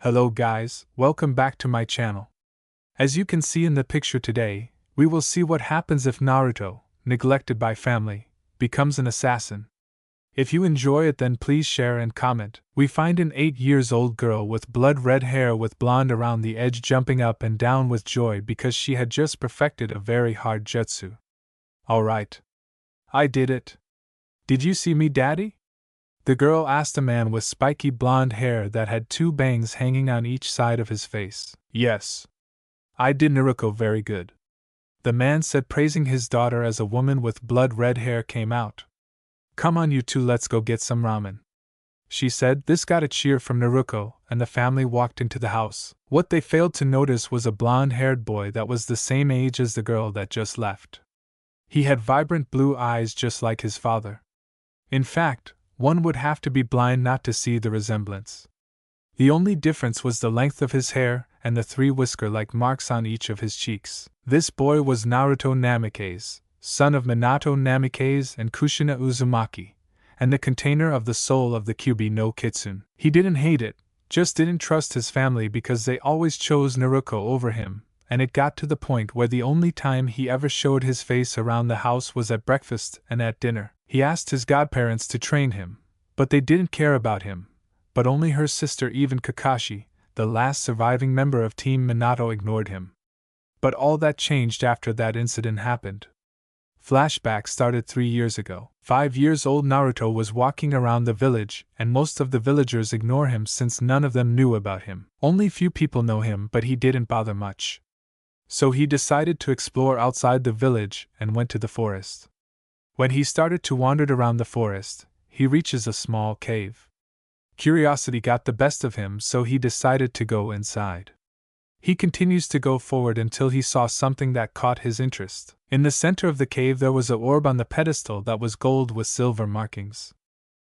Hello guys, welcome back to my channel. As you can see in the picture today, we will see what happens if Naruto, neglected by family, becomes an assassin. If you enjoy it then please share and comment. We find an 8-year-old girl with blood-red hair with blonde around the edge jumping up and down with joy because she had just perfected a very hard jutsu. Alright. I did it. Did you see me, Daddy? The girl asked a man with spiky blonde hair that had 2 bangs hanging on each side of his face. Yes. I did, Naruto, very good. The man said, praising his daughter as a woman with blood-red hair came out. Come on you two, let's go get some ramen. She said. This got a cheer from Naruto, and the family walked into the house. What they failed to notice was a blonde-haired boy that was the same age as the girl that just left. He had vibrant blue eyes just like his father. In fact, one would have to be blind not to see the resemblance. The only difference was the length of his hair and the 3 whisker-like marks on each of his cheeks. This boy was Naruto Namikaze, son of Minato Namikaze and Kushina Uzumaki, and the container of the soul of the Kyuubi no Kitsune. He didn't hate it, just didn't trust his family because they always chose Naruto over him, and it got to the point where the only time he ever showed his face around the house was at breakfast and at dinner. He asked his godparents to train him, but they didn't care about him, but only her sister, even Kakashi, the last surviving member of Team Minato, ignored him. But all that changed after that incident happened. Flashback started 3 years ago. 5-year-old Naruto was walking around the village, and most of the villagers ignore him since none of them knew about him. Only few people know him, but he didn't bother much. So he decided to explore outside the village and went to the forest. When he started to wander around the forest, he reaches a small cave. Curiosity got the best of him, so he decided to go inside. He continues to go forward until he saw something that caught his interest. In the center of the cave there was an orb on the pedestal that was gold with silver markings.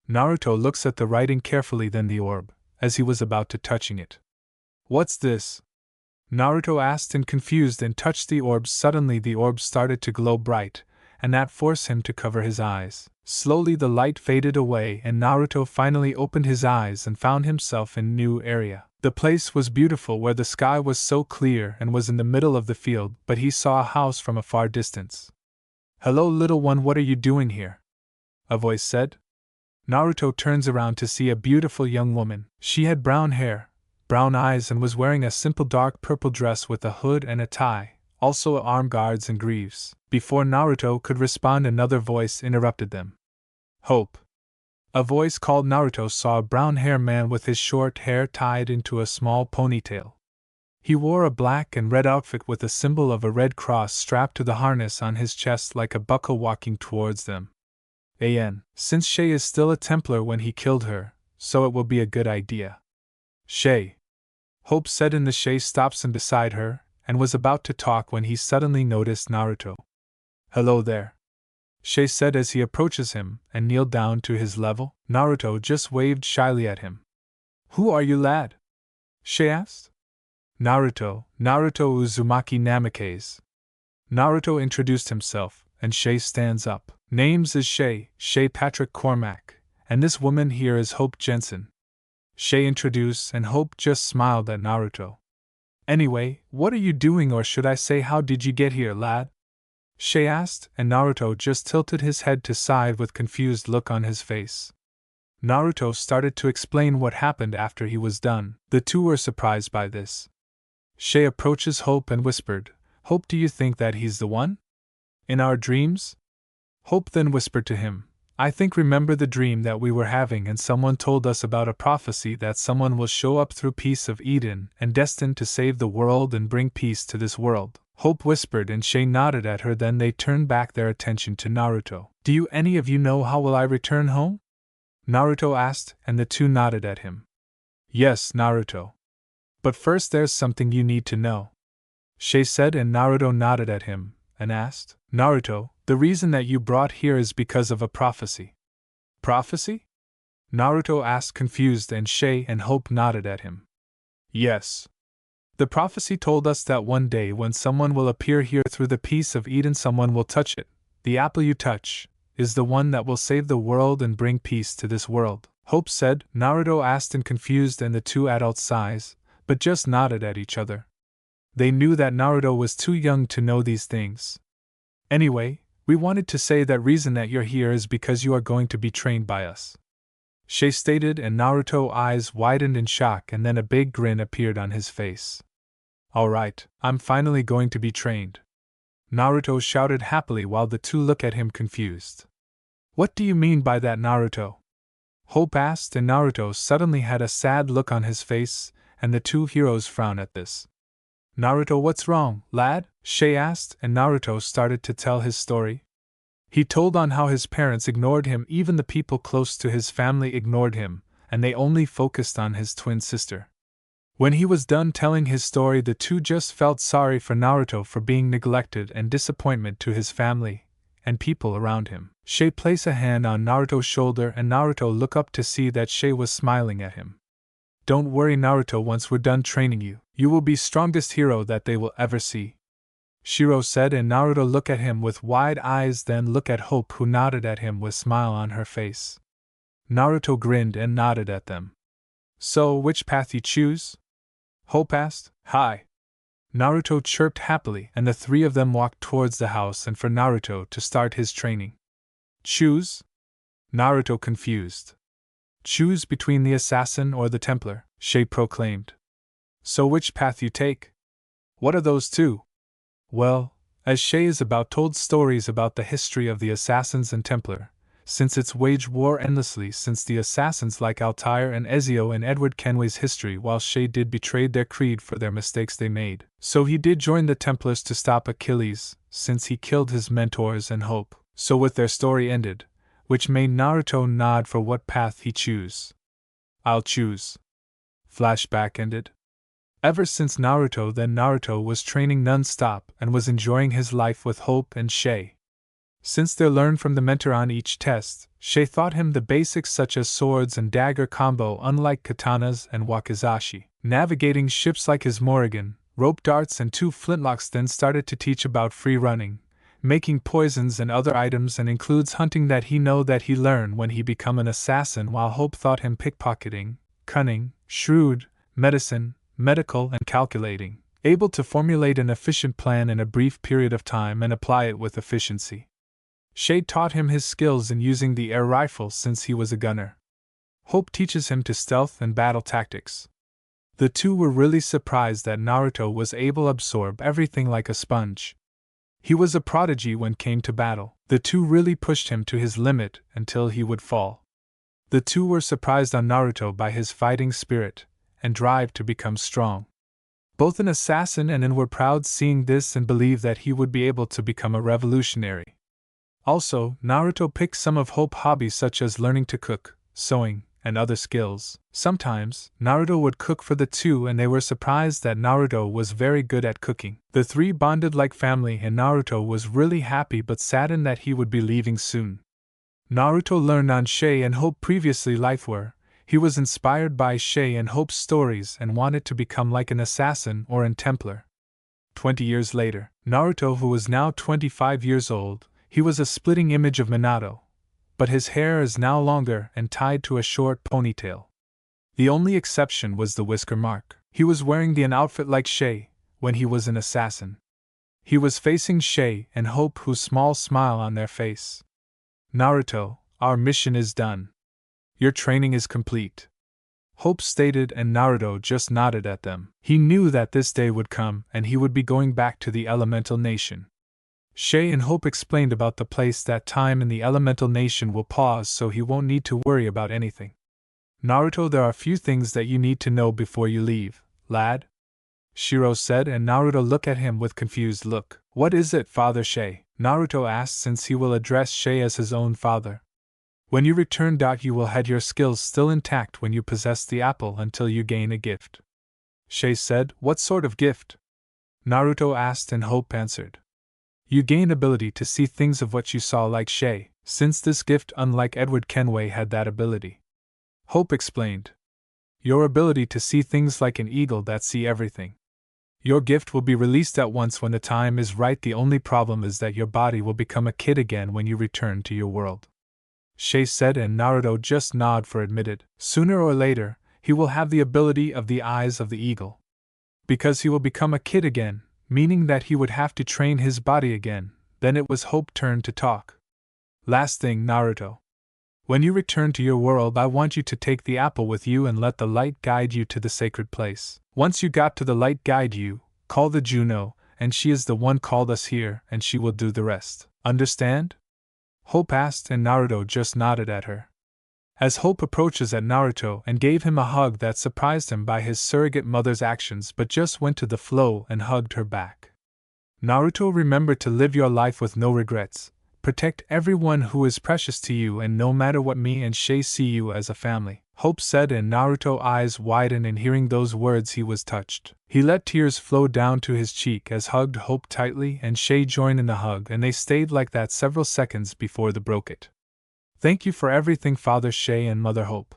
Naruto looks at the writing carefully, then the orb, as he was about to touching it. What's this? Naruto asked and confused and touched the orb. Suddenly the orb started to glow bright, and that forced him to cover his eyes. Slowly the light faded away and Naruto finally opened his eyes and found himself in a new area. The place was beautiful, where the sky was so clear and was in the middle of the field, but he saw a house from a far distance. Hello little one, what are you doing here? A voice said. Naruto turns around to see a beautiful young woman. She had brown hair, brown eyes, and was wearing a simple dark purple dress with a hood and a tie, also arm guards and greaves. Before Naruto could respond, another voice interrupted them. Hope. A voice called. Naruto saw a brown-haired man with his short hair tied into a small ponytail. He wore a black and red outfit with a symbol of a red cross strapped to the harness on his chest like a buckle, walking towards them. Since Shay is still a Templar when he killed her, so it will be a good idea. Shay. Hope said, and the Shay stops him beside her, and was about to talk when he suddenly noticed Naruto. Hello there, Shay said as he approaches him and kneeled down to his level. Naruto just waved shyly at him. Who are you, lad? Shay asked. Naruto Uzumaki Namikaze. Naruto introduced himself, and Shay stands up. Names is Shay Patrick Cormack, and this woman here is Hope Jensen. Shay introduced, and Hope just smiled at Naruto. Anyway, what are you doing, or should I say how did you get here, lad? Shay asked, and Naruto just tilted his head to side with confused look on his face. Naruto started to explain what happened after he was done. The two were surprised by this. Shay approaches Hope and whispered, Hope, do you think that he's the one? In our dreams? Hope then whispered to him, I think remember the dream that we were having, and someone told us about a prophecy that someone will show up through Piece of Eden and destined to save the world and bring peace to this world. Hope whispered and Shay nodded at her. Then they turned back their attention to Naruto. Do you any of you know how will I return home? Naruto asked, and the two nodded at him. Yes, Naruto. But first there's something you need to know, Shay said, and Naruto nodded at him, and asked, Naruto, the reason that you brought here is because of a prophecy. Prophecy? Naruto asked confused, and Shay and Hope nodded at him. Yes. The prophecy told us that one day when someone will appear here through the Piece of Eden, someone will touch it. The apple you touch is the one that will save the world and bring peace to this world, Hope said. Naruto asked and confused, and the two adults sighs, but just nodded at each other. They knew that Naruto was too young to know these things. Anyway, we wanted to say that reason that you're here is because you are going to be trained by us, Shay stated, and Naruto's eyes widened in shock and then a big grin appeared on his face. Alright, I'm finally going to be trained, Naruto shouted happily while the two looked at him confused. What do you mean by that, Naruto? Hope asked, and Naruto suddenly had a sad look on his face, and the two heroes frowned at this. Naruto, what's wrong, lad? Shay asked, and Naruto started to tell his story. He told on how his parents ignored him, even the people close to his family ignored him, and they only focused on his twin sister. When he was done telling his story, the two just felt sorry for Naruto for being neglected and disappointment to his family and people around him. Shay placed a hand on Naruto's shoulder and Naruto looked up to see that Shay was smiling at him. Don't worry, Naruto, once we're done training you, you will be strongest hero that they will ever see, Shiro said, and Naruto looked at him with wide eyes, then looked at Hope, who nodded at him with a smile on her face. Naruto grinned and nodded at them. So, which path you choose? Hope asked. Hi. Naruto chirped happily, and the three of them walked towards the house and for Naruto to start his training. Choose? Naruto confused. Choose between the assassin or the Templar, Shay proclaimed. So which path you take? What are those two? Well, as Shay is about told stories about the history of the assassins and Templar, since it's waged war endlessly since the assassins like Altair and Ezio and Edward Kenway's history, while Shay did betrayed their creed for their mistakes they made. So he did join the Templars to stop Achilles, since he killed his mentors and Hope. So with their story ended, which made Naruto nod for what path he choose. I'll choose. Flashback ended. Ever since Naruto was training non-stop and was enjoying his life with Hope and Shay. Since they learned from the mentor on each test, Shay taught him the basics such as swords and dagger combo unlike katanas and wakizashi, navigating ships like his Morrigan, rope darts and 2 flintlocks, then started to teach about free running, making poisons and other items, and includes hunting that he learned when he become an assassin, while Hope taught him pickpocketing, cunning, shrewd, medicine, medical and calculating, able to formulate an efficient plan in a brief period of time and apply it with efficiency. Shay taught him his skills in using the air rifle since he was a gunner. Hope teaches him to stealth and battle tactics. The two were really surprised that Naruto was able to absorb everything like a sponge. He was a prodigy when it came to battle. The two really pushed him to his limit until he would fall. The two were surprised on Naruto by his fighting spirit and drive to become strong. Both an assassin and were proud seeing this and believed that he would be able to become a revolutionary. Also, Naruto picked some of Hope's hobbies such as learning to cook, sewing, and other skills. Sometimes, Naruto would cook for the two and they were surprised that Naruto was very good at cooking. The three bonded like family and Naruto was really happy but saddened that he would be leaving soon. Naruto learned on Shay and Hope previously life were. He was inspired by Shay and Hope's stories and wanted to become like an assassin or a Templar. 20 years later, Naruto, who was now 25 years old, he was a splitting image of Minato, but his hair is now longer and tied to a short ponytail. The only exception was the whisker mark. He was wearing an outfit like Shay when he was an assassin. He was facing Shay and Hope, whose small smile on their face. Naruto, our mission is done. Your training is complete, Hope stated, and Naruto just nodded at them. He knew that this day would come and he would be going back to the Elemental Nation. Shay and Hope explained about the place that time in the Elemental Nation will pause so he won't need to worry about anything. Naruto, there are a few things that you need to know before you leave, lad, Shiro said, and Naruto looked at him with confused look. What is it, Father Shay? Naruto asked, since he will address Shay as his own father. When you return, you will have your skills still intact when you possess the apple until you gain a gift. Shay said. What sort of gift? Naruto asked, and Hope answered. You gain ability to see things of what you saw like Shay, since this gift, unlike Edward Kenway, had that ability. Hope explained. Your ability to see things like an eagle that see everything. Your gift will be released at once when the time is right. The only problem is that your body will become a kid again when you return to your world, Shay said, and Naruto just nodded for admitted. Sooner or later, he will have the ability of the eyes of the eagle. Because he will become a kid again, meaning that he would have to train his body again. Then it was Hope's turn to talk. Last thing, Naruto. When you return to your world, I want you to take the apple with you and let the light guide you to the sacred place. Once you got to the light guide you, call the Juno, and she is the one called us here, and she will do the rest. Understand? Hope asked, and Naruto just nodded at her. As Hope approaches at Naruto and gave him a hug that surprised him by his surrogate mother's actions but just went to the flow and hugged her back. Naruto, remember to live your life with no regrets, protect everyone who is precious to you, and no matter what, me and Shay see you as a family, Hope said, and Naruto's eyes widened, and hearing those words he was touched. He let tears flow down to his cheek as hugged Hope tightly, and Shay joined in the hug, and they stayed like that several seconds before they broke it. Thank you for everything, Father Shay and Mother Hope,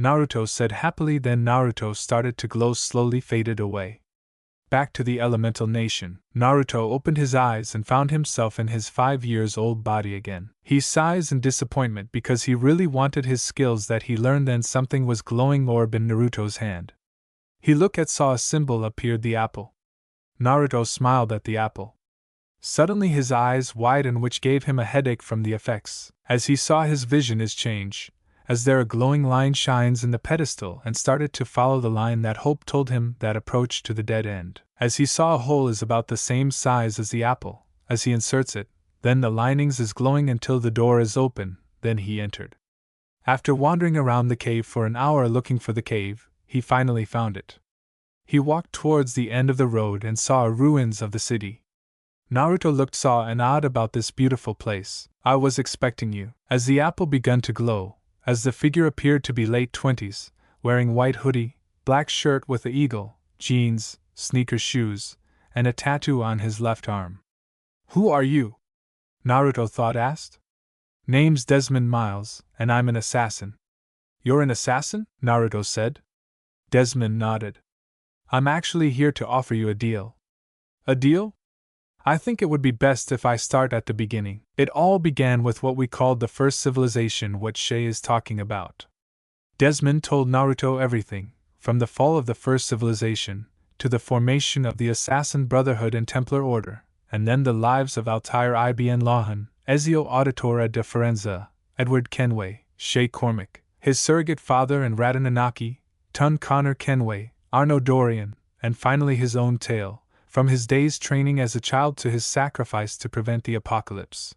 Naruto said happily. Then Naruto started to glow, slowly faded away. Back to the elemental nation, Naruto opened his eyes and found himself in his 5-year-old body again. He sighs in disappointment because he really wanted his skills that he learned. Then something was glowing orb in Naruto's hand. He looked at, saw a symbol appeared, the apple. Naruto smiled at the apple. Suddenly his eyes widened, which gave him a headache from the effects, as he saw his vision is change, as there a glowing line shines in the pedestal, and started to follow the line that Hope told him that approached to the dead end. As he saw a hole is about the same size as the apple, as he inserts it, then the linings is glowing until the door is open, then he entered. After wandering around the cave for an hour looking for the cave, he finally found it. He walked towards the end of the road and saw ruins of the city. Naruto looked, saw and awed about this beautiful place. I was expecting you. As the apple began to glow, as the figure appeared to be late 20s, wearing white hoodie, black shirt with the eagle, jeans, sneakers, shoes, and a tattoo on his left arm. Who are you? Naruto thought asked. Name's Desmond Miles, and I'm an assassin. You're an assassin? Naruto said. Desmond nodded. I'm actually here to offer you a deal. A deal? I think it would be best if I start at the beginning. It all began with what we called the first civilization, what Shay is talking about. Desmond told Naruto everything, from the fall of the first civilization, to the formation of the Assassin Brotherhood and Templar Order, and then the lives of Altair Ibn Lohan, Ezio Auditore de Firenze, Edward Kenway, Shay Cormac, his surrogate father, and Radananaki, Tun Connor Kenway, Arno Dorian, and finally his own tale, from his days training as a child to his sacrifice to prevent the apocalypse.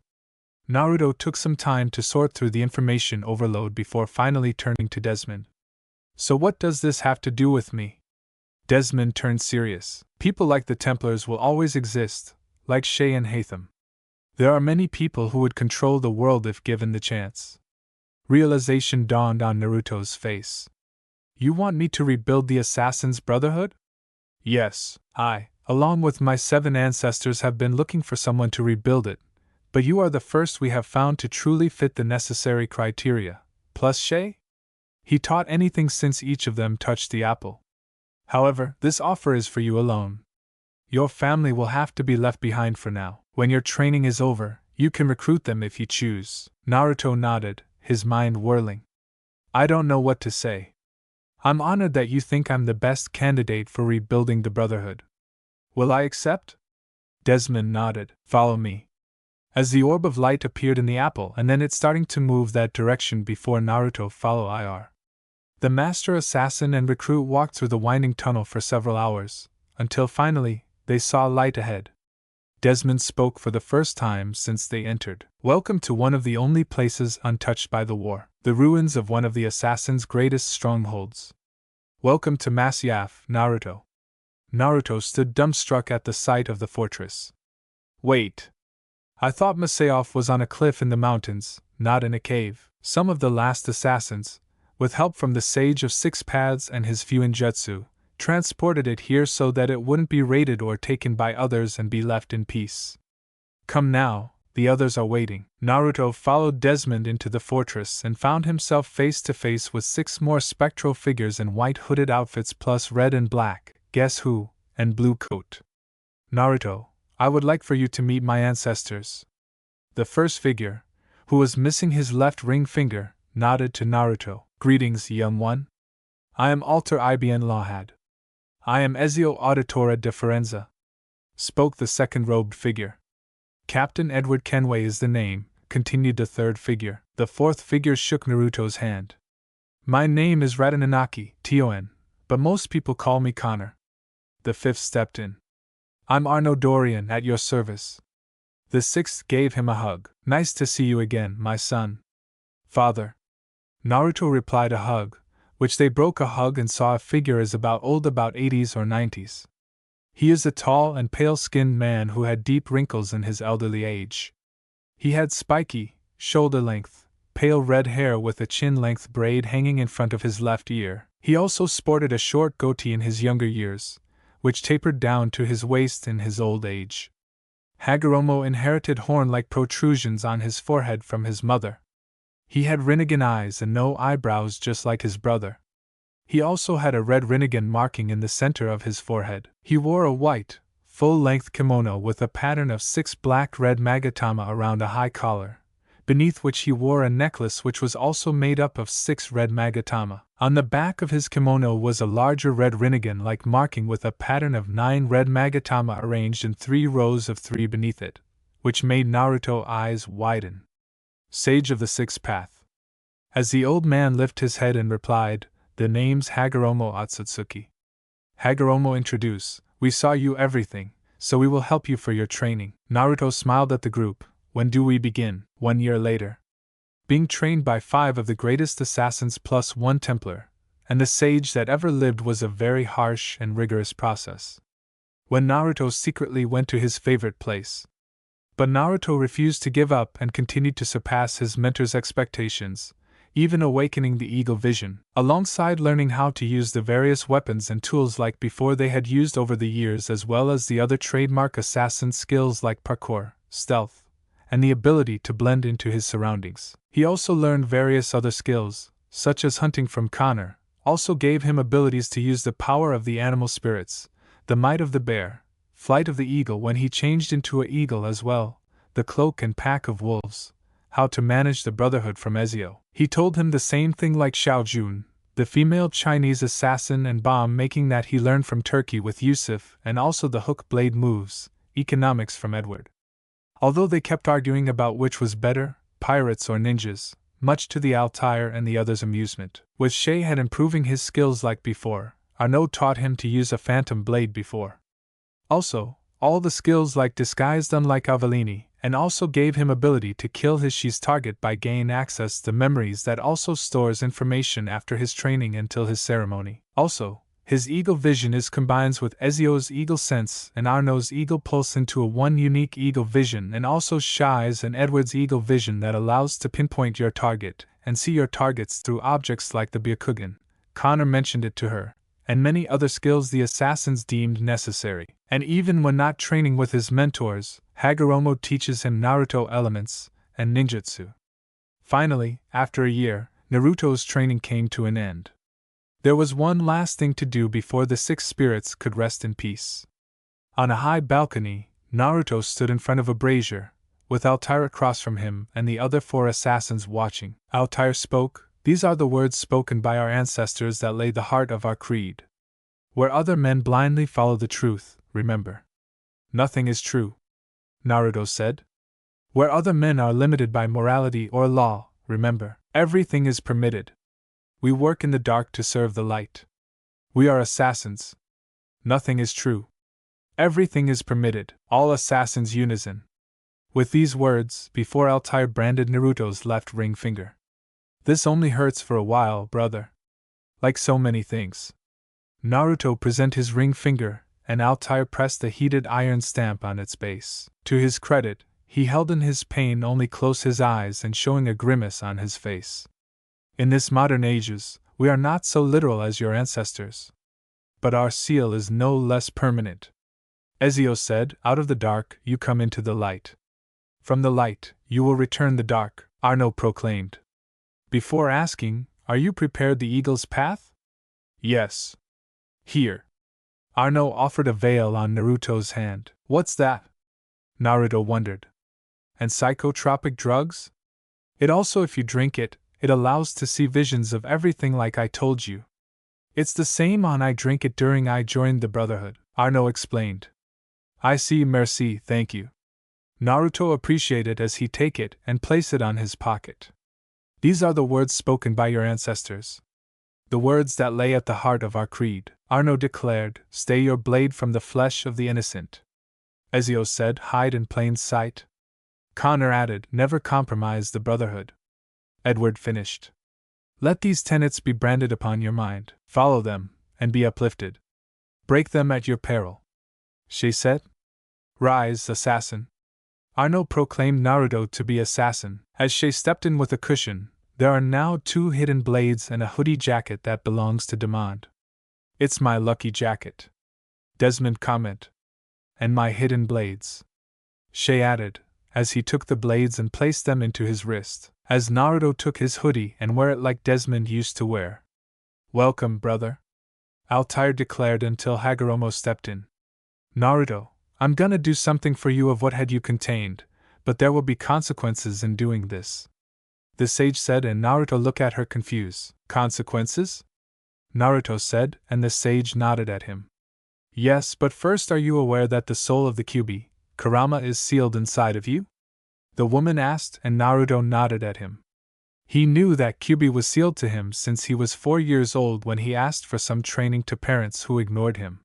Naruto took some time to sort through the information overload before finally turning to Desmond. So what does this have to do with me? Desmond turned serious. People like the Templars will always exist, like Shay and Hatham. There are many people who would control the world if given the chance. Realization dawned on Naruto's face. You want me to rebuild the Assassin's Brotherhood? Yes, I, along with my 7 ancestors, have been looking for someone to rebuild it, but you are the first we have found to truly fit the necessary criteria. Plus Shay? He taught anything since each of them touched the apple. However, this offer is for you alone. Your family will have to be left behind for now. When your training is over, you can recruit them if you choose. Naruto nodded, his mind whirling. I don't know what to say. I'm honored that you think I'm the best candidate for rebuilding the Brotherhood. Will I accept? Desmond nodded. Follow me. As the orb of light appeared in the apple, and then it starting to move that direction before Naruto follow IR. The master assassin and recruit walked through the winding tunnel for several hours, until finally, they saw light ahead. Desmond spoke for the first time since they entered. Welcome to one of the only places untouched by the war, the ruins of one of the assassin's greatest strongholds. Welcome to Masyaf, Naruto. Naruto stood dumbstruck at the sight of the fortress. Wait. I thought Masyaf was on a cliff in the mountains, not in a cave. Some of the last assassins, with help from the Sage of Six Paths and his Fuinjutsu, transported it here so that it wouldn't be raided or taken by others and be left in peace. Come now, the others are waiting. Naruto followed Desmond into the fortress and found himself face to face with 6 more spectral figures in white hooded outfits plus red and black, guess who, and blue coat. Naruto, I would like for you to meet my ancestors. The first figure, who was missing his left ring finger, nodded to Naruto. Greetings, young one. I am Altair Ibn Lohan. I am Ezio Auditore de Firenze, spoke the second robed figure. Captain Edward Kenway is the name, continued the third figure. The fourth figure shook Naruto's hand. My name is Rataninaki, Tion, but most people call me Connor. The fifth stepped in. I'm Arno Dorian, at your service. The sixth gave him a hug. Nice to see you again, my son. Father. Naruto replied a hug, which they broke a hug and saw a figure as about 80s or 90s. He is a tall and pale-skinned man who had deep wrinkles in his elderly age. He had spiky, shoulder-length, pale red hair with a chin-length braid hanging in front of his left ear. He also sported a short goatee in his younger years, which tapered down to his waist in his old age. Hagoromo inherited horn-like protrusions on his forehead from his mother. He had Rinnegan eyes and no eyebrows just like his brother. He also had a red Rinnegan marking in the center of his forehead. He wore a white, full-length kimono with a pattern of 6 black red magatama around a high collar, beneath which he wore a necklace which was also made up of 6 red magatama. On the back of his kimono was a larger red Rinnegan-like marking with a pattern of 9 red magatama arranged in 3 rows of 3 beneath it, which made Naruto's eyes widen. Sage of the Sixth Path. As the old man lifted his head and replied, the name's Hagoromo Otsutsuki. Hagoromo introduced, we saw you everything, so we will help you for your training. Naruto smiled at the group. When do we begin? 1 year later. Being trained by 5 of the greatest assassins plus 1 Templar, and the sage that ever lived was a very harsh and rigorous process. When Naruto secretly went to his favorite place. But Naruto refused to give up and continued to surpass his mentor's expectations, even awakening the eagle vision, alongside learning how to use the various weapons and tools like before they had used over the years, as well as the other trademark assassin skills like parkour, stealth, and the ability to blend into his surroundings. He also learned various other skills, such as hunting from Connor, also gave him abilities to use the power of the animal spirits, the might of the bear, flight of the eagle when he changed into an eagle as well, the cloak and pack of wolves, how to manage the brotherhood from Ezio. He told him the same thing like Xiao Jun, the female Chinese assassin, and bomb making that he learned from Turkey with Yusuf, and also the hook blade moves, economics from Edward. Although they kept arguing about which was better, pirates or ninjas, much to the Altair and the others' amusement. With Shay had improving his skills like before, Arnaud taught him to use a phantom blade before. Also, all the skills like disguised unlike Avellini, and also gave him ability to kill his Shi's target by gain access to memories that also stores information after his training until his ceremony. Also, his eagle vision is combines with Ezio's eagle sense and Arnaud's eagle pulse into a one unique eagle vision, and also Shai's and Edward's eagle vision that allows to pinpoint your target and see your targets through objects like the Byakugan. Connor mentioned it to her, and many other skills the assassins deemed necessary. And even when not training with his mentors, Hagoromo teaches him Naruto elements and ninjutsu. Finally, after a year, Naruto's training came to an end. There was one last thing to do before the 6 spirits could rest in peace. On a high balcony, Naruto stood in front of a brazier, with Altair across from him and the other 4 assassins watching. Altair spoke, "These are the words spoken by our ancestors that lay the heart of our creed. Where other men blindly follow the truth, remember, nothing is true." Naruto said. "Where other men are limited by morality or law, remember, everything is permitted. We work in the dark to serve the light. We are assassins. Nothing is true. Everything is permitted." All assassins unison. With these words, before Altair branded Naruto's left ring finger. "This only hurts for a while, brother. Like so many things." Naruto presented his ring finger, and Altair pressed a heated iron stamp on its base. To his credit, he held in his pain only close his eyes and showing a grimace on his face. "In this modern ages, we are not so literal as your ancestors. But our seal is no less permanent." Ezio said, "Out of the dark, you come into the light. From the light, you will return the dark," Arnaud proclaimed. Before asking, "Are you prepared the eagle's path?" "Yes." "Here." Arnaud offered a veil on Naruto's hand. "What's that?" Naruto wondered. "And psychotropic drugs? It also, if you drink it, it allows to see visions of everything like I told you." It's the same on I drink it during I joined the Brotherhood, Arno explained. I see, merci, thank you. Naruto appreciated as he take it and place it on his pocket. These are the words spoken by your ancestors. The words that lay at the heart of our creed, Arno declared, stay your blade from the flesh of the innocent. Ezio said, hide in plain sight. Connor added, never compromise the Brotherhood. Edward finished. Let these tenets be branded upon your mind, follow them, and be uplifted. Break them at your peril. She said. Rise, assassin. Arno proclaimed Naruto to be assassin. As Shay stepped in with a cushion, there are now 2 hidden blades and a hoodie jacket that belongs to Demond. It's my lucky jacket. Desmond commented. And my hidden blades. Shay added, as he took the blades and placed them into his wrist, as Naruto took his hoodie and wear it like Desmond used to wear. Welcome, brother. Altair declared until Hagoromo stepped in. Naruto, I'm gonna do something for you of what had you contained, but there will be consequences in doing this. The sage said, and Naruto looked at her confused. Consequences? Naruto said, and the sage nodded at him. Yes, but first, are you aware that the soul of the Kyuubi, Kurama, is sealed inside of you? The woman asked, and Naruto nodded at him. He knew that Kyuubi was sealed to him since he was 4 years old when he asked for some training to parents who ignored him.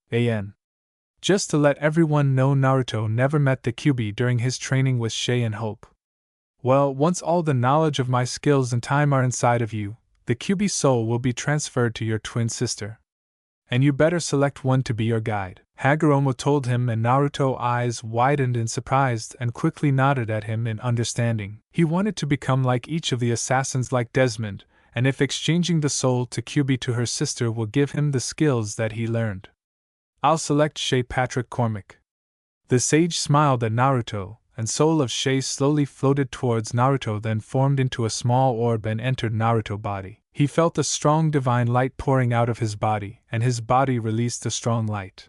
Just to let everyone know, Naruto never met the Kyuubi during his training with Shay and Hope. Well, once all the knowledge of my skills and time are inside of you, the Kyuubi soul will be transferred to your twin sister. And you better select one to be your guide. Hagoromo told him, and Naruto's eyes widened in surprise and quickly nodded at him in understanding. He wanted to become like each of the assassins like Desmond, and if exchanging the soul to Kyuubi to her sister will give him the skills that he learned. I'll select Shay Patrick Cormac. The sage smiled at Naruto, and soul of Shay slowly floated towards Naruto, then formed into a small orb and entered Naruto's body. He felt a strong divine light pouring out of his body, and his body released a strong light.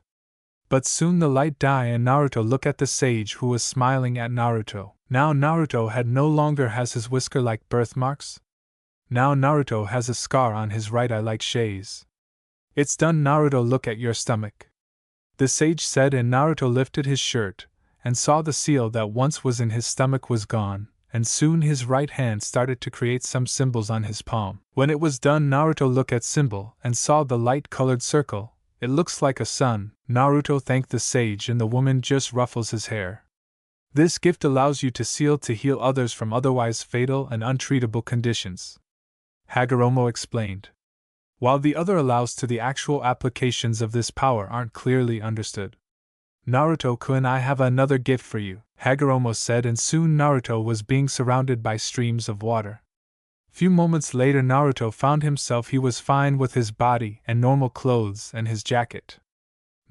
But soon the light died and Naruto looked at the sage who was smiling at Naruto. Now Naruto had no longer has his whisker like birthmarks. Now Naruto has a scar on his right eye like Shay's. It's done, Naruto, look at your stomach. The sage said, and Naruto lifted his shirt, and saw the seal that once was in his stomach was gone, and soon his right hand started to create some symbols on his palm. When it was done, Naruto looked at symbol and saw the light-colored circle. It looks like a sun. Naruto thanked the sage, and the woman just ruffles his hair. This gift allows you to seal to heal others from otherwise fatal and untreatable conditions. Hagoromo explained. While the other allows to the actual applications of this power aren't clearly understood. Naruto-kun, I have another gift for you, Hagoromo said, and soon Naruto was being surrounded by streams of water. Few moments later, Naruto found himself he was fine with his body and normal clothes and his jacket.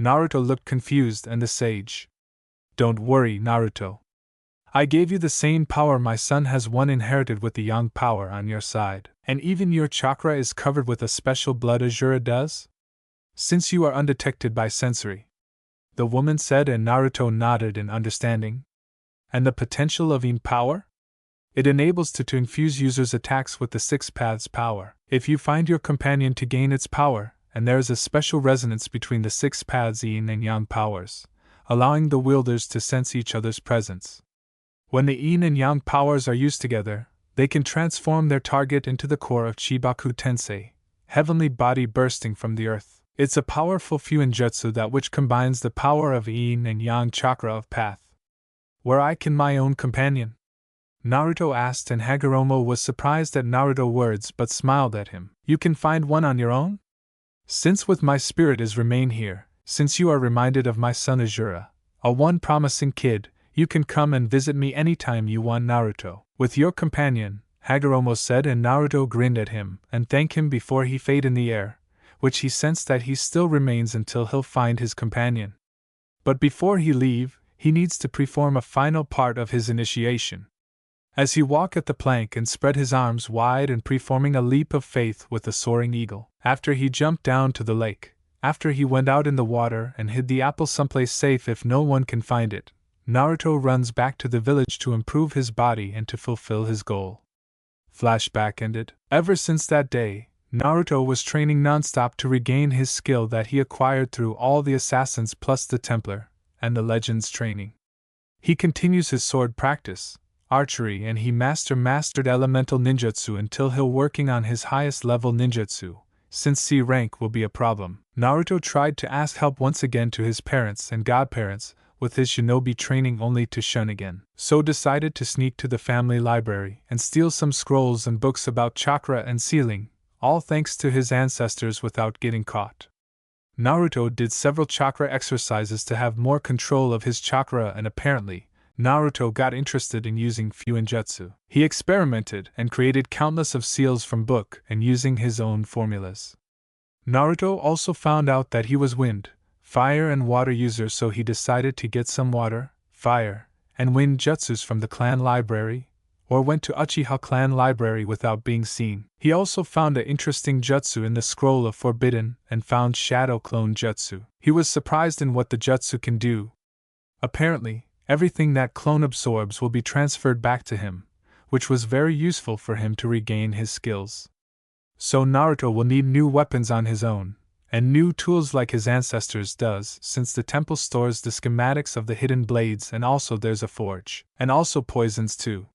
Naruto looked confused, and the sage. Don't worry, Naruto. I gave you the same power my son has, one inherited with the yang power on your side, and even your chakra is covered with a special blood Azura does? Since you are undetected by sensory. The woman said, and Naruto nodded in understanding. And the potential of yin power? It enables to infuse users' attacks with the 6 paths power. If you find your companion to gain its power, and there is a special resonance between the 6 paths yin and yang powers, allowing the wielders to sense each other's presence. When the yin and yang powers are used together, they can transform their target into the core of Chibaku Tensei, heavenly body bursting from the earth. It's a powerful fuinjutsu that which combines the power of yin and yang chakra of path. Where I can my own companion? Naruto asked, and Hagoromo was surprised at Naruto's words but smiled at him. You can find one on your own? Since with my spirit is remain here, since you are reminded of my son Azura, a one promising kid, you can come and visit me anytime you want, Naruto. With your companion, Hagoromo said, and Naruto grinned at him and thanked him before he faded in the air, which he sensed that he still remains until he'll find his companion. But before he leave, he needs to perform a final part of his initiation. As he walked at the plank and spread his arms wide and performing a leap of faith with the soaring eagle, after he jumped down to the lake, after he went out in the water and hid the apple someplace safe if no one can find it, Naruto runs back to the village to improve his body and to fulfill his goal. Flashback ended. Ever since that day, Naruto was training non-stop to regain his skill that he acquired through all the assassins plus the Templar, and the Legends training. He continues his sword practice, archery, and he mastered elemental ninjutsu until he'll working on his highest level ninjutsu, since C rank will be a problem. Naruto tried to ask help once again to his parents and godparents, with his shinobi training only to shun again. So decided to sneak to the family library and steal some scrolls and books about chakra and sealing, all thanks to his ancestors without getting caught. Naruto did several chakra exercises to have more control of his chakra, and apparently, Naruto got interested in using Fuinjutsu. He experimented and created countless of seals from book and using his own formulas. Naruto also found out that he was wind, fire and water user, so he decided to get some water, fire, and wind jutsus from the clan library, or went to Uchiha clan library without being seen. He also found an interesting jutsu in the Scroll of Forbidden and found Shadow Clone Jutsu. He was surprised in what the jutsu can do. Apparently, everything that clone absorbs will be transferred back to him, which was very useful for him to regain his skills. So Naruto will need new weapons on his own, and new tools like his ancestors does, since the temple stores the schematics of the hidden blades, and also there's a forge, and also poisons too.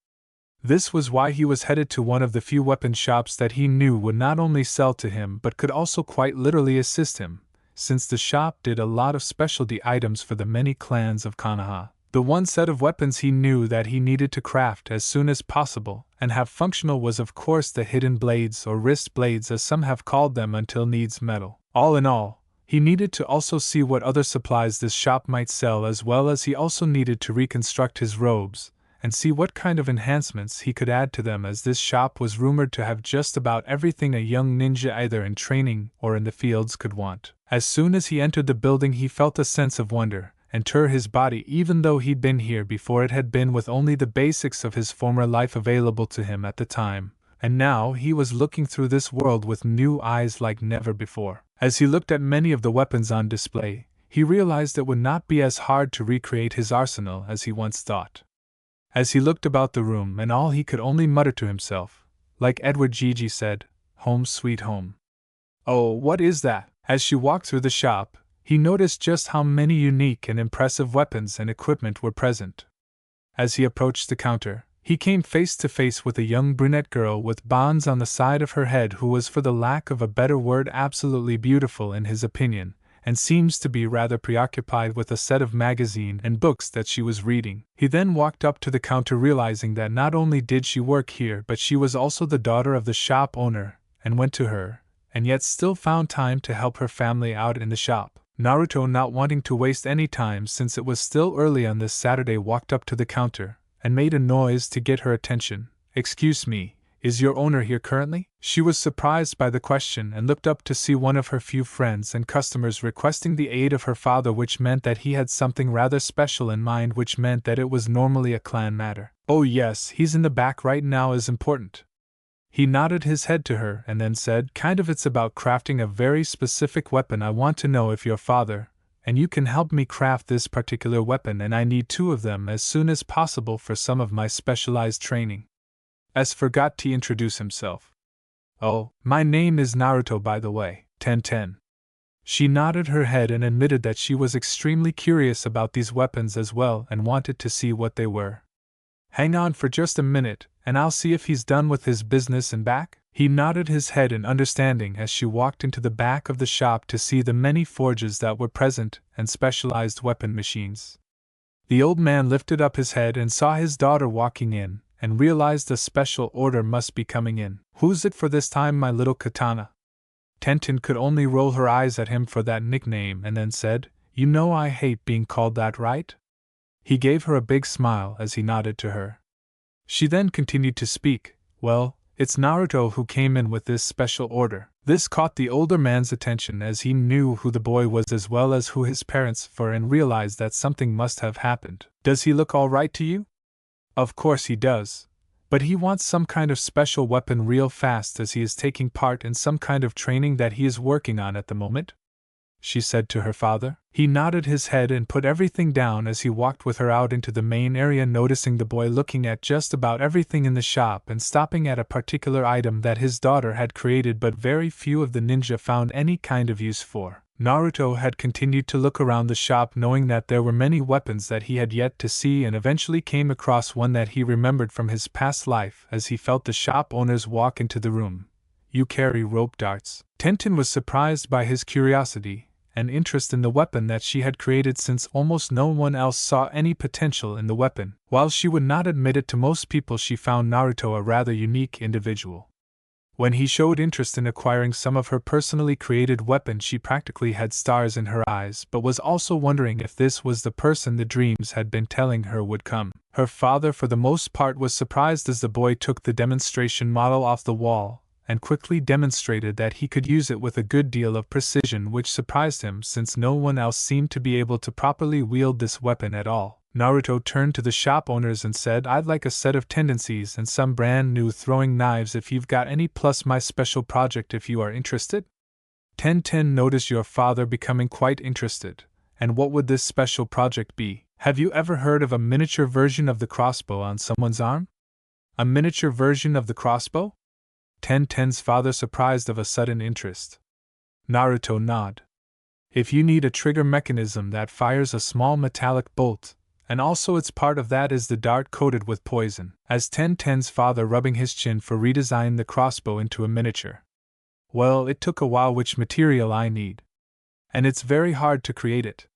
This was why he was headed to one of the few weapon shops that he knew would not only sell to him but could also quite literally assist him, since the shop did a lot of specialty items for the many clans of Konoha. The one set of weapons he knew that he needed to craft as soon as possible and have functional was of course the hidden blades, or wrist blades as some have called them, until needs metal. All in all, he needed to also see what other supplies this shop might sell, as well as he also needed to reconstruct his robes and see what kind of enhancements he could add to them, as this shop was rumored to have just about everything a young ninja either in training or in the fields could want. As soon as he entered the building he felt a sense of wonder enter his body, even though he'd been here before. It had been with only the basics of his former life available to him at the time, and now he was looking through this world with new eyes like never before. As he looked at many of the weapons on display, he realized it would not be as hard to recreate his arsenal as he once thought. As he looked about the room, and all he could only mutter to himself, like Edward Gigi said, "Home sweet home." "Oh, what is that?" As she walked through the shop, he noticed just how many unique and impressive weapons and equipment were present. As he approached the counter, he came face to face with a young brunette girl with bands on the side of her head, who was, for the lack of a better word, absolutely beautiful in his opinion, and seems to be rather preoccupied with a set of magazine and books that she was reading. He then walked up to the counter, realizing that not only did she work here but she was also the daughter of the shop owner, and went to her, and yet still found time to help her family out in the shop. Naruto, not wanting to waste any time since it was still early on this Saturday, walked up to the counter and made a noise to get her attention. "Excuse me, is your owner here currently?" She was surprised by the question and looked up to see one of her few friends and customers requesting the aid of her father, which meant that he had something rather special in mind, which meant that it was normally a clan matter. "Oh yes, he's in the back right now, is important." He nodded his head to her and then said, It's about crafting a very specific weapon. I want to know if your father and you can help me craft this particular weapon, and I need 2 of them as soon as possible for some of my specialized training." Forgot to introduce himself. "Oh, my name is Naruto, by the way, 1010. She nodded her head and admitted that she was extremely curious about these weapons as well and wanted to see what they were. "Hang on for just a minute, and I'll see if he's done with his business and back." He nodded his head in understanding as she walked into the back of the shop to see the many forges that were present and specialized weapon machines. The old man lifted up his head and saw his daughter walking in, and realized a special order must be coming in. "Who's it for this time, my little katana?" Tenten could only roll her eyes at him for that nickname and then said, "You know I hate being called that, right?" He gave her a big smile as he nodded to her. She then continued to speak, "Well, it's Naruto who came in with this special order." This caught the older man's attention, as he knew who the boy was as well as who his parents were, and realized that something must have happened. "Does he look all right to you?" "Of course he does. But he wants some kind of special weapon real fast, as he is taking part in some kind of training that he is working on at the moment." she said to her father. He nodded his head and put everything down as he walked with her out into the main area, noticing the boy looking at just about everything in the shop and stopping at a particular item that his daughter had created but very few of the ninja found any kind of use for. Naruto had continued to look around the shop, knowing that there were many weapons that he had yet to see, and eventually came across one that he remembered from his past life as he felt the shop owners walk into the room. "You carry rope darts?" Tenten was surprised by his curiosity and interest in the weapon that she had created, since almost no one else saw any potential in the weapon. While she would not admit it to most people, she found Naruto a rather unique individual. When he showed interest in acquiring some of her personally created weapons, she practically had stars in her eyes, but was also wondering if this was the person the dreams had been telling her would come. Her father, for the most part, was surprised as the boy took the demonstration model off the wall and quickly demonstrated that he could use it with a good deal of precision, which surprised him since no one else seemed to be able to properly wield this weapon at all. Naruto turned to the shop owners and said, "I'd like a set of tendencies and some brand new throwing knives if you've got any, plus my special project if you are interested." Tenten noticed your father becoming quite interested. "And what would this special project be? Have you ever heard of a miniature version of the crossbow on someone's arm?" "A miniature version of the crossbow?" Tenten's father surprised of a sudden interest. Naruto nodded. "If you need a trigger mechanism that fires a small metallic bolt, and also its part of that is the dart coated with poison." As Tenten's father rubbing his chin for redesigned the crossbow into a miniature. "Well, it took a while. Which material I need. And it's very hard to create it."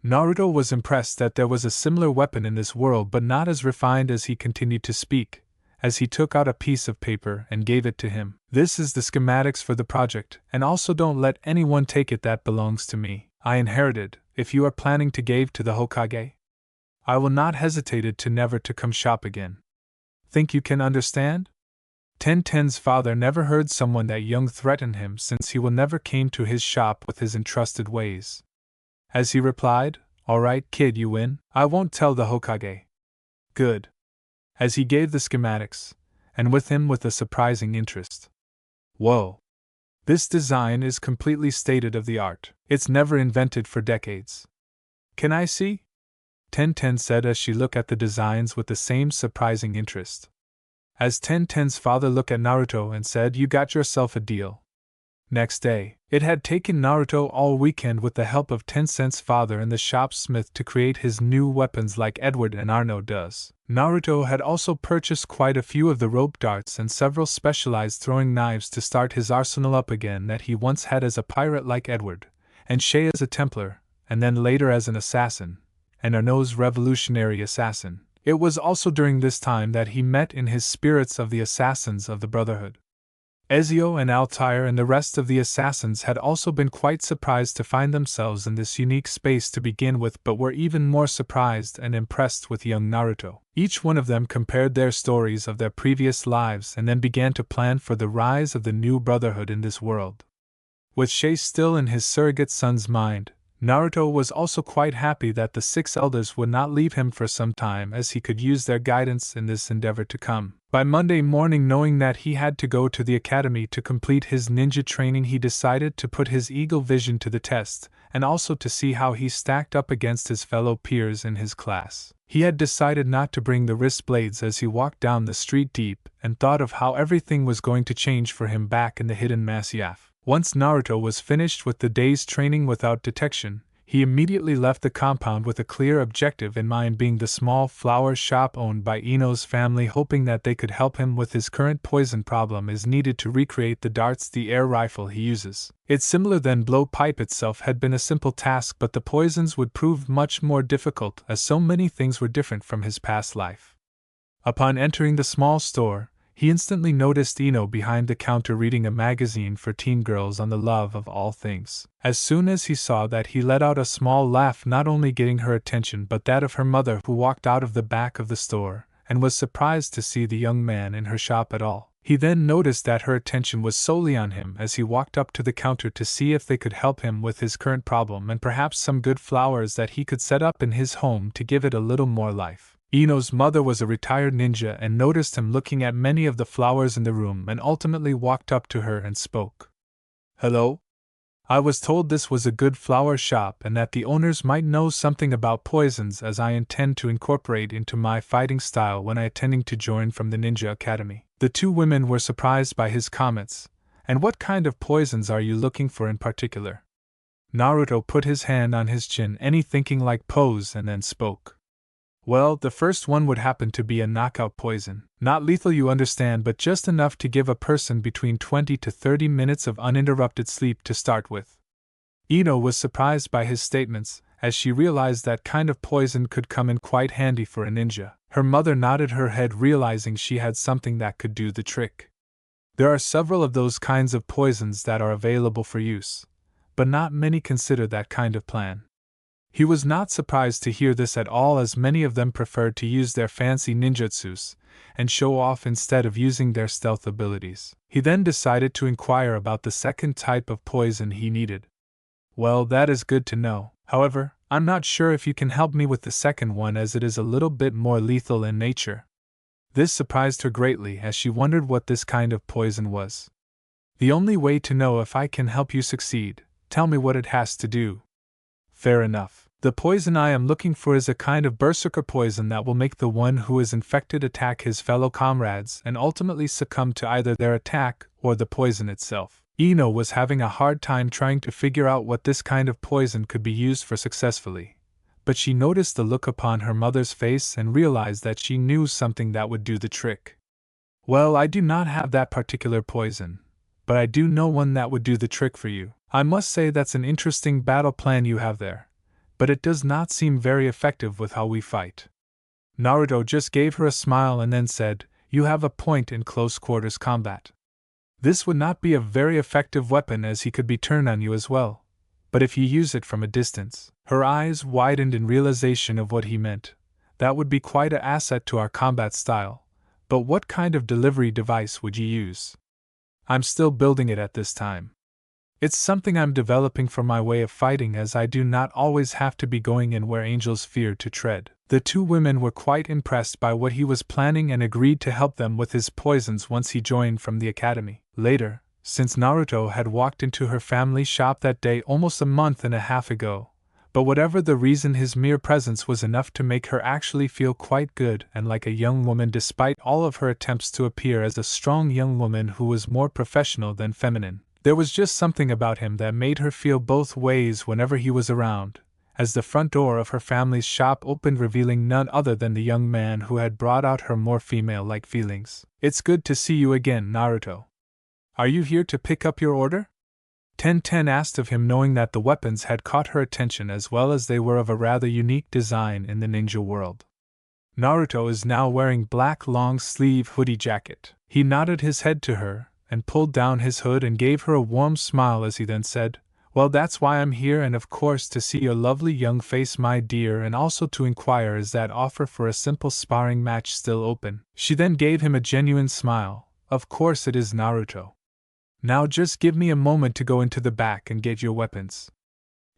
Naruto was impressed that there was a similar weapon in this world, but not as refined as he continued to speak, as he took out a piece of paper and gave it to him. "This is the schematics for the project, and also don't let anyone take it. That belongs to me. I inherited. If you are planning to give to the Hokage, I will not hesitate to never to come shop again. Think you can understand?" Tenten's father never heard someone that young threaten him, since he will never came to his shop with his entrusted ways. As he replied, "All right, kid, you win. I won't tell the Hokage." "Good." As he gave the schematics, and with him with a surprising interest. "Whoa. This design is completely state of the art. It's never invented for decades." "Can I see?" Tenten said as she looked at the designs with the same surprising interest. As Tenten's father looked at Naruto and said, "You got yourself a deal." Next day, it had taken Naruto all weekend with the help of Tensen's father and the shopsmith to create his new weapons like Edward and Arno does. Naruto had also purchased quite a few of the rope darts and several specialized throwing knives to start his arsenal up again that he once had as a pirate like Edward, and Shay as a Templar, and then later as an assassin, and Arno's revolutionary assassin. It was also during this time that he met in his spirits of the assassins of the Brotherhood. Ezio and Altair and the rest of the assassins had also been quite surprised to find themselves in this unique space to begin with, but were even more surprised and impressed with young Naruto. Each one of them compared their stories of their previous lives and then began to plan for the rise of the new Brotherhood in this world. With Shay still in his surrogate son's mind, Naruto was also quite happy that the 6 elders would not leave him for some time, as he could use their guidance in this endeavor to come. By Monday morning, knowing that he had to go to the academy to complete his ninja training, he decided to put his eagle vision to the test, and also to see how he stacked up against his fellow peers in his class. He had decided not to bring the wrist blades as he walked down the street deep, and thought of how everything was going to change for him back in the hidden Masyaf. Once Naruto was finished with the day's training without detection, he immediately left the compound with a clear objective in mind, being the small flower shop owned by Ino's family, hoping that they could help him with his current poison problem as needed to recreate the darts, the air rifle he uses. It's similar than blowpipe itself had been a simple task, but the poisons would prove much more difficult, as so many things were different from his past life. Upon entering the small store, he instantly noticed Ino behind the counter reading a magazine for teen girls on the love of all things. As soon as he saw that, he let out a small laugh, not only getting her attention but that of her mother, who walked out of the back of the store, and was surprised to see the young man in her shop at all. He then noticed that her attention was solely on him as he walked up to the counter to see if they could help him with his current problem and perhaps some good flowers that he could set up in his home to give it a little more life. Ino's mother was a retired ninja and noticed him looking at many of the flowers in the room, and ultimately walked up to her and spoke. "Hello? I was told this was a good flower shop and that the owners might know something about poisons, as I intend to incorporate into my fighting style when I intending to join from the Ninja Academy. The two women were surprised by his comments. And what kind of poisons are you looking for in particular? Naruto put his hand on his chin, any thinking like pose, and then spoke. Well, the first one would happen to be a knockout poison. Not lethal, you understand, but just enough to give a person between 20 to 30 minutes of uninterrupted sleep to start with. Ino was surprised by his statements, as she realized that kind of poison could come in quite handy for a ninja. Her mother nodded her head, realizing she had something that could do the trick. There are several of those kinds of poisons that are available for use, but not many consider that kind of plan. He was not surprised to hear this at all, as many of them preferred to use their fancy ninjutsus and show off instead of using their stealth abilities. He then decided to inquire about the second type of poison he needed. Well, that is good to know. However, I'm not sure if you can help me with the second one, as it is a little bit more lethal in nature. This surprised her greatly, as she wondered what this kind of poison was. The only way to know if I can help you succeed, tell me what it has to do. Fair enough. The poison I am looking for is a kind of berserker poison that will make the one who is infected attack his fellow comrades and ultimately succumb to either their attack or the poison itself. Ino was having a hard time trying to figure out what this kind of poison could be used for successfully, but she noticed the look upon her mother's face and realized that she knew something that would do the trick. Well, I do not have that particular poison, but I do know one that would do the trick for you. I must say that's an interesting battle plan you have there, but it does not seem very effective with how we fight. Naruto just gave her a smile and then said, You have a point in close quarters combat. This would not be a very effective weapon, as he could be turned on you as well, but if you use it from a distance. Her eyes widened in realization of what he meant. That would be quite an asset to our combat style, but what kind of delivery device would you use? I'm still building it at this time. It's something I'm developing for my way of fighting, as I do not always have to be going in where angels fear to tread. The two women were quite impressed by what he was planning and agreed to help them with his poisons once he joined from the academy. Later, since Naruto had walked into her family shop that day almost a month and a half ago, but whatever the reason, his mere presence was enough to make her actually feel quite good and like a young woman, despite all of her attempts to appear as a strong young woman who was more professional than feminine. There was just something about him that made her feel both ways whenever he was around, as the front door of her family's shop opened, revealing none other than the young man who had brought out her more female-like feelings. It's good to see you again, Naruto. Are you here to pick up your order? Ten asked of him, knowing that the weapons had caught her attention as well as they were of a rather unique design in the ninja world. Naruto is now wearing black long-sleeve hoodie jacket. He nodded his head to her and pulled down his hood and gave her a warm smile as he then said, Well, that's why I'm here, and of course to see your lovely young face, my dear, and also to inquire, is that offer for a simple sparring match still open? She then gave him a genuine smile. Of course it is, Naruto. Now just give me a moment to go into the back and get your weapons.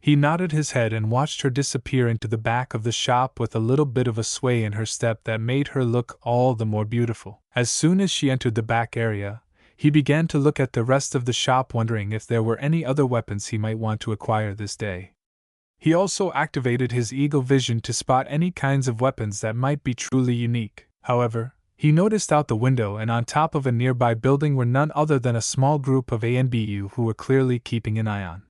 He nodded his head and watched her disappear into the back of the shop with a little bit of a sway in her step that made her look all the more beautiful. As soon as she entered the back area, he began to look at the rest of the shop, wondering if there were any other weapons he might want to acquire this day. He also activated his eagle vision to spot any kinds of weapons that might be truly unique. However, he noticed out the window and on top of a nearby building were none other than a small group of ANBU who were clearly keeping an eye on.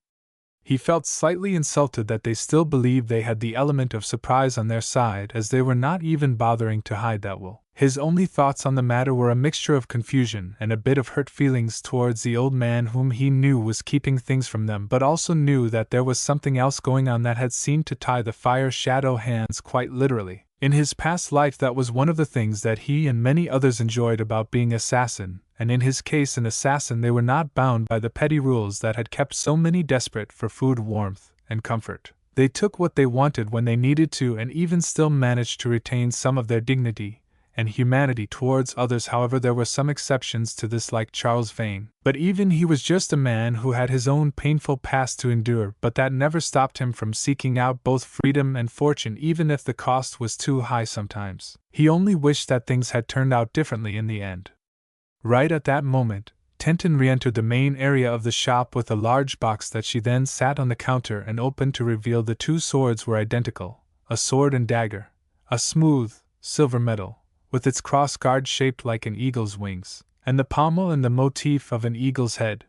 He felt slightly insulted that they still believed they had the element of surprise on their side, as they were not even bothering to hide that wool. His only thoughts on the matter were a mixture of confusion and a bit of hurt feelings towards the old man whom he knew was keeping things from them, but also knew that there was something else going on that had seemed to tie the fire shadow hands quite literally. In his past life, that was one of the things that he and many others enjoyed about being assassin, and in his case an assassin, they were not bound by the petty rules that had kept so many desperate for food, warmth, and comfort. They took what they wanted when they needed to, and even still managed to retain some of their dignity and humanity towards others. However, there were some exceptions to this, like Charles Vane. But even he was just a man who had his own painful past to endure, but that never stopped him from seeking out both freedom and fortune, even if the cost was too high sometimes. He only wished that things had turned out differently in the end. Right at that moment, Tenten re-entered the main area of the shop with a large box that she then sat on the counter and opened to reveal the two swords were identical, a sword and dagger, a smooth, silver metal, with its cross-guard shaped like an eagle's wings, and the pommel and the motif of an eagle's head.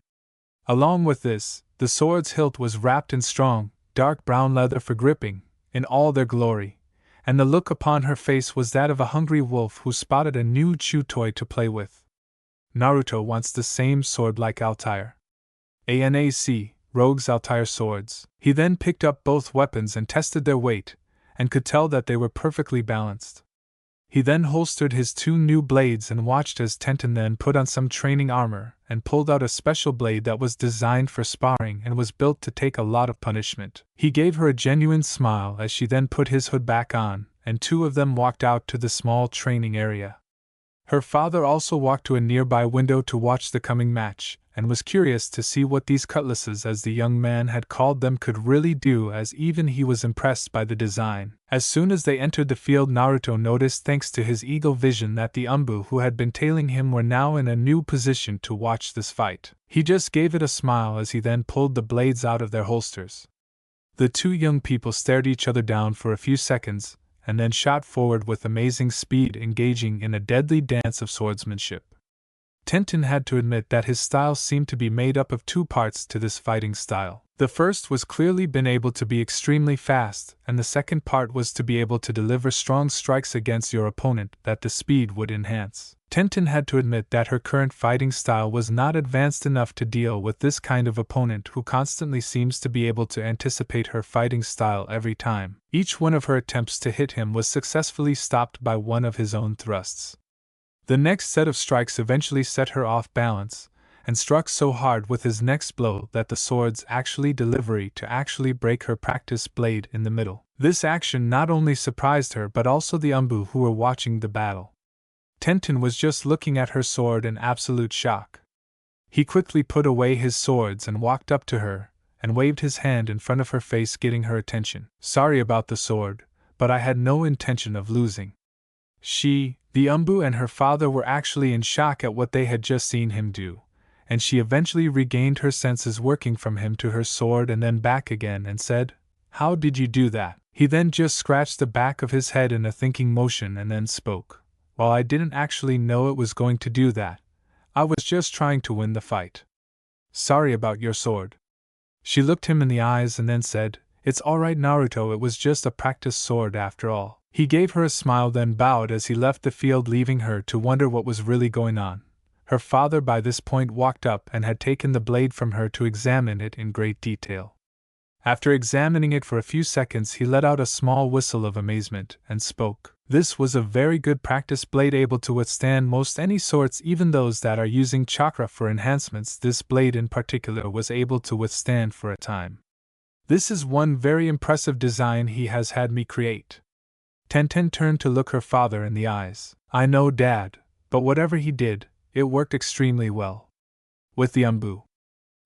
Along with this, the sword's hilt was wrapped in strong, dark brown leather for gripping, in all their glory, and the look upon her face was that of a hungry wolf who spotted a new chew toy to play with. Naruto wants the same sword like Altair. ANAC, Rogue's Altair swords. He then picked up both weapons and tested their weight, and could tell that they were perfectly balanced. He then holstered his two new blades and watched as Tenten then put on some training armor and pulled out a special blade that was designed for sparring and was built to take a lot of punishment. He gave her a genuine smile as she then put his hood back on, and two of them walked out to the small training area. Her father also walked to a nearby window to watch the coming match, and was curious to see what these cutlasses, as the young man had called them, could really do, as even he was impressed by the design. As soon as they entered the field, Naruto noticed, thanks to his eagle vision, that the Umbu who had been tailing him were now in a new position to watch this fight. He just gave it a smile as he then pulled the blades out of their holsters. The two young people stared each other down for a few seconds, and then shot forward with amazing speed, engaging in a deadly dance of swordsmanship. Tenten had to admit that his style seemed to be made up of two parts to this fighting style. The first was clearly been able to be extremely fast, and the second part was to be able to deliver strong strikes against your opponent that the speed would enhance. Tenten had to admit that her current fighting style was not advanced enough to deal with this kind of opponent who constantly seems to be able to anticipate her fighting style every time. Each one of her attempts to hit him was successfully stopped by one of his own thrusts. The next set of strikes eventually set her off balance, and struck so hard with his next blow that the sword's delivery to actually break her practice blade in the middle. This action not only surprised her but also the Umbu who were watching the battle. Tenten was just looking at her sword in absolute shock. He quickly put away his swords and walked up to her, and waved his hand in front of her face, getting her attention. "Sorry about the sword, but I had no intention of losing." The Umbu and her father were actually in shock at what they had just seen him do, and she eventually regained her senses, working from him to her sword and then back again, and said, "How did you do that?" He then just scratched the back of his head in a thinking motion and then spoke. "Well, I didn't actually know it was going to do that. I was just trying to win the fight. Sorry about your sword." She looked him in the eyes and then said, "It's alright, Naruto, it was just a practice sword after all." He gave her a smile, then bowed as he left the field, leaving her to wonder what was really going on. Her father by this point walked up and had taken the blade from her to examine it in great detail. After examining it for a few seconds, he let out a small whistle of amazement and spoke. "This was a very good practice blade, able to withstand most any sorts, even those that are using chakra for enhancements. This blade in particular was able to withstand for a time. This is one very impressive design he has had me create." Tenten turned to look her father in the eyes. "I know, Dad, but whatever he did, it worked extremely well." With the Umbu.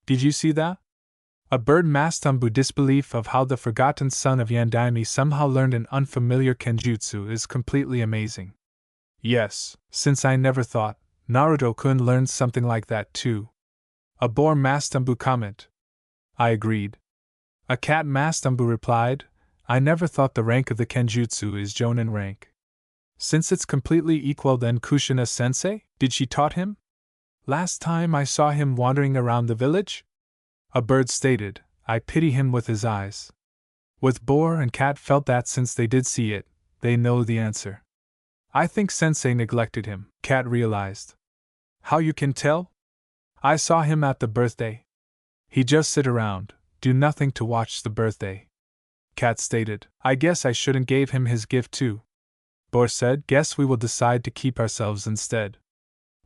"Did you see that?" A bird-masked Umbu disbelief of how the forgotten son of Yandaime somehow learned an unfamiliar kenjutsu is completely amazing. "Yes, since I never thought Naruto couldn't learn something like that too." A boar-masked Umbu comment. "I agreed." A cat-masked Umbu replied, "I never thought the rank of the kenjutsu is Jonin rank. Since it's completely equal, then Kushina-sensei, did she taught him? Last time I saw him wandering around the village?" A bird stated, "I pity him with his eyes." With boar and cat felt that since they did see it, they know the answer. "I think sensei neglected him," cat realized. "How you can tell?" "I saw him at the birthday. He just sit around, do nothing to watch the birthday." Cat stated, "I guess I shouldn't gave him his gift too." Boar said, "Guess we will decide to keep ourselves instead."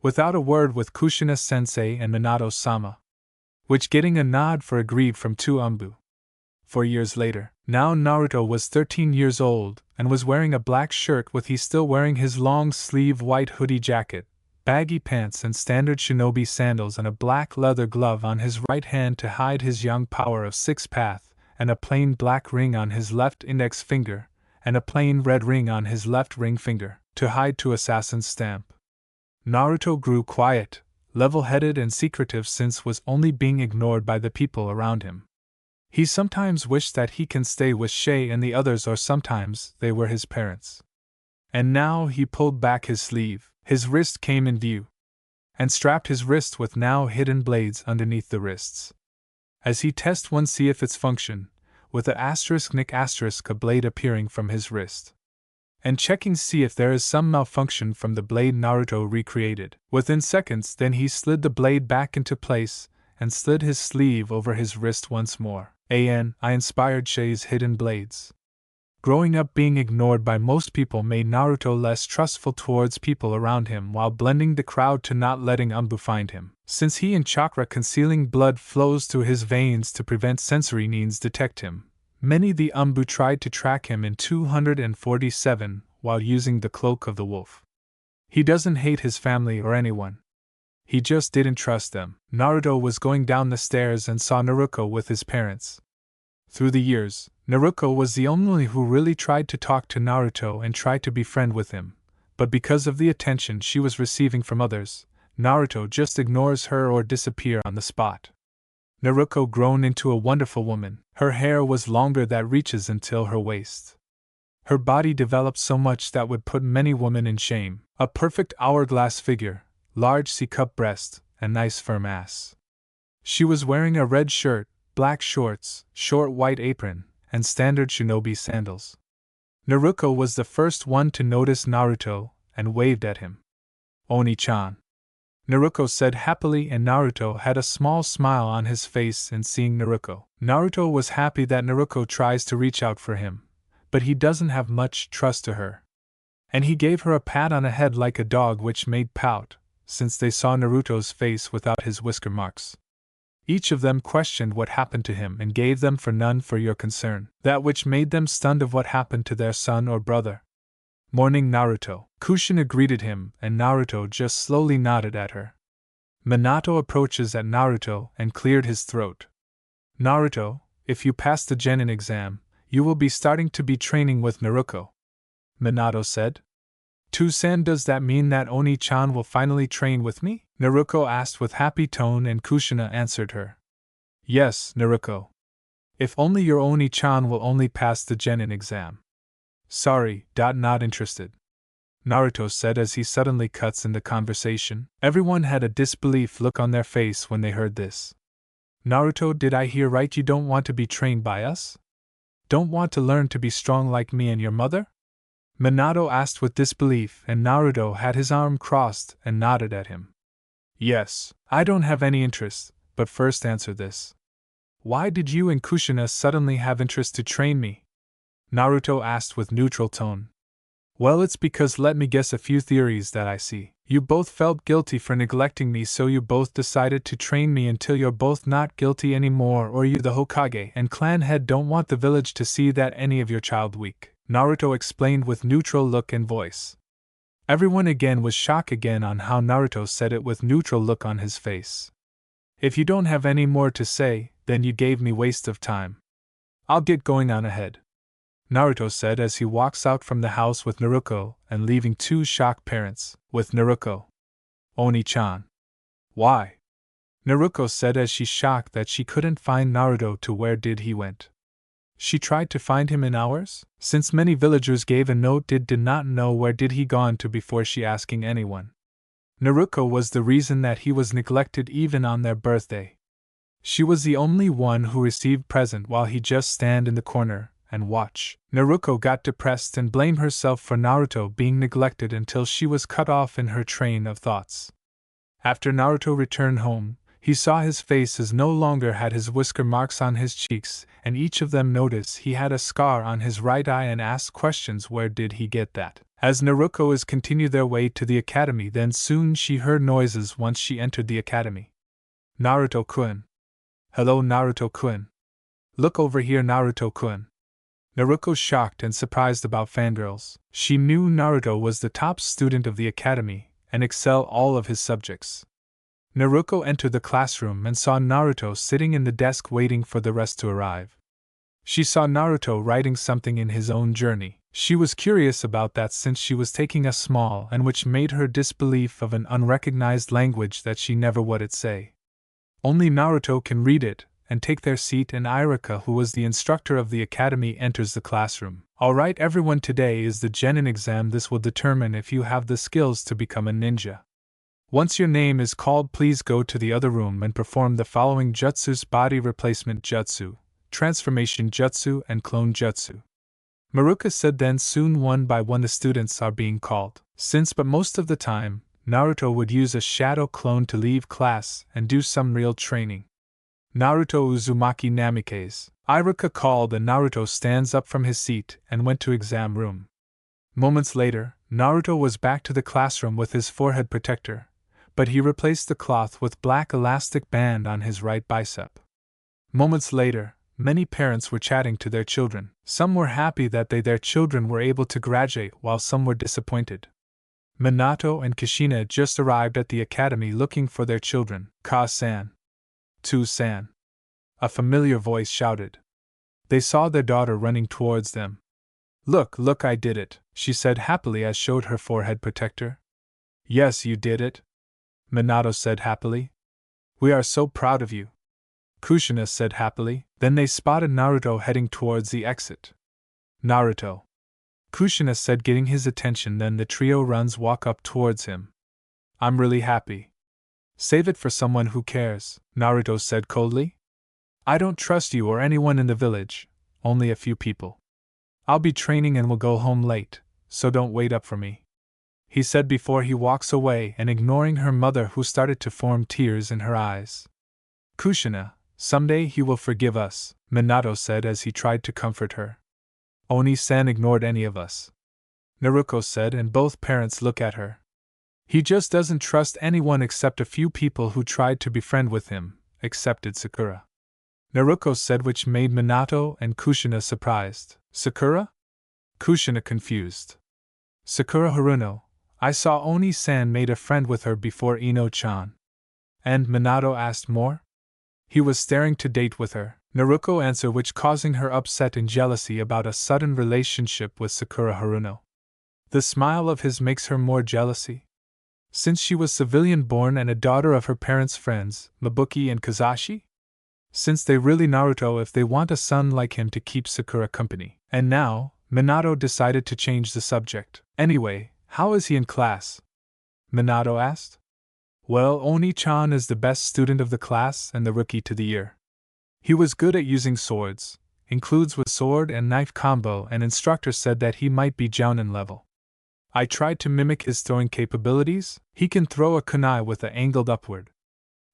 Without a word with Kushina-sensei and Minato-sama. Which getting a nod for agreed from two Umbu. 4 years later. Now Naruto was 13 years old, and was wearing a black shirt with he still wearing his long-sleeve white hoodie jacket, baggy pants and standard shinobi sandals, and a black leather glove on his right hand to hide his young power of 6-path, and a plain black ring on his left index finger, and a plain red ring on his left ring finger, to hide to assassin's stamp. Naruto grew quiet, level-headed and secretive since was only being ignored by the people around him. He sometimes wished that he can stay with Shay and the others, or sometimes they were his parents. And now he pulled back his sleeve, his wrist came in view, and strapped his wrist with now hidden blades underneath the wrists. As he tests one, see if it's function, with a ****, a blade appearing from his wrist. And checking see if there is some malfunction from the blade Naruto recreated. Within seconds then he slid the blade back into place, and slid his sleeve over his wrist once more. I inspired Shay's hidden blades. Growing up being ignored by most people made Naruto less trustful towards people around him while blending the crowd to not letting Umbu find him. Since he and chakra concealing blood flows through his veins to prevent sensory needs detect him, many the Umbu tried to track him in 247 while using the cloak of the wolf. He doesn't hate his family or anyone. He just didn't trust them. Naruto was going down the stairs and saw Naruto with his parents. Through the years, Naruto was the only who really tried to talk to Naruto and tried to befriend with him, but because of the attention she was receiving from others, Naruto just ignores her or disappear on the spot. Naruto grown into a wonderful woman. Her hair was longer that reaches until her waist. Her body developed so much that would put many women in shame. A perfect hourglass figure, large C-cup breast, and nice firm ass. She was wearing a red shirt, black shorts, short white apron, and standard shinobi sandals. Naruto was the first one to notice Naruto and waved at him. "Oni-chan," Naruto said happily, and Naruto had a small smile on his face in seeing Naruto. Naruto was happy that Naruto tries to reach out for him, but he doesn't have much trust to her. And he gave her a pat on the head like a dog, which made pout, since they saw Naruto's face without his whisker marks. Each of them questioned what happened to him and gave them for none for your concern, that which made them stunned of what happened to their son or brother. Morning Naruto. Kushina greeted him and Naruto just slowly nodded at her. Minato approaches at Naruto and cleared his throat. "Naruto, if you pass the Genin exam, you will be starting to be training with Naruto," Minato said. "Toussaint, does that mean that Oni-chan will finally train with me?" Naruto asked with happy tone, and Kushina answered her. "Yes, Naruto. If only your Oni-chan will only pass the Genin exam." "Sorry, not interested," Naruto said as he suddenly cuts in the conversation. Everyone had a disbelief look on their face when they heard this. "Naruto, did I hear right? You don't want to be trained by us? Don't want to learn to be strong like me and your mother?" Minato asked with disbelief, and Naruto had his arm crossed and nodded at him. "Yes, I don't have any interest, but first answer this. Why did you and Kushina suddenly have interest to train me?" Naruto asked with neutral tone. "Well, it's because, let me guess, a few theories that I see. You both felt guilty for neglecting me, so you both decided to train me until you're both not guilty anymore, or you, the Hokage and clan head, don't want the village to see that any of your child weak," Naruto explained with neutral look and voice. Everyone again was shocked again on how Naruto said it with neutral look on his face. "If you don't have any more to say, then you gave me waste of time. I'll get going on ahead," Naruto said as he walks out from the house with Naruto and leaving two shocked parents. With Naruto. "Oni-chan." "Why?" Naruto said as she shocked that she couldn't find Naruto. To where did he went? She tried to find him in hours, since many villagers gave a note did not know where did he gone to before she asking anyone. Naruto was the reason that he was neglected even on their birthday. She was the only one who received present while he just stand in the corner and watch. Naruto got depressed and blamed herself for Naruto being neglected until she was cut off in her train of thoughts. After Naruto returned home, he saw his face as no longer had his whisker marks on his cheeks, and each of them noticed he had a scar on his right eye and asked questions, where did he get that? As Naruto is continued their way to the academy, then soon she heard noises once she entered the academy. "Naruto-kun. Hello, Naruto-kun. Look over here, Naruto-kun." Naruto shocked and surprised about fangirls. She knew Naruto was the top student of the academy and excelled all of his subjects. Naruto entered the classroom and saw Naruto sitting in the desk waiting for the rest to arrive. She saw Naruto writing something in his own journey. She was curious about that since she was taking a small and which made her disbelief of an unrecognized language that she never would say. Only Naruto can read it, and take their seat, and Iruka, who was the instructor of the academy, enters the classroom. Alright everyone, today is the Genin exam. This will determine if you have the skills to become a ninja. Once your name is called, please go to the other room and perform the following jutsus: body replacement jutsu, transformation jutsu, and clone jutsu. Maruka said. Then soon one by one the students are being called. But most of the time, Naruto would use a shadow clone to leave class and do some real training. Naruto Uzumaki Namikaze. Iruka called, and Naruto stands up from his seat and went to exam room. Moments later, Naruto was back to the classroom with his forehead protector, but he replaced the cloth with black elastic band on his right bicep. Moments later, many parents were chatting to their children. Some were happy that their children were able to graduate, while some were disappointed. Minato and Kushina just arrived at the academy looking for their children. Ka-san. Tu-san. A familiar voice shouted. They saw their daughter running towards them. Look, I did it, she said happily as showed her forehead protector. Yes, you did it, Minato said happily. We are so proud of you, Kushina said happily. Then they spotted Naruto heading towards the exit. Naruto, Kushina said, getting his attention. Then the trio walk up towards him. I'm really happy. Save it for someone who cares, Naruto said coldly. I don't trust you or anyone in the village, only a few people. I'll be training and will go home late, so don't wait up for me, he said before he walks away, and ignoring her mother, who started to form tears in her eyes. Kushina, someday he will forgive us, Minato said as he tried to comfort her. Oni-san ignored any of us, Naruko said, and both parents look at her. He just doesn't trust anyone except a few people who tried to befriend with him, excepted Sakura, Naruko said, which made Minato and Kushina surprised. Sakura? Kushina confused. Sakura Haruno, I saw Oni-san made a friend with her before Ino-chan. And Minato asked more? He was staring to date with her, Naruko answered, which causing her upset and jealousy about a sudden relationship with Sakura Haruno. The smile of his makes her more jealousy. Since she was civilian born and a daughter of her parents' friends, Mabuki and Kazashi? Since they really Naruto if they want a son like him to keep Sakura company. And now, Minato decided to change the subject. Anyway, how is he in class? Minato asked. Well, Oni-chan is the best student of the class and the rookie to the year. He was good at using swords, includes with sword and knife combo, and instructor said that he might be Jounin level. I tried to mimic his throwing capabilities. He can throw a kunai with the angled upward.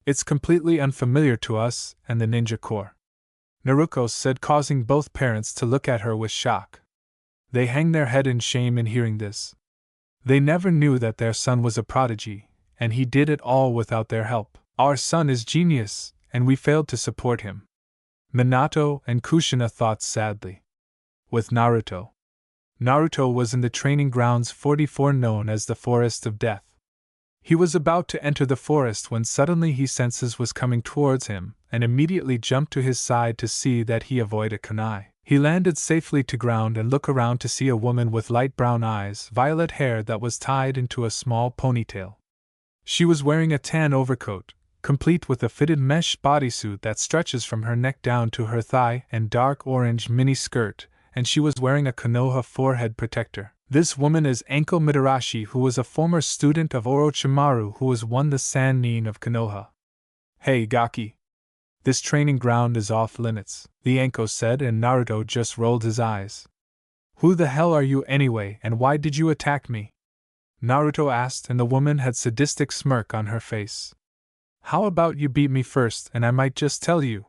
It's completely unfamiliar to us and the ninja corps, Naruko said, causing both parents to look at her with shock. They hang their head in shame in hearing this. They never knew that their son was a prodigy, and he did it all without their help. Our son is genius, and we failed to support him, Minato and Kushina thought sadly. With Naruto. Naruto was in the training grounds 44 known as the Forest of Death. He was about to enter the forest when suddenly he senses was coming towards him, and immediately jumped to his side to see that he avoided kunai. He landed safely to ground and looked around to see a woman with light brown eyes, violet hair that was tied into a small ponytail. She was wearing a tan overcoat, complete with a fitted mesh bodysuit that stretches from her neck down to her thigh, and dark orange mini skirt, and she was wearing a Konoha forehead protector. This woman is Anko Mitarashi, who was a former student of Orochimaru who has won the Sannin of Konoha. Hey Gaki. This training ground is off limits, the Anko said, and Naruto just rolled his eyes. Who the hell are you anyway, and why did you attack me? Naruto asked, and the woman had sadistic smirk on her face. How about you beat me first and I might just tell you?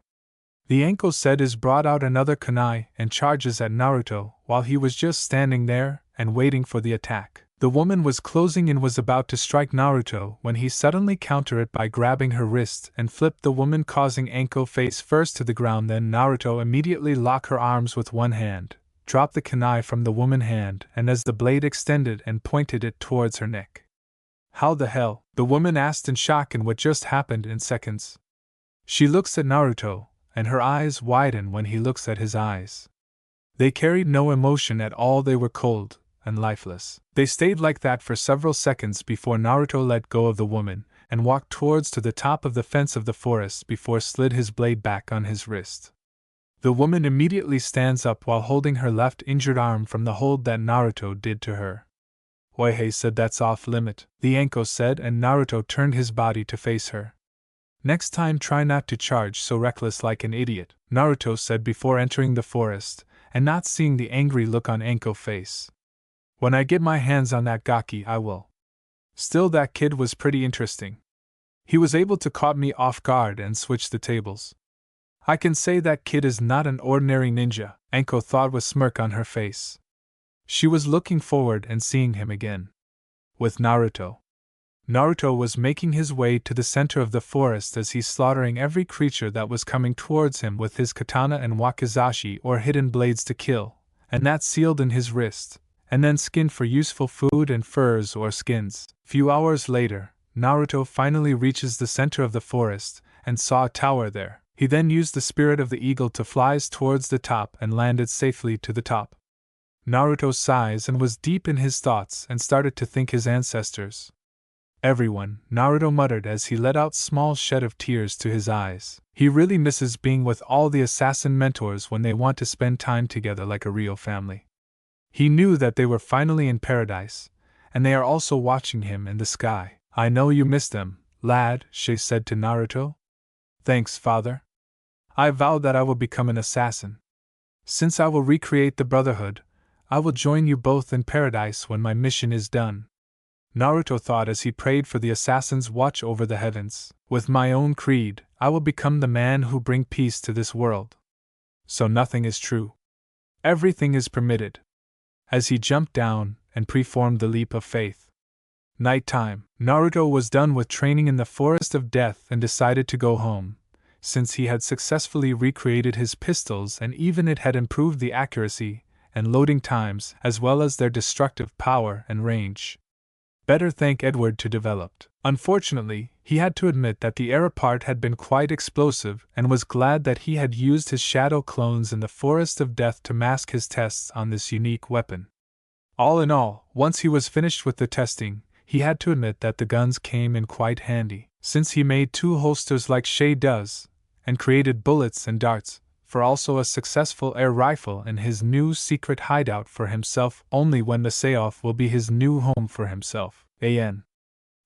The Anko said as brought out another kunai and charges at Naruto while he was just standing there and waiting for the attack. The woman was closing and was about to strike Naruto when he suddenly countered it by grabbing her wrist and flipped the woman, causing Anko face first to the ground. Then Naruto immediately locked her arms with one hand, dropped the kunai from the woman's hand, and as the blade extended and pointed it towards her neck. How the hell? The woman asked in shock and what just happened in seconds. She looks at Naruto, and her eyes widen when he looks at his eyes. They carried no emotion at all, they were cold and lifeless. They stayed like that for several seconds before Naruto let go of the woman and walked towards to the top of the fence of the forest before slid his blade back on his wrist. The woman immediately stands up while holding her left injured arm from the hold that Naruto did to her. Oihei said, "That's off limit," the Anko said, and Naruto turned his body to face her. "Next time try not to charge so reckless like an idiot," Naruto said before entering the forest, and not seeing the angry look on Anko's face. "When I get my hands on that gaki I will." Still, that kid was pretty interesting. He was able to caught me off guard and switch the tables. I can say that kid is not an ordinary ninja, Anko thought with smirk on her face. She was looking forward and seeing him again. With Naruto. Naruto was making his way to the center of the forest as he's slaughtering every creature that was coming towards him with his katana and wakizashi or hidden blades to kill, and that sealed in his wrist, and then skinned for useful food and furs or skins. Few hours later, Naruto finally reaches the center of the forest and saw a tower there. He then used the spirit of the eagle to fly towards the top and landed safely to the top. Naruto sighs and was deep in his thoughts and started to think his ancestors. "Everyone," Naruto muttered as he let out small shed of tears to his eyes. He really misses being with all the assassin mentors when they want to spend time together like a real family. He knew that they were finally in paradise, and they are also watching him in the sky. "I know you miss them, lad," Shay said to Naruto. "Thanks, father. I vow that I will become an assassin. Since I will recreate the Brotherhood, I will join you both in paradise when my mission is done." Naruto thought as he prayed for the assassin's watch over the heavens. "With my own creed, I will become the man who bring peace to this world. So nothing is true. Everything is permitted." As he jumped down and performed the leap of faith. Night time. Naruto was done with training in the Forest of Death and decided to go home, since he had successfully recreated his pistols and even it had improved the accuracy and loading times as well as their destructive power and range. Better thank Edward to developed. Unfortunately, he had to admit that the error part had been quite explosive and was glad that he had used his shadow clones in the Forest of Death to mask his tests on this unique weapon. All in all, once he was finished with the testing, he had to admit that the guns came in quite handy, since he made 2 holsters like Shay does, and created bullets and darts, for also a successful air rifle in his new secret hideout for himself only when the Sayoff will be his new home for himself. AN.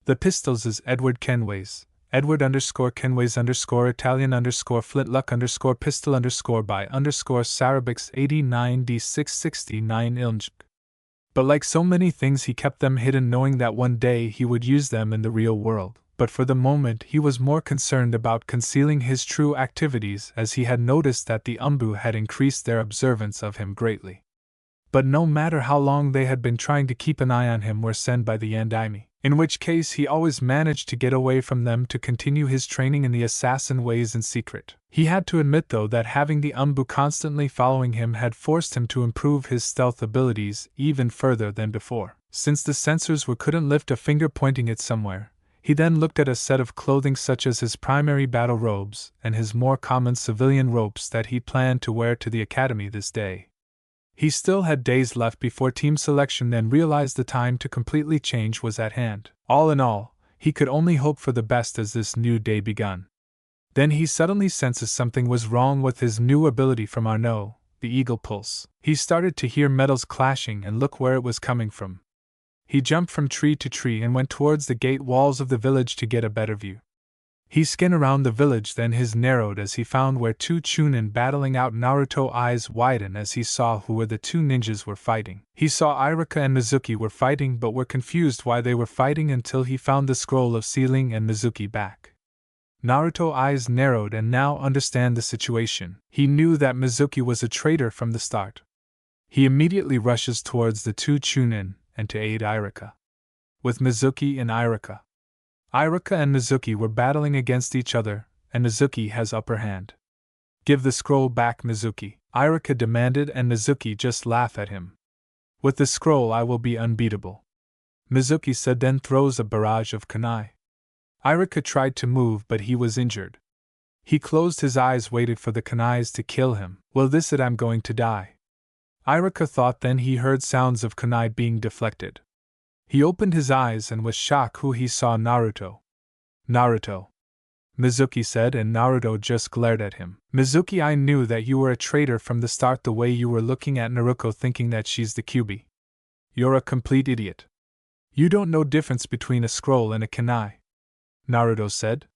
The pistols is Edward Kenway's, Edward_Kenways_Flintlock_pistol_by_Sarabix89D669 But like so many things, he kept them hidden, knowing that one day he would use them in the real world. But for the moment he was more concerned about concealing his true activities, as he had noticed that the Umbu had increased their observance of him greatly. But no matter how long they had been trying to keep an eye on him were sent by the Yandaime, in which case he always managed to get away from them to continue his training in the assassin ways in secret. He had to admit though that having the Umbu constantly following him had forced him to improve his stealth abilities even further than before. Since the censors couldn't lift a finger pointing it somewhere, he then looked at a set of clothing such as his primary battle robes and his more common civilian robes that he planned to wear to the academy this day. He still had days left before team selection, then realized the time to completely change was at hand. All in all, he could only hope for the best as this new day begun. Then he suddenly senses something was wrong with his new ability from Arnaud, the Eagle Pulse. He started to hear metals clashing and look where it was coming from. He jumped from tree to tree and went towards the gate walls of the village to get a better view. He skinned around the village, then his narrowed as he found where 2 Chunin battling out. Naruto's eyes widened as he saw who were the 2 ninjas were fighting. He saw Iruka and Mizuki were fighting but were confused why they were fighting until he found the scroll of sealing and Mizuki back. Naruto's eyes narrowed and now understand the situation. He knew that Mizuki was a traitor from the start. He immediately rushes towards the 2 Chunin and to aid Iruka. With Mizuki and Iruka and Mizuki were battling against each other, and Mizuki has upper hand. "Give the scroll back, Mizuki," Iruka demanded, and Mizuki just laughed at him. "With the scroll I will be unbeatable," Mizuki said, then throws a barrage of kunai. Iruka tried to move but he was injured. He closed his eyes, waited for the kunais to kill him. "Well, this it, I'm going to die." Irika thought then he heard sounds of kunai being deflected. He opened his eyes and was shocked who he saw Naruto. Naruto, Mizuki said, and Naruto just glared at him. Mizuki, I knew that you were a traitor from the start, the way you were looking at Naruto thinking that she's the Kyuubi. You're a complete idiot. You don't know difference between a scroll and a kunai, Naruto said.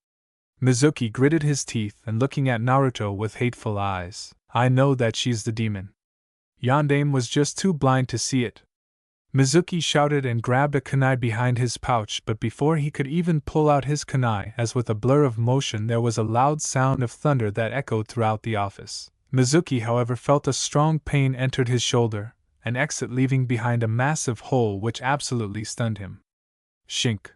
Mizuki gritted his teeth and looking at Naruto with hateful eyes. I know that she's the demon. Yondaime was just too blind to see it. Mizuki shouted and grabbed a kunai behind his pouch, but before he could even pull out his kunai, as with a blur of motion there was a loud sound of thunder that echoed throughout the office. Mizuki, however, felt a strong pain entered his shoulder, an exit leaving behind a massive hole which absolutely stunned him. Shink!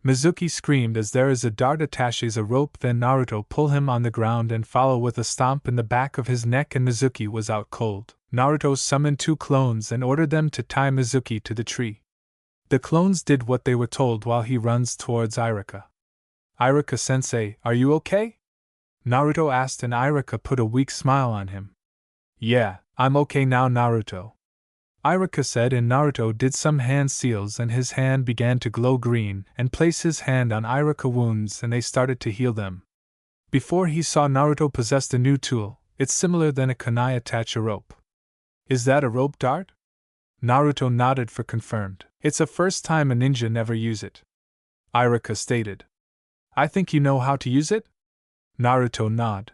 Mizuki screamed as there is a dart attaches a rope, then Naruto pull him on the ground and follow with a stomp in the back of his neck, and Mizuki was out cold. Naruto summoned 2 clones and ordered them to tie Mizuki to the tree. The clones did what they were told while he runs towards Irika. Irika-sensei, are you okay? Naruto asked, and Irika put a weak smile on him. Yeah, I'm okay now, Naruto, Irika said, and Naruto did some hand seals and his hand began to glow green and place his hand on Irika wounds and they started to heal them. Before he saw Naruto possessed a new tool, it's similar than a kunai, attach a rope. Is that a rope dart? Naruto nodded for confirmed. It's a first time a ninja never use it, Irika stated. I think you know how to use it? Naruto nodded.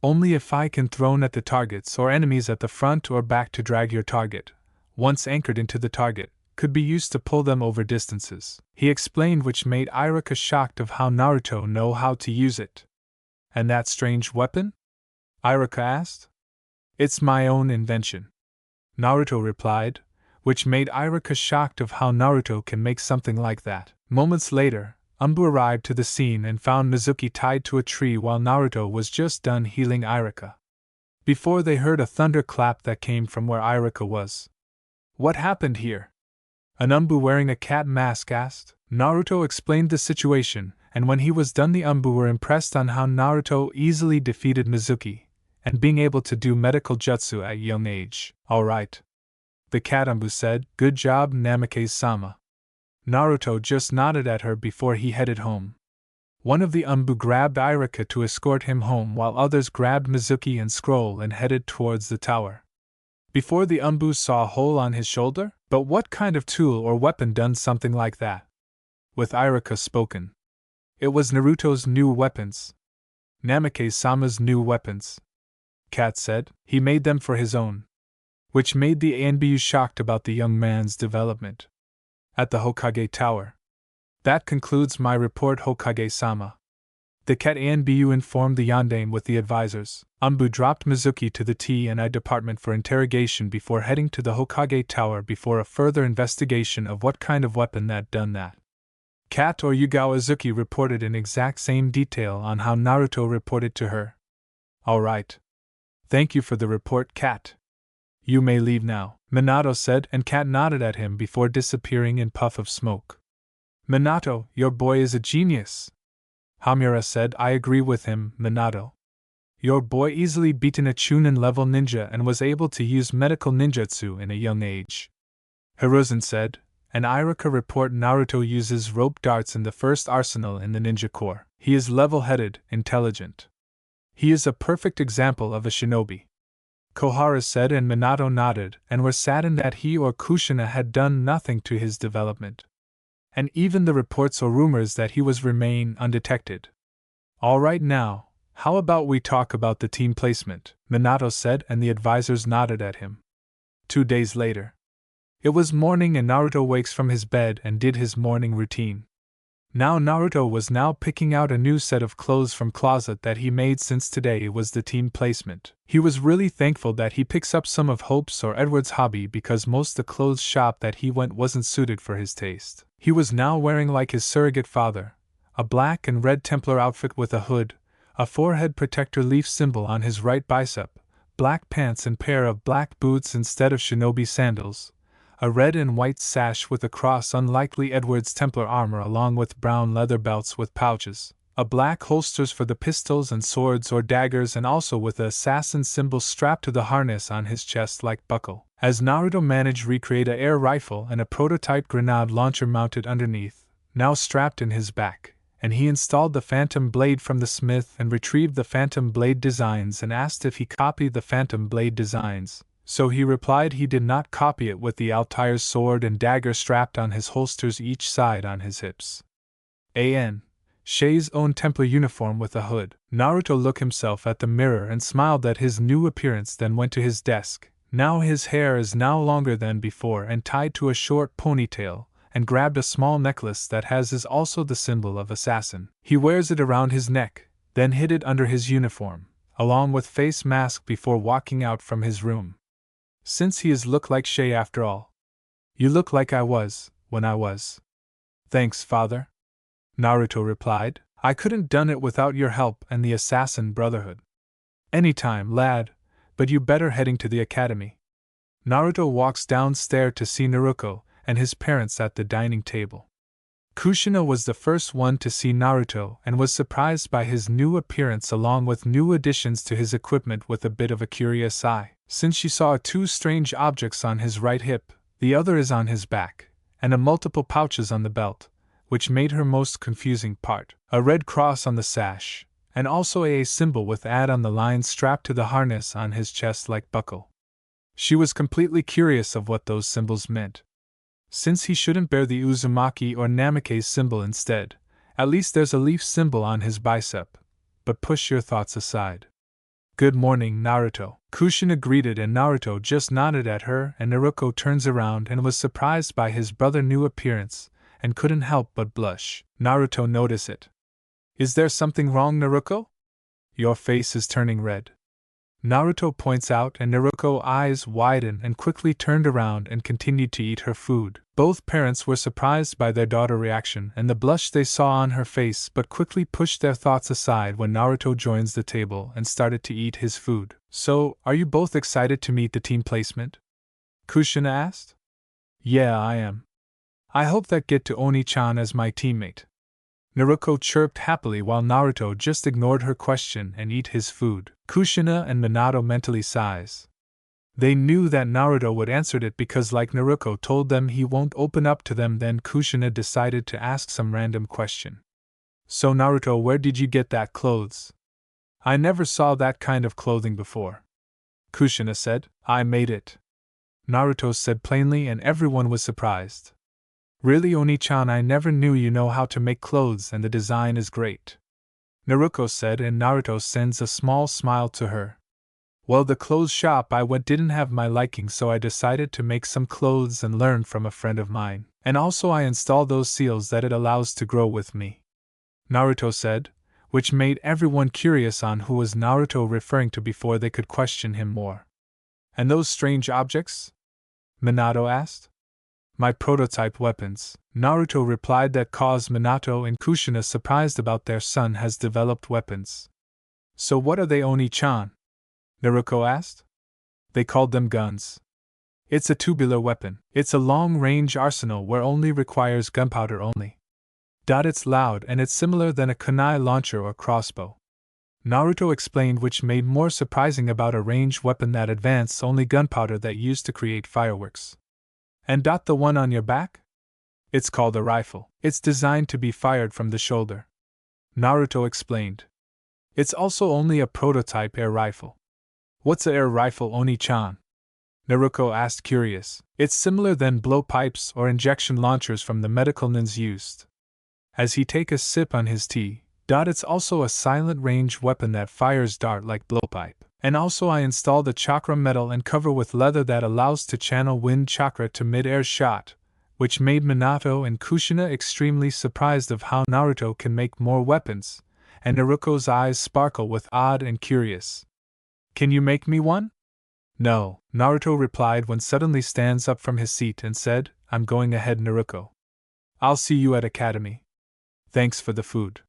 Only if I can thrown at the targets or enemies at the front or back to drag your target, once anchored into the target, could be used to pull them over distances, he explained, which made Irika shocked of how Naruto know how to use it. And that strange weapon? Irika asked. It's my own invention, Naruto replied, which made Irika shocked of how Naruto can make something like that. Moments later, Umbu arrived to the scene and found Mizuki tied to a tree while Naruto was just done healing Irika. Before they heard a thunderclap that came from where Irika was. What happened here? An Umbu wearing a cat mask asked. Naruto explained the situation, and when he was done the Umbu were impressed on how Naruto easily defeated Mizuki, and being able to do medical jutsu at a young age. Alright, the cat Umbu said, good job, Namikaze-sama. Naruto just nodded at her before he headed home. One of the Umbu grabbed Irika to escort him home while others grabbed Mizuki and Scroll and headed towards the tower. Before the Umbu saw a hole on his shoulder? But what kind of tool or weapon done something like that? With Irika spoken. It was Naruto's new weapons. Namikaze-sama's new weapons. Cat said, he made them for his own. Which made the ANBU shocked about the young man's development. At the Hokage Tower. That concludes my report, Hokage-sama. The cat ANBU informed the Yondaime with the advisors. Umbu dropped Mizuki to the T&I department for interrogation before heading to the Hokage Tower before a further investigation of what kind of weapon that done that. Kat or Yugawa Uzuki reported in exact same detail on how Naruto reported to her. Alright. Thank you for the report, Kat. You may leave now, Minato said, and Kat nodded at him before disappearing in puff of smoke. Minato, your boy is a genius. Hamura said, I agree with him, Minato. Your boy easily beaten a Chunin level ninja and was able to use medical ninjutsu in a young age. Hiruzen said, and Irika report Naruto uses rope darts in the first arsenal in the ninja corps. He is level-headed, intelligent. He is a perfect example of a shinobi. Kohara said, and Minato nodded and were saddened that he or Kushina had done nothing to his development. And even the reports or rumors that he was remain undetected. Alright now, how about we talk about the team placement, Minato said, and the advisors nodded at him. 2 days later. It was morning and Naruto wakes from his bed and did his morning routine. Now Naruto was now picking out a new set of clothes from closet that he made since today was the team placement. He was really thankful that he picks up some of Hope's or Edward's hobby because most the clothes shop that he went wasn't suited for his taste. He was now wearing like his surrogate father, a black and red Templar outfit with a hood, a forehead protector leaf symbol on his right bicep, black pants and pair of black boots instead of shinobi sandals, a red and white sash with a cross unlikely Edward's Templar armor along with brown leather belts with pouches, a black holsters for the pistols and swords or daggers, and also with the assassin symbol strapped to the harness on his chest like buckle. As Naruto managed recreate a air rifle and a prototype grenade launcher mounted underneath, now strapped in his back, and he installed the phantom blade from the smith and retrieved the phantom blade designs and asked if he copied the phantom blade designs. So he replied he did not copy it, with the Altair's sword and dagger strapped on his holsters each side on his hips. A.N. Shay's own Templar uniform with a hood. Naruto looked himself at the mirror and smiled at his new appearance, then went to his desk. Now his hair is now longer than before and tied to a short ponytail, and grabbed a small necklace that is also the symbol of assassin. He wears it around his neck, then hid it under his uniform, along with face mask before walking out from his room. Since he is look like Shay after all. You look like I was, when I was. Thanks, father. Naruto replied. I couldn't done it without your help and the assassin brotherhood. Anytime, lad, but you better heading to the academy. Naruto walks downstairs to see Naruto and his parents at the dining table. Kushina was the first one to see Naruto and was surprised by his new appearance along with new additions to his equipment with a bit of a curious eye, since she saw two strange objects on his right hip, the other is on his back, and a multiple pouches on the belt, which made her most confusing part, a red cross on the sash, and also a symbol with add on the line strapped to the harness on his chest like buckle. She was completely curious of what those symbols meant. Since he shouldn't bear the Uzumaki or Namikaze symbol instead, at least there's a leaf symbol on his bicep. But push your thoughts aside. Good morning, Naruto. Kushina greeted and Naruto just nodded at her, and Naruto turns around and was surprised by his brother's new appearance and couldn't help but blush. Naruto noticed it. Is there something wrong, Naruto? Your face is turning red. Naruto points out, and Naruto's eyes widened and quickly turned around and continued to eat her food. Both parents were surprised by their daughter's reaction and the blush they saw on her face, but quickly pushed their thoughts aside when Naruto joins the table and started to eat his food. So, are you both excited to meet the team placement? Kushina asked. Yeah, I am. I hope that get to Oni-chan as my teammate. Naruto chirped happily while Naruto just ignored her question and ate his food. Kushina and Minato mentally sighs. They knew that Naruto would answer it because, like Naruto told them, he won't open up to them. Then Kushina decided to ask some random question. So Naruto, where did you get that clothes? I never saw that kind of clothing before. Kushina said. I made it. Naruto said plainly, and everyone was surprised. Really, Oni-chan, I never knew you know how to make clothes and the design is great. Naruto said, and Naruto sends a small smile to her. Well, the clothes shop I went didn't have my liking, so I decided to make some clothes and learn from a friend of mine. And also I installed those seals that it allows to grow with me. Naruto said, which made everyone curious on who was Naruto referring to before they could question him more. And those strange objects? Minato asked. My prototype weapons, Naruto replied. That caused Minato and Kushina surprised about their son has developed weapons. So what are they, Oni-chan? Naruto asked. They called them guns. It's a tubular weapon. It's a long-range arsenal where only requires gunpowder only. It's loud and it's similar than a kunai launcher or crossbow. Naruto explained, which made more surprising about a ranged weapon that advanced only gunpowder that used to create fireworks. And the one on your back? It's called a rifle. It's designed to be fired from the shoulder. Naruto explained. It's also only a prototype air rifle. What's a air rifle, Oni-chan? Naruto asked, curious. It's similar than blowpipes or injection launchers from the medical nins used. As he take a sip on his tea, it's also a silent range weapon that fires dart like blowpipe. And also I installed a chakra metal and cover with leather that allows to channel wind chakra to mid-air shot, which made Minato and Kushina extremely surprised of how Naruto can make more weapons, and Naruto's eyes sparkle with odd and curious. Can you make me one? No, Naruto replied when suddenly stands up from his seat and said, I'm going ahead, Naruto. I'll see you at academy. Thanks for the food.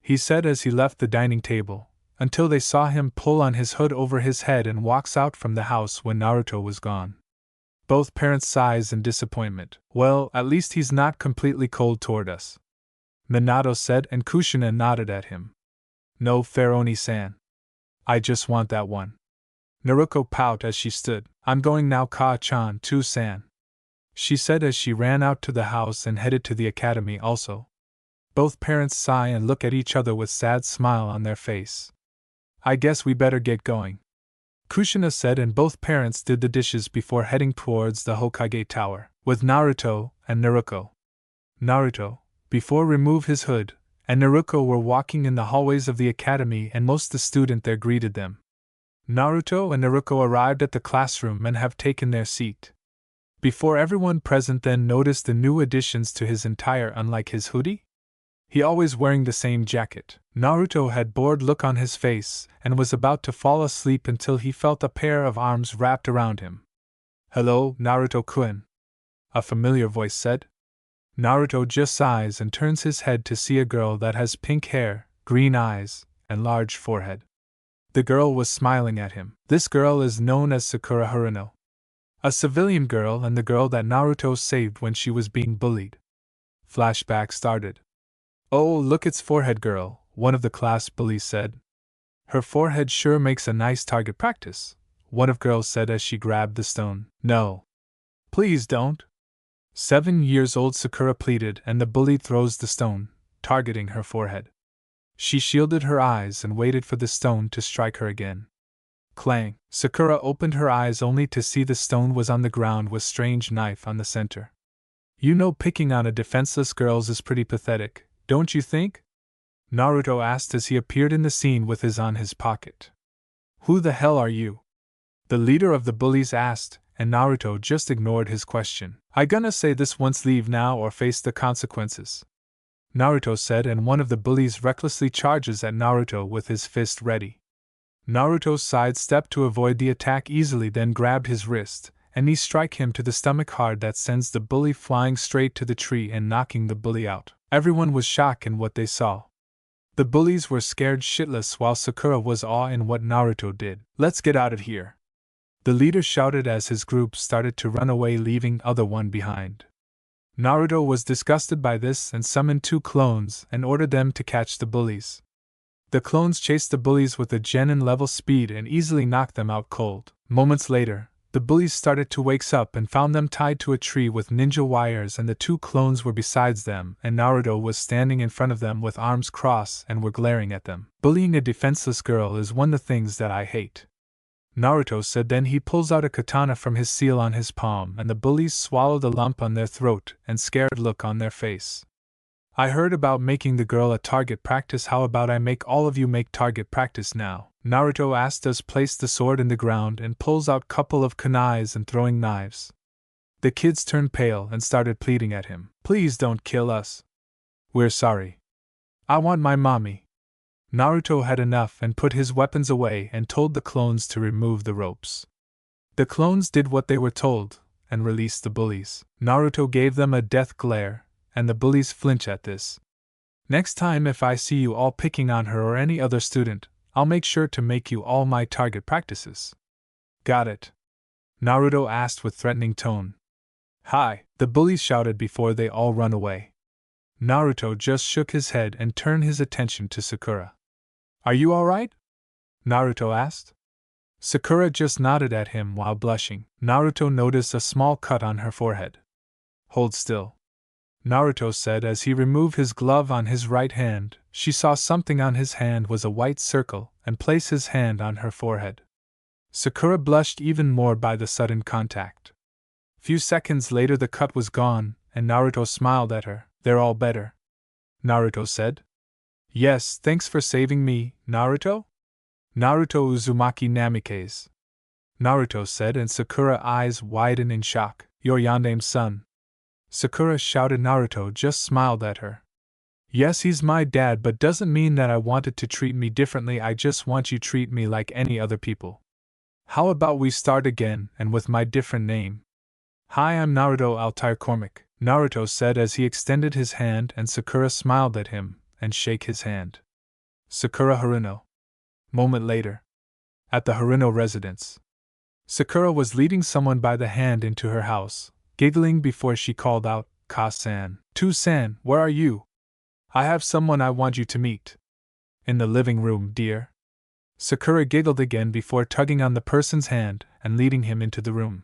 He said as he left the dining table, until they saw him pull on his hood over his head and walks out from the house when Naruto was gone. Both parents sighs in disappointment. Well, at least he's not completely cold toward us. Minato said, and Kushina nodded at him. No, fair Oni-san. I just want that one. Naruko pouted as she stood. I'm going now, Ka-chan too, san. She said as she ran out to the house and headed to the academy also. Both parents sigh and look at each other with sad smile on their face. I guess we better get going, Kushina said, and both parents did the dishes before heading towards the Hokage Tower, with Naruto and Naruko. Naruto, before remove his hood, and Naruko were walking in the hallways of the academy, and most the student there greeted them. Naruto and Naruko arrived at the classroom and have taken their seat. Before everyone present then noticed the new additions to his attire. Unlike his hoodie, he always wearing the same jacket. Naruto had bored look on his face and was about to fall asleep until he felt a pair of arms wrapped around him. Hello, Naruto-kun, a familiar voice said. Naruto just sighs and turns his head to see a girl that has pink hair, green eyes, and large forehead. The girl was smiling at him. This girl is known as Sakura Haruno, a civilian girl and the girl that Naruto saved when she was being bullied. Flashback started. Oh, look, it's forehead girl, one of the class bullies said. Her forehead sure makes a nice target practice, one of girls said as she grabbed the stone. No. Please don't. 7-year-old Sakura pleaded, and the bully throws the stone, targeting her forehead. She shielded her eyes and waited for the stone to strike her again. Clang! Sakura opened her eyes only to see the stone was on the ground with strange knife on the center. You know, picking on a defenseless girl is pretty pathetic, don't you think? Naruto asked as he appeared in the scene with his on his pocket. Who the hell are you? The leader of the bullies asked, and Naruto just ignored his question. I gonna say this once, leave now or face the consequences, Naruto said, and one of the bullies recklessly charges at Naruto with his fist ready. Naruto sidestepped to avoid the attack easily, then grabbed his wrist, and he strike him to the stomach hard that sends the bully flying straight to the tree and knocking the bully out. Everyone was shocked in what they saw. The bullies were scared shitless while Sakura was awed in what Naruto did. Let's get out of here, the leader shouted as his group started to run away, leaving other one behind. Naruto was disgusted by this and summoned 2 clones and ordered them to catch the bullies. The clones chased the bullies with a genin level speed and easily knocked them out cold. Moments later, the bullies started to wake up and found them tied to a tree with ninja wires, and the 2 clones were besides them, and Naruto was standing in front of them with arms crossed and were glaring at them. Bullying a defenseless girl is one of the things that I hate, Naruto said. Then he pulls out a katana from his seal on his palm, and the bullies swallow the lump on their throat and scared look on their face. I heard about making the girl a target practice. How about I make all of you make target practice now? Naruto asked as place the sword in the ground and pulls out couple of kunais and throwing knives. The kids turned pale and started pleading at him. Please don't kill us. We're sorry. I want my mommy. Naruto had enough and put his weapons away and told the clones to remove the ropes. The clones did what they were told and released the bullies. Naruto gave them a death glare, and the bullies flinch at this. Next time if I see you all picking on her or any other student, I'll make sure to make you all my target practices. Got it? Naruto asked with threatening tone. Hi, the bullies shouted before they all run away. Naruto just shook his head and turned his attention to Sakura. Are you alright? Naruto asked. Sakura just nodded at him while blushing. Naruto noticed a small cut on her forehead. Hold still, Naruto said as he removed his glove on his right hand. She saw something on his hand was a white circle and placed his hand on her forehead. Sakura blushed even more by the sudden contact. Few seconds later the cut was gone, and Naruto smiled at her. They're all better, Naruto said. Yes, thanks for saving me, Naruto? Naruto Uzumaki Namikaze, Naruto said, and Sakura eyes widened in shock. You're Yandame's son, Sakura shouted. Naruto just smiled at her. Yes, he's my dad, but doesn't mean that I wanted to treat me differently. I just want you to treat me like any other people. How about we start again, and with my different name? Hi, I'm Naruto Altair Cormac, Naruto said as he extended his hand, and Sakura smiled at him and shook his hand. Sakura Haruno. Moment later, at the Haruno residence, Sakura was leading someone by the hand into her house, giggling before she called out, Ka-san. Tu-san, where are you? I have someone I want you to meet. In the living room, dear. Sakura giggled again before tugging on the person's hand and leading him into the room.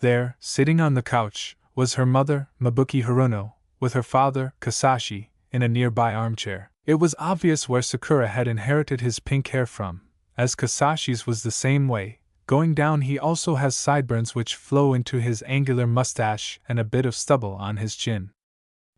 There, sitting on the couch, was her mother, Mabuki Haruno, with her father, Kasashi, in a nearby armchair. It was obvious where Sakura had inherited his pink hair from, as Kasashi's was the same way. Going down, he also has sideburns which flow into his angular mustache and a bit of stubble on his chin.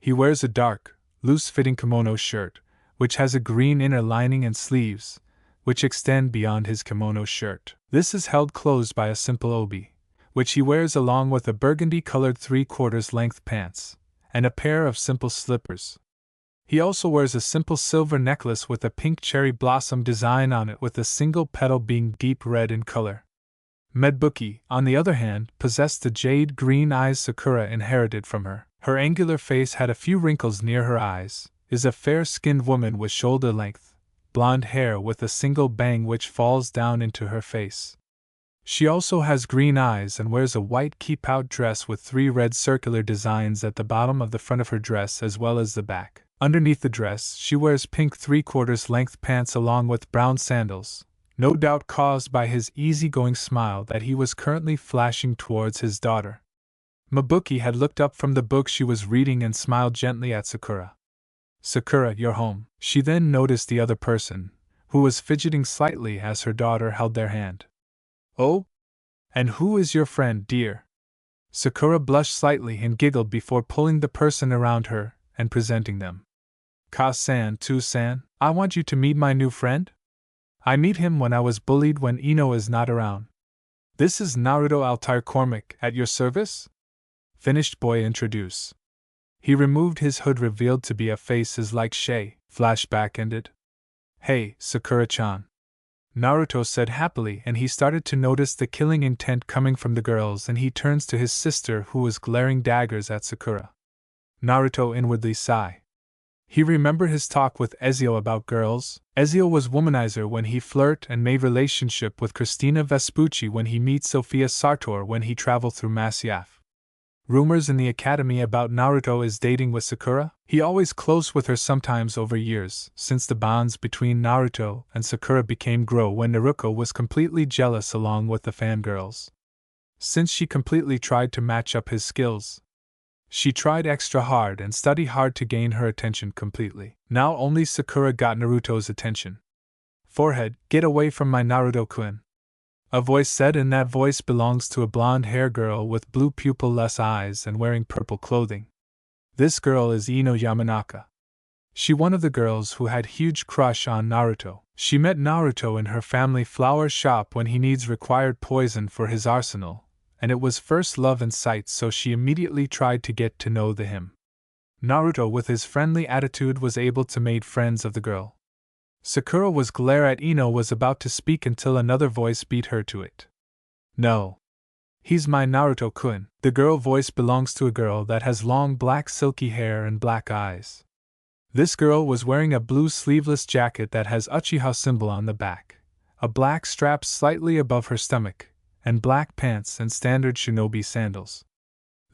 He wears a dark, loose-fitting kimono shirt, which has a green inner lining and sleeves, which extend beyond his kimono shirt. This is held closed by a simple obi, which he wears along with a burgundy-colored 3/4 length pants, and a pair of simple slippers. He also wears a simple silver necklace with a pink cherry blossom design on it with a single petal being deep red in color. Mabuki, on the other hand, possessed the jade green eyes Sakura inherited from her. Her angular face had a few wrinkles near her eyes, is a fair-skinned woman with shoulder-length, blonde hair with a single bang which falls down into her face. She also has green eyes and wears a white keep-out dress with 3 red circular designs at the bottom of the front of her dress as well as the back. Underneath the dress, she wears pink 3/4 length pants along with brown sandals, no doubt caused by his easygoing smile that he was currently flashing towards his daughter. Mabuki had looked up from the book she was reading and smiled gently at Sakura. Sakura, you're home. She then noticed the other person, who was fidgeting slightly as her daughter held their hand. Oh? And who is your friend, dear? Sakura blushed slightly and giggled before pulling the person around her and presenting them. Ka-san, Tu-san, I want you to meet my new friend? I meet him when I was bullied when Ino is not around. This is Naruto Altair Cormac, at your service? Finished boy introduce. He removed his hood revealed to be a face as like Shay. Flashback ended. Hey, Sakura-chan. Naruto said happily, and he started to notice the killing intent coming from the girls, and he turns to his sister who was glaring daggers at Sakura. Naruto inwardly sighed. He remembered his talk with Ezio about girls. Ezio was womanizer when he flirt and made relationship with Christina Vespucci when he meets Sophia Sartor when he traveled through Masyaf. Rumors in the academy about Naruto is dating with Sakura. He always close with her sometimes over years, since the bonds between Naruto and Sakura became grow when Naruto was completely jealous along with the fangirls. Since she completely tried to match up his skills. She tried extra hard and studied hard to gain her attention completely. Now only Sakura got Naruto's attention. Forehead, get away from my Naruto-kun. A voice said, and that voice belongs to a blonde-haired girl with blue pupil-less eyes and wearing purple clothing. This girl is Ino Yamanaka. She one of the girls who had huge crush on Naruto. She met Naruto in her family flower shop when he needs required poison for his arsenal, and it was first love in sight, so she immediately tried to get to know him. Naruto with his friendly attitude was able to make friends of the girl. Sakura was glare at Ino was about to speak until another voice beat her to it. No. He's my Naruto-kun. The girl voice belongs to a girl that has long black silky hair and black eyes. This girl was wearing a blue sleeveless jacket that has Uchiha symbol on the back, a black strap slightly above her stomach, and black pants and standard shinobi sandals.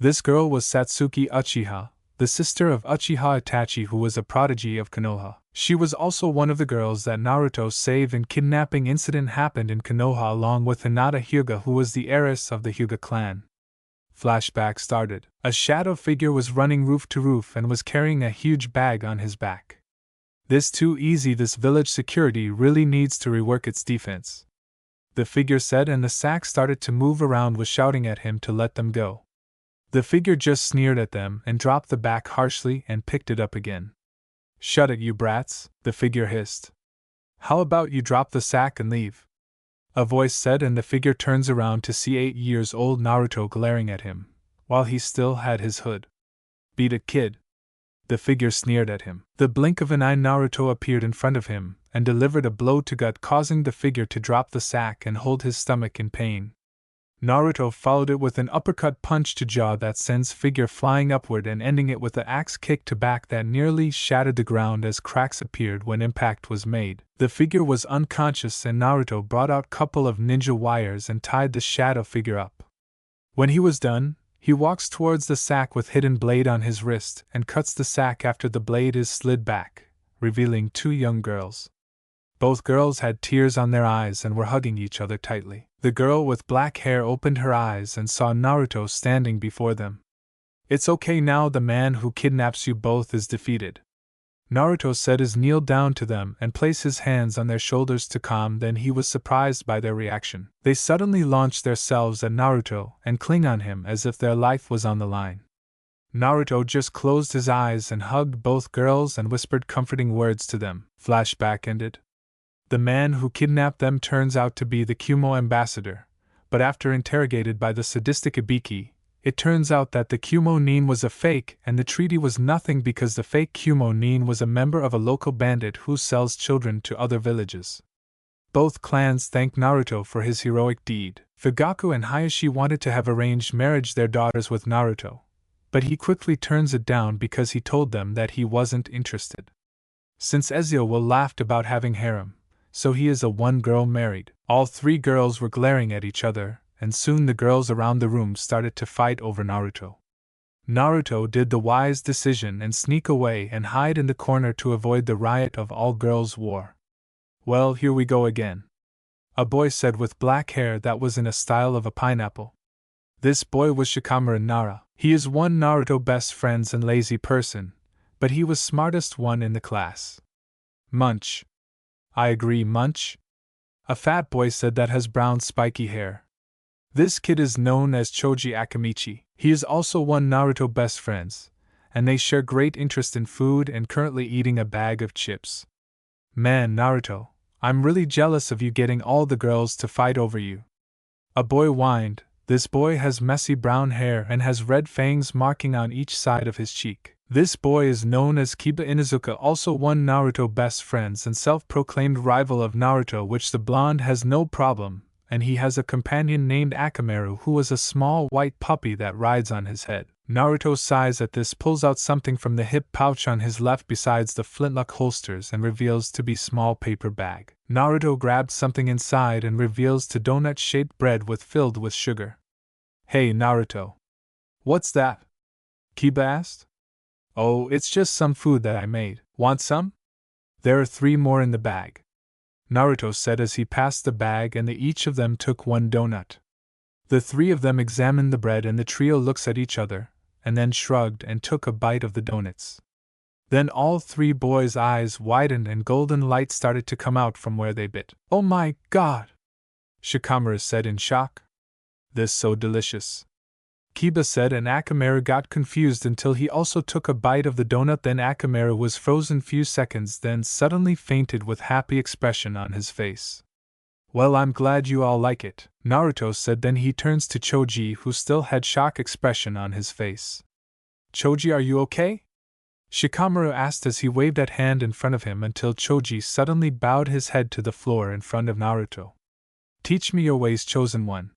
This girl was Satsuki Uchiha, the sister of Uchiha Itachi, who was a prodigy of Konoha. She was also one of the girls that Naruto saved and kidnapping incident happened in Konoha along with Hinata Hyuga, who was the heiress of the Hyuga clan. Flashback started. A shadow figure was running roof to roof and was carrying a huge bag on his back. This too easy, this village security really needs to rework its defense. The figure said, and the sack started to move around with shouting at him to let them go. The figure just sneered at them and dropped the bag harshly and picked it up again. Shut it, you brats, the figure hissed. How about you drop the sack and leave? A voice said, and the figure turns around to see 8-year-old Naruto glaring at him, while he still had his hood. Beat it, kid. The figure sneered at him. The blink of an eye, Naruto appeared in front of him and delivered a blow to gut, causing the figure to drop the sack and hold his stomach in pain. Naruto followed it with an uppercut punch to jaw that sends figure flying upward and ending it with an axe kick to back that nearly shattered the ground as cracks appeared when impact was made. The figure was unconscious and Naruto brought out couple of ninja wires and tied the shadow figure up. When he was done, He walks towards the sack with hidden blade on his wrist and cuts the sack after the blade is slid back, revealing two young girls. Both girls had tears on their eyes and were hugging each other tightly. The girl with black hair opened her eyes and saw Naruto standing before them. "It's okay now, the man who kidnaps you both is defeated," Naruto said as kneeled down to them and placed his hands on their shoulders to calm. Then he was surprised by their reaction. They suddenly launched themselves at Naruto and cling on him as if their life was on the line. Naruto just closed his eyes and hugged both girls and whispered comforting words to them. Flashback ended. The man who kidnapped them turns out to be the Kumo ambassador, but after interrogated by the sadistic Ibiki, it turns out that the Kumo nin was a fake and the treaty was nothing because the fake Kumo nin was a member of a local bandit who sells children to other villages. Both clans thanked Naruto for his heroic deed. Fugaku and Hayashi wanted to have arranged marriage their daughters with Naruto, but he quickly turns it down because he told them that he wasn't interested. Since Ezio will laughed about having harem, so he is a one-girl married. All three girls were glaring at each other, and soon the girls around the room started to fight over Naruto. Naruto did the wise decision and sneak away and hide in the corner to avoid the riot of all-girls war. "Well, here we go again," a boy said with black hair that was in a style of a pineapple. This boy was Shikamaru Nara. He is one Naruto best friends and lazy person, but he was smartest one in the class. "Munch." "I agree, Munch," a fat boy said that has brown spiky hair. This kid is known as Choji Akamichi. He is also one Naruto best friends, and they share great interest in food and currently eating a bag of chips. "Man, Naruto, I'm really jealous of you getting all the girls to fight over you," a boy whined. This boy has messy brown hair and has red fangs marking on each side of his cheek. This boy is known as Kiba Inuzuka, also one Naruto best friends and self-proclaimed rival of Naruto, which the blonde has no problem, and he has a companion named Akamaru who is a small white puppy that rides on his head. Naruto sighs at this, pulls out something from the hip pouch on his left besides the flintlock holsters and reveals to be small paper bag. Naruto grabbed something inside and reveals to donut-shaped bread filled with sugar. "Hey Naruto. What's that?" Kiba asked. "Oh, it's just some food that I made. Want some?" "There are 3 more in the bag," Naruto said as he passed the bag and each of them took one donut. The 3 of them examined the bread and the trio looks at each other, and then shrugged and took a bite of the donuts. Then all 3 boys' eyes widened and golden light started to come out from where they bit. "Oh my God!" Shikamaru said in shock. "This so delicious," Kiba said, and Akamaru got confused until he also took a bite of the donut. Then Akamaru was frozen few seconds, then suddenly fainted with happy expression on his face. "Well, I'm glad you all like it," Naruto said. Then he turns to Choji, who still had shock expression on his face. "Choji, are you okay?" Shikamaru asked as he waved a hand in front of him until Choji suddenly bowed his head to the floor in front of Naruto. "Teach me your ways, chosen one,"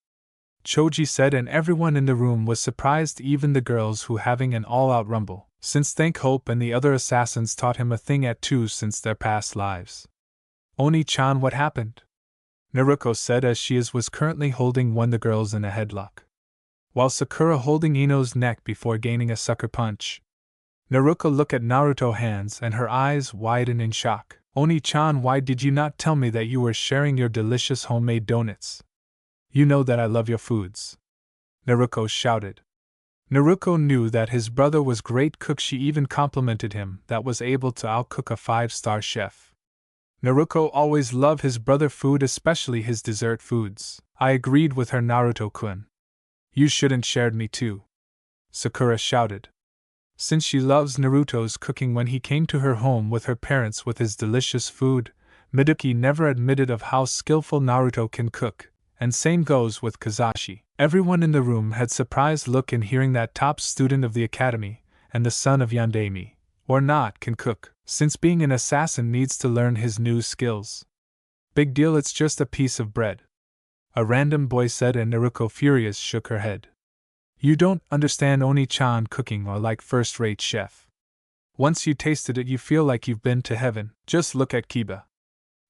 Choji said, and everyone in the room was surprised, even the girls who having an all-out rumble, since Thank Hope and the other assassins taught him a thing at 2 since their past lives. "Oni-chan, what happened?" Naruko said as she was currently holding one of the girls in a headlock, while Sakura holding Ino's neck before gaining a sucker punch. Naruko looked at Naruto's hands and her eyes widened in shock. "Oni-chan, why did you not tell me that you were sharing your delicious homemade donuts? You know that I love your foods," Naruko shouted. Naruko knew that his brother was great cook. She even complimented him that was able to outcook a 5-star chef. Naruko always loved his brother food, especially his dessert foods. "I agreed with her, Naruto-kun. You shouldn't shared me too," Sakura shouted. Since she loves Naruto's cooking, when he came to her home with her parents with his delicious food, Miduki never admitted of how skillful Naruto can cook. And same goes with Kazashi. Everyone in the room had surprised look in hearing that top student of the academy, and the son of Yandemi, or not, can cook, since being an assassin needs to learn his new skills. "Big deal, it's just a piece of bread," a random boy said, and Naruko furious shook her head. "You don't understand Oni-chan cooking or like first-rate chef. Once you tasted it you feel like you've been to heaven. Just look at Kiba,"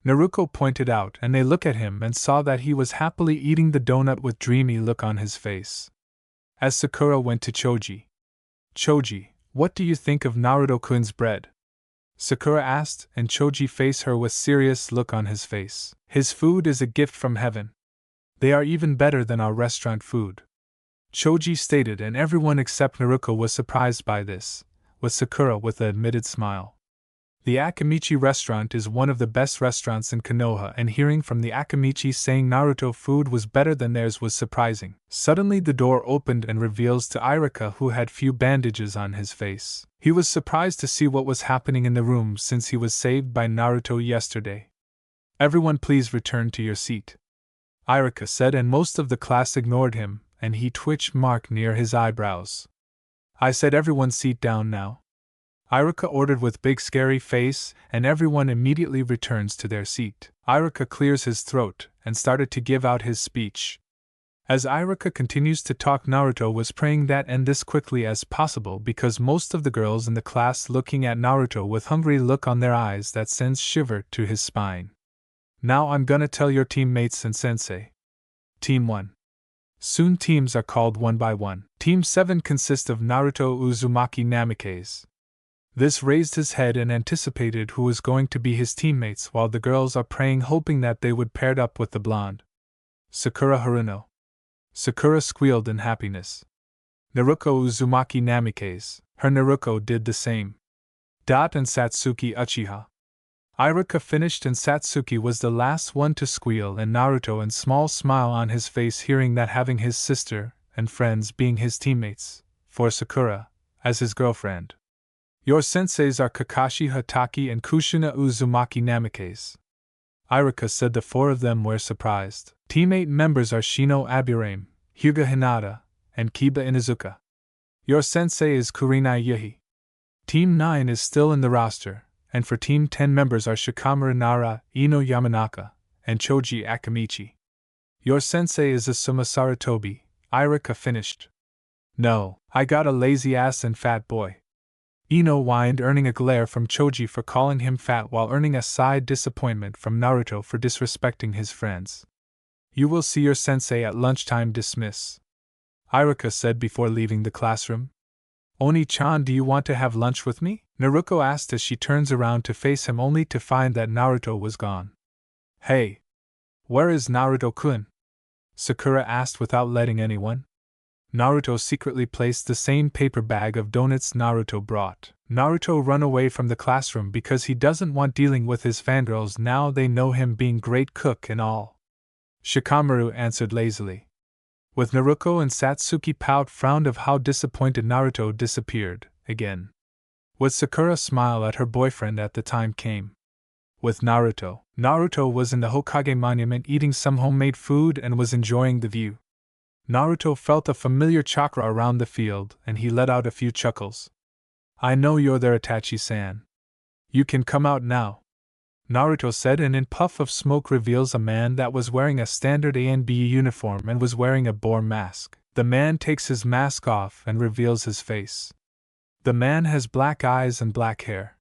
Naruko pointed out, and they looked at him and saw that he was happily eating the donut with dreamy look on his face. as Sakura went to Choji. Choji, what do you think of Naruto-kun's bread? Sakura asked, and Choji faced her with serious look on his face. His food is a gift from heaven. They are even better than our restaurant food. Choji stated, and everyone except Naruto was surprised by this, with Sakura with an admitted smile. The Akimichi restaurant is one of the best restaurants in Konoha, and hearing from the Akimichi saying Naruto food was better than theirs was surprising. Suddenly the door opened and reveals to Irika, who had few bandages on his face. He was surprised to see what was happening in the room since he was saved by Naruto yesterday. Everyone please return to your seat, Irika said, and most of the class ignored him, and he twitched mark near his eyebrows. I said everyone sit down now, Irika ordered with big scary face, and everyone immediately returns to their seat. Irika clears his throat and started to give out his speech. As Irika continues to talk, Naruto was praying that end this quickly as possible because most of the girls in the class looking at Naruto with hungry look on their eyes that sends shiver to his spine. Now I'm gonna tell your teammates and sensei. Team 1. Soon teams are called one by one. Team 7 consists of Naruto Uzumaki Namikaze. This raised his head and anticipated who was going to be his teammates while the girls are praying, hoping that they would paired up with the blonde. Sakura Haruno. Sakura squealed in happiness. Naruto Uzumaki Namikaze. Her Naruto did the same. Dot and Satsuki Uchiha. Irika finished and Satsuki was the last one to squeal, and Naruto and small smile on his face hearing that, having his sister and friends being his teammates, for Sakura, as his girlfriend. Your senseis are Kakashi Hatake and Kushina Uzumaki Namikaze, Irika said. The four of them were surprised. Teammate members are Shino Aburame, Hyuga Hinata, and Kiba Inuzuka. Your sensei is Kurinai Yuhi. Team 9 is still in the roster, and for Team 10 members are Shikamaru Nara, Ino Yamanaka, and Choji Akimichi. Your sensei is Asuma Sarutobi, Irika finished. No, I got a lazy ass and fat boy, Ino whined, earning a glare from Choji for calling him fat while earning a side disappointment from Naruto for disrespecting his friends. You will see your sensei at lunchtime. Dismiss, Irika said before leaving the classroom. Oni-chan, do you want to have lunch with me? Naruto asked as she turns around to face him only to find that Naruto was gone. Hey! Where is Naruto-kun? Sakura asked without letting anyone. Naruto secretly placed the same paper bag of donuts Naruto brought. Naruto run away from the classroom because he doesn't want dealing with his fangirls now they know him being great cook and all. Shikamaru answered lazily. With Naruto and Satsuki pout frowned of how disappointed Naruto disappeared, again. With Sakura smile at her boyfriend at the time came. With Naruto was in the Hokage monument eating some homemade food and was enjoying the view. Naruto felt a familiar chakra around the field, and he let out a few chuckles. I know you're there, Itachi-san. You can come out now, Naruto said, and in puff of smoke reveals a man that was wearing a standard ANB uniform and was wearing a boar mask. The man takes his mask off and reveals his face. The man has black eyes and black hair.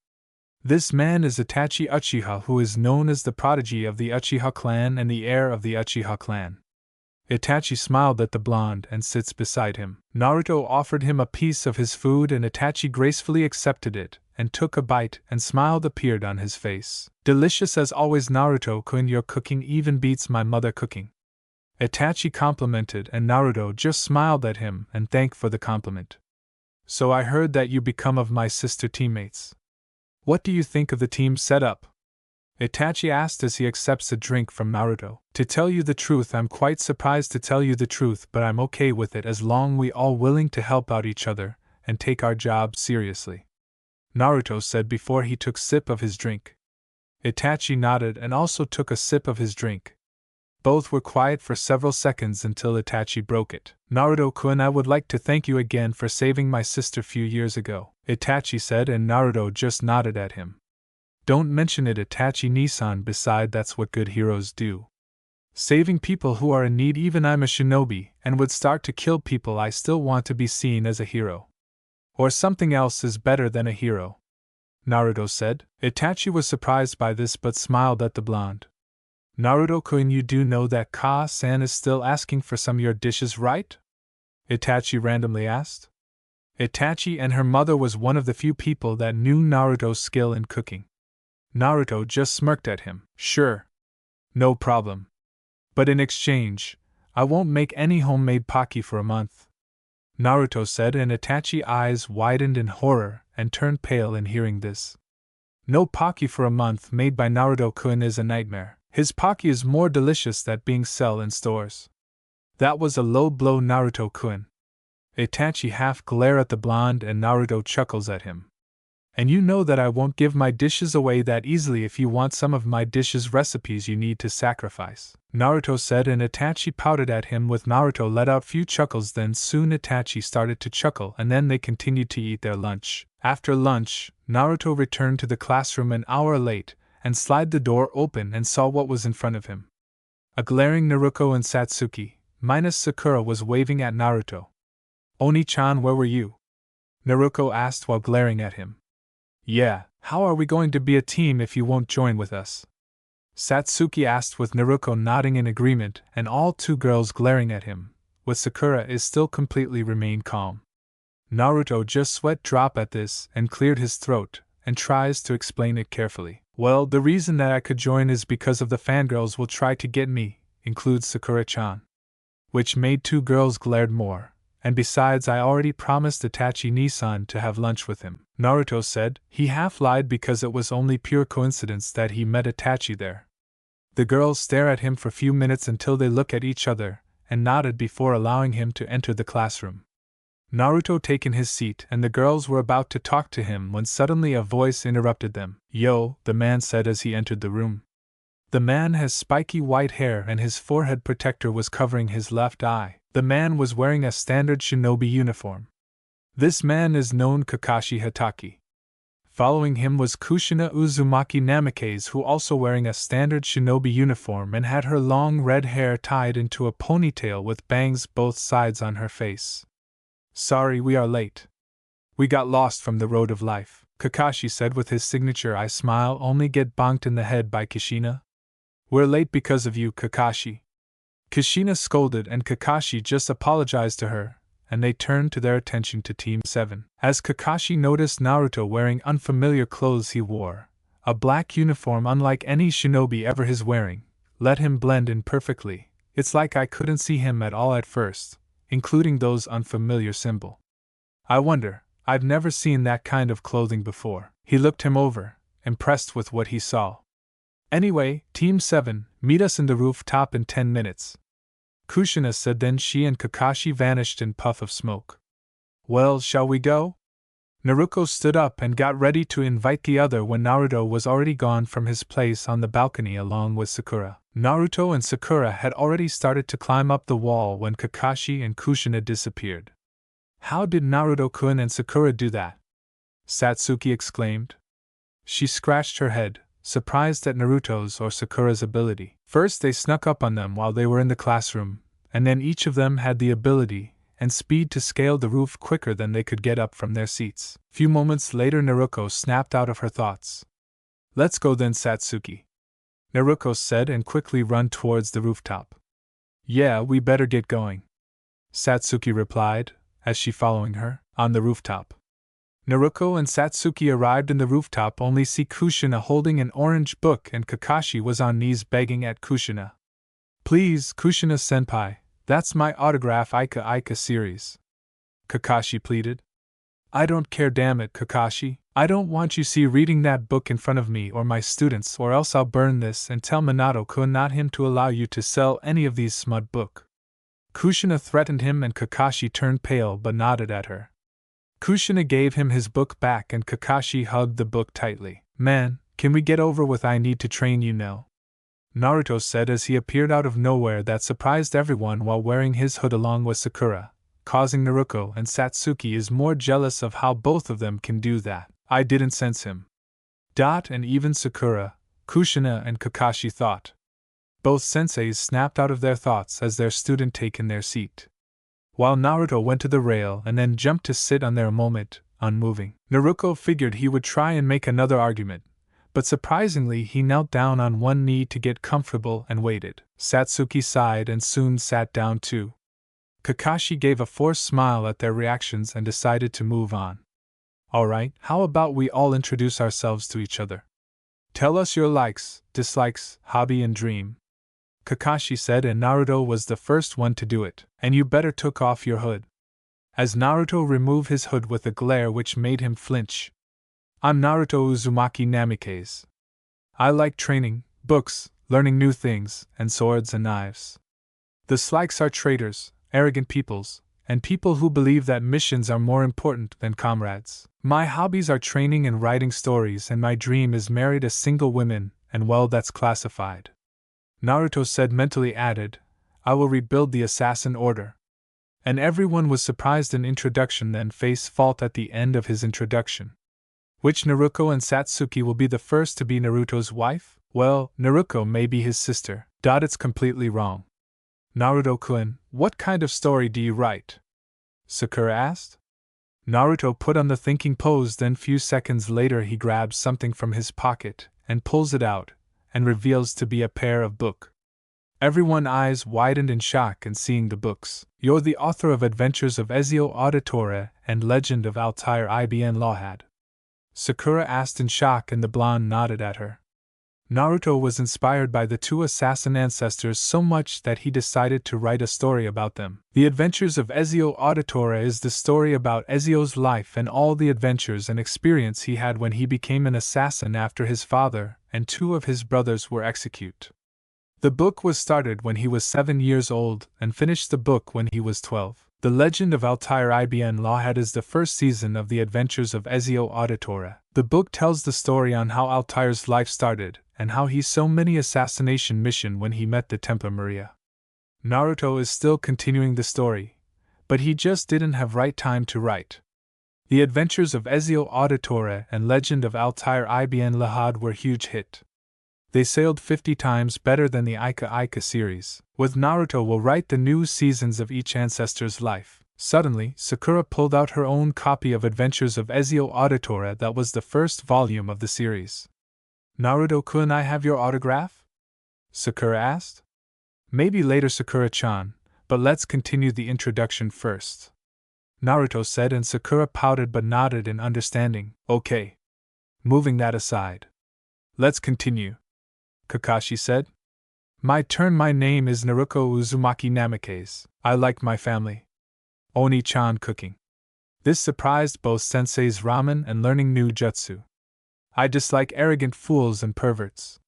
This man is Itachi Uchiha, who is known as the prodigy of the Uchiha clan and the heir of the Uchiha clan. Itachi smiled at the blonde and sits beside him. Naruto offered him a piece of his food and Itachi gracefully accepted it, and took a bite, and smile appeared on his face. Delicious as always, Naruto-kun, your cooking even beats my mother cooking, Itachi complimented, and Naruto just smiled at him and thanked for the compliment. So I heard that you become of my sister teammates. What do you think of the team setup? Itachi asked as he accepts a drink from Naruto. To tell you the truth, I'm quite surprised, to tell you the truth, but I'm okay with it as long we all willing to help out each other and take our job seriously, Naruto said before he took sip of his drink. Itachi nodded and also took a sip of his drink. Both were quiet for several seconds until Itachi broke it. Naruto-kun, I would like to thank you again for saving my sister few years ago, Itachi said, and Naruto just nodded at him. Don't mention it, Itachi-Nisan, beside that's what good heroes do. Saving people who are in need. Even I'm a shinobi and would start to kill people. I still want to be seen as a hero. Or something else is better than a hero, Naruto said. Itachi was surprised by this but smiled at the blonde. Naruto-kun, you do know that Ka-san is still asking for some of your dishes, right? Itachi randomly asked. Itachi and her mother was one of the few people that knew Naruto's skill in cooking. Naruto just smirked at him. Sure. No problem. But in exchange, I won't make any homemade pocky for a month, Naruto said, and Itachi's eyes widened in horror and turned pale in hearing this. No pocky for a month made by Naruto-kun is a nightmare. His pocky is more delicious than being sold in stores. That was a low blow, Naruto-kun. Itachi half glare at the blonde and Naruto chuckles at him. And you know that I won't give my dishes away that easily. If you want some of my dishes' recipes, you need to sacrifice, Naruto said, and Itachi pouted at him with Naruto let out few chuckles. Then soon Itachi started to chuckle, and then they continued to eat their lunch. After lunch, Naruto returned to the classroom an hour late and slid the door open and saw what was in front of him. A glaring Naruto and Satsuki, minus Sakura, was waving at Naruto. Oni-chan, where were you? Naruto asked while glaring at him. Yeah, how are we going to be a team if you won't join with us? Satsuki asked with Naruto nodding in agreement and all two girls glaring at him, with Sakura is still completely remained calm. Naruto just sweat drop at this and cleared his throat and tries to explain it carefully. Well, the reason that I could join is because of the fangirls will try to get me, includes Sakura-chan. Which made two girls glared more. And besides, I already promised Itachi Nissan to have lunch with him, Naruto said. He half lied because it was only pure coincidence that he met Itachi there. The girls stare at him for a few minutes until they look at each other and nodded before allowing him to enter the classroom. Naruto taken his seat and the girls were about to talk to him when suddenly a voice interrupted them. Yo, the man said as he entered the room. The man has spiky white hair and his forehead protector was covering his left eye. The man was wearing a standard shinobi uniform. This man is known Kakashi Hatake. Following him was Kushina Uzumaki Namikaze, who also wearing a standard shinobi uniform and had her long red hair tied into a ponytail with bangs both sides on her face. Sorry, we are late. We got lost from the road of life, Kakashi said with his signature I smile only get bonked in the head by Kushina. We're late because of you, Kakashi. Kushina scolded and Kakashi just apologized to her, and they turned to their attention to Team 7. As Kakashi noticed Naruto wearing unfamiliar clothes he wore, a black uniform unlike any shinobi ever his wearing, let him blend in perfectly. It's like I couldn't see him at all at first, including those unfamiliar symbol. I wonder, I've never seen that kind of clothing before. He looked him over, impressed with what he saw. Anyway, Team 7, meet us in the rooftop in 10 minutes. Kushina said, then she and Kakashi vanished in puff of smoke. Well, shall we go? Naruto stood up and got ready to invite the other when Naruto was already gone from his place on the balcony along with Sakura. Naruto and Sakura had already started to climb up the wall when Kakashi and Kushina disappeared. How did Naruto-kun and Sakura do that? Satsuki exclaimed. She scratched her head, surprised at Naruto's or Sakura's ability. First they snuck up on them while they were in the classroom, and then each of them had the ability and speed to scale the roof quicker than they could get up from their seats. Few moments later Naruto snapped out of her thoughts. Let's go then, Satsuki, Naruto said and quickly run towards the rooftop. Yeah, we better get going, Satsuki replied, as she following her. On the rooftop, Naruto and Satsuki arrived in the rooftop only see Kushina holding an orange book and Kakashi was on knees begging at Kushina. Please, Kushina-senpai, that's my autograph Ika Ika series, Kakashi pleaded. I don't care, damn it, Kakashi. I don't want you see reading that book in front of me or my students, or else I'll burn this and tell Minato-kun not him to allow you to sell any of these smut book. Kushina threatened him and Kakashi turned pale but nodded at her. Kushina gave him his book back and Kakashi hugged the book tightly. Man, can we get over with I need to train you now? Naruto said as he appeared out of nowhere. That surprised everyone while wearing his hood along with Sakura, causing Naruto and Satsuki is more jealous of how both of them can do that. I didn't sense him. And even Sakura, Kushina and Kakashi thought. Both senseis snapped out of their thoughts as their student taken their seat, while Naruto went to the rail and then jumped to sit on there a moment, unmoving. Naruto figured he would try and make another argument, but surprisingly he knelt down on one knee to get comfortable and waited. Satsuki sighed and soon sat down too. Kakashi gave a forced smile at their reactions and decided to move on. Alright, how about we all introduce ourselves to each other? Tell us your likes, dislikes, hobby, and dream. Kakashi said, and Naruto was the first one to do it. And you better took off your hood. As Naruto removed his hood with a glare which made him flinch. I'm Naruto Uzumaki Namikaze. I like training, books, learning new things, and swords and knives. The slikes are traitors, arrogant peoples, and people who believe that missions are more important than comrades. My hobbies are training and writing stories, and my dream is married a single woman, and well, that's classified. Naruto said, mentally added, I will rebuild the assassin order. And everyone was surprised in introduction, then face fault at the end of his introduction. Which Naruto and Satsuki will be the first to be Naruto's wife? Well, Naruto may be his sister. It's completely wrong. Naruto-kun, what kind of story do you write? Sakura asked. Naruto put on the thinking pose, then few seconds later he grabs something from his pocket and pulls it out, and reveals to be a pair of books. Everyone's eyes widened in shock in seeing the books. You're the author of Adventures of Ezio Auditore and Legend of Altair Ibn Lawhad? Sakura asked in shock, and the blonde nodded at her. Naruto was inspired by the two assassin ancestors so much that he decided to write a story about them. The Adventures of Ezio Auditore is the story about Ezio's life and all the adventures and experience he had when he became an assassin after his father and two of his brothers were executed. The book was started when he was 7 years old and finished the book when he was 12. The Legend of Altair Ibn Lawhad is the first season of the Adventures of Ezio Auditore. The book tells the story on how Altair's life started and how he so many assassination mission when he met the Templar Maria. Naruto is still continuing the story, but he just didn't have right time to write. The Adventures of Ezio Auditore and Legend of Altair Ibn Lawhad were huge hit. They sailed 50 times better than the Ika Ika series. With Naruto will write the new seasons of each ancestor's life. Suddenly, Sakura pulled out her own copy of Adventures of Ezio Auditore that was the first volume of the series. Naruto-kun, I have your autograph? Sakura asked. Maybe later, Sakura-chan, but let's continue the introduction first. Naruto said, and Sakura pouted but nodded in understanding. Okay. Moving that aside. Let's continue. Kakashi said. My turn. My name is Naruto Uzumaki Namikaze. I like my family. Oni-chan cooking. This surprised both sensei's ramen and learning new jutsu. I dislike arrogant fools and perverts.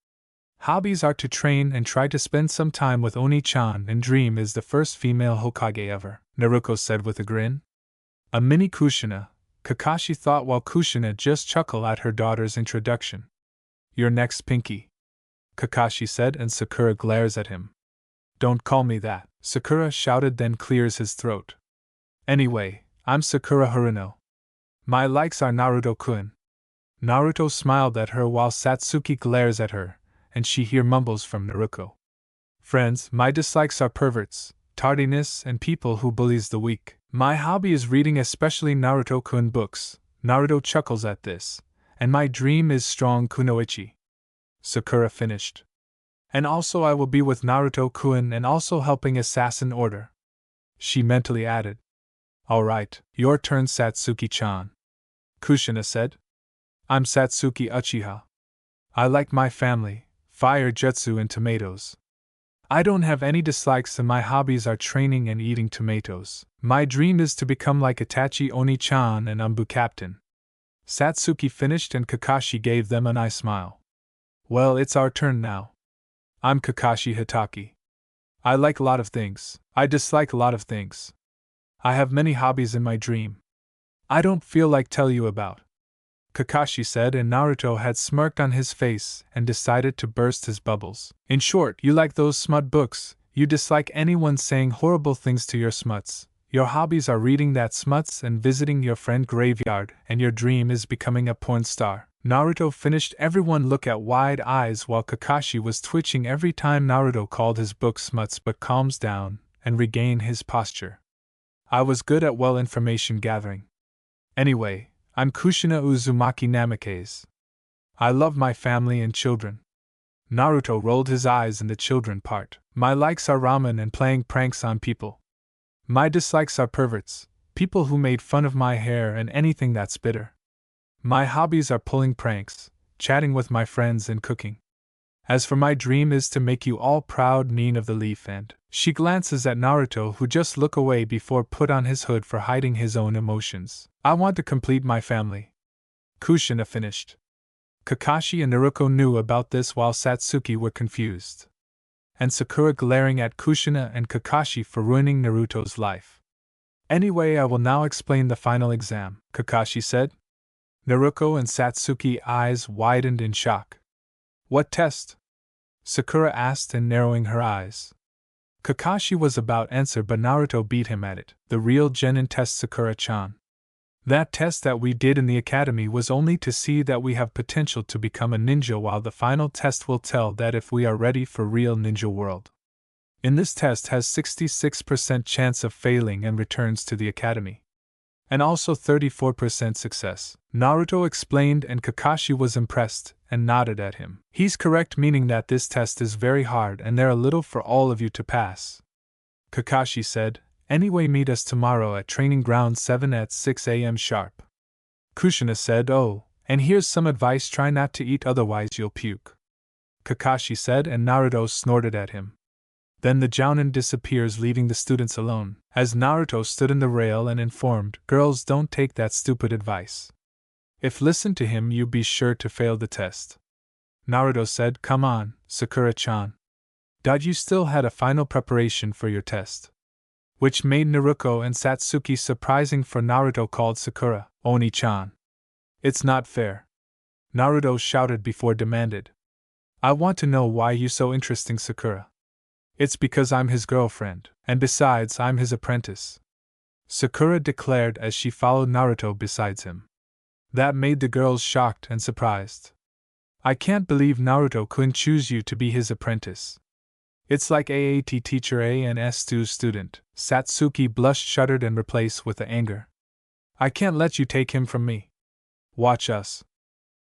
Hobbies are to train and try to spend some time with Oni-chan, and dream is the first female Hokage ever, Naruto said with a grin. A mini Kushina, Kakashi thought while Kushina just chuckled at her daughter's introduction. You're next, Pinky, Kakashi said, and Sakura glares at him. Don't call me that, Sakura shouted, then clears his throat. Anyway, I'm Sakura Haruno. My likes are Naruto-kun. Naruto smiled at her while Satsuki glares at her, and she here mumbles from Naruto. Friends, my dislikes are perverts, tardiness, and people who bullies the weak. My hobby is reading, especially Naruto-kun books. Naruto chuckles at this. And my dream is strong kunoichi. Sakura finished. And also I will be with Naruto-kun and also helping Assassin Order. She mentally added. Alright, your turn, Satsuki-chan. Kushina said. I'm Satsuki Uchiha. I like my family, fire jutsu and tomatoes. I don't have any dislikes and my hobbies are training and eating tomatoes. My dream is to become like Itachi Oni-chan and Umbu Captain. Satsuki finished and Kakashi gave them an eye smile. Well, it's our turn now. I'm Kakashi Hitaki. I like a lot of things. I dislike a lot of things. I have many hobbies in my dream. I don't feel like tell you about. Kakashi said, and Naruto had smirked on his face and decided to burst his bubbles. In short, you like those smut books, you dislike anyone saying horrible things to your smuts. Your hobbies are reading that smuts and visiting your friend graveyard, and your dream is becoming a porn star. Naruto finished. Everyone looked at wide eyes while Kakashi was twitching every time Naruto called his book smuts, but calms down and regain his posture. I was good at well information gathering. Anyway, I'm Kushina Uzumaki Namikaze. I love my family and children. Naruto rolled his eyes in the children part. My likes are ramen and playing pranks on people. My dislikes are perverts, people who made fun of my hair and anything that's bitter. My hobbies are pulling pranks, chatting with my friends and cooking. As for my dream is to make you all proud, Neen of the Leaf, and she glances at Naruto, who just look away before put on his hood for hiding his own emotions. I want to complete my family. Kushina finished. Kakashi and Naruto knew about this while Satsuki were confused. And Sakura glaring at Kushina and Kakashi for ruining Naruto's life. Anyway, I will now explain the final exam, Kakashi said. Naruto and Satsuki eyes widened in shock. What test? Sakura asked and narrowing her eyes. Kakashi was about to answer but Naruto beat him at it. The real genin test, Sakura-chan. That test that we did in the academy was only to see that we have potential to become a ninja, while the final test will tell that if we are ready for real ninja world. In this test has 66% chance of failing and returns to the academy. And also 34% success, Naruto explained, and Kakashi was impressed and nodded at him. He's correct, meaning that this test is very hard and there are little for all of you to pass. Kakashi said, anyway, meet us tomorrow at Training Ground 7 at 6 a.m. sharp. Kushina said, oh, and here's some advice, try not to eat otherwise you'll puke. Kakashi said, and Naruto snorted at him. Then the jounin disappears, leaving the students alone, as Naruto stood in the rail and informed, girls, don't take that stupid advice. If listen to him, you be sure to fail the test. Naruto said, come on, Sakura-chan. You still had a final preparation for your test. Which made Naruto and Satsuki surprising, for Naruto called Sakura Oni-chan. It's not fair. Naruto shouted before demanded. I want to know why you so interesting, Sakura. It's because I'm his girlfriend, and besides, I'm his apprentice. Sakura declared as she followed Naruto besides him. That made the girls shocked and surprised. I can't believe Naruto couldn't choose you to be his apprentice. It's like AAT teacher A and S2 student. Satsuki blushed, shuddered, and replaced with the anger. I can't let you take him from me. Watch us,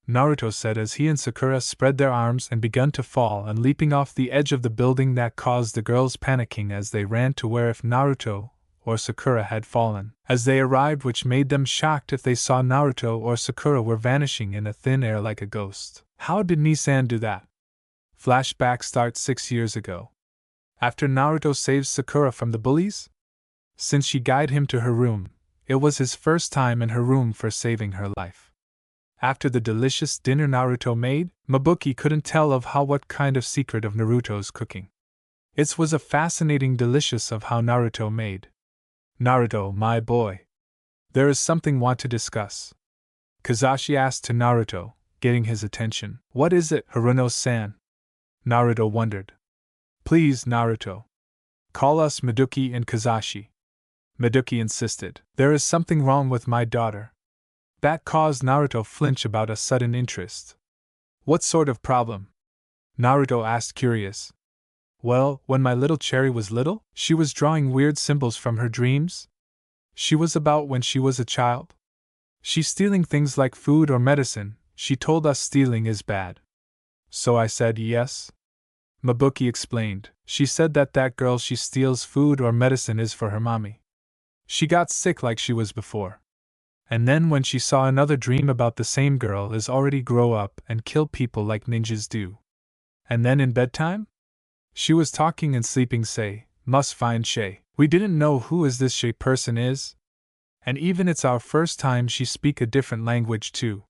Naruto said as he and Sakura spread their arms and begun to fall and leaping off the edge of the building, that caused the girls panicking as they ran to where if Naruto or Sakura had fallen as they arrived, which made them shocked if they saw Naruto or Sakura were vanishing in a thin air like a ghost. How did Nissan do that? Flashback starts 6 years ago. After Naruto saves Sakura from the bullies? Since she guided him to her room, it was his first time in her room for saving her life. After the delicious dinner Naruto made, Mabuki couldn't tell of what kind of secret of Naruto's cooking. It was a fascinating delicious of how Naruto made. Naruto, my boy. There is something want to discuss. Kazashi asked to Naruto, getting his attention. What is it, Haruno-san? Naruto wondered. Please, Naruto. Call us Maduki and Kazashi. Maduki insisted. There is something wrong with my daughter. That caused Naruto flinch about a sudden interest. What sort of problem? Naruto asked, curious. Well, when my little cherry was little, she was drawing weird symbols from her dreams. She was about when she was a child. She's stealing things like food or medicine. She told us stealing is bad. So I said yes. Mabuki explained. She said that girl she steals food or medicine is for her mommy. She got sick like she was before. And then when she saw another dream about the same girl is already grow up and kill people like ninjas do. And then in bedtime? She was talking and sleeping, say, must find Shay. We didn't know who is this Shay person is. And even it's our first time she speak a different language too.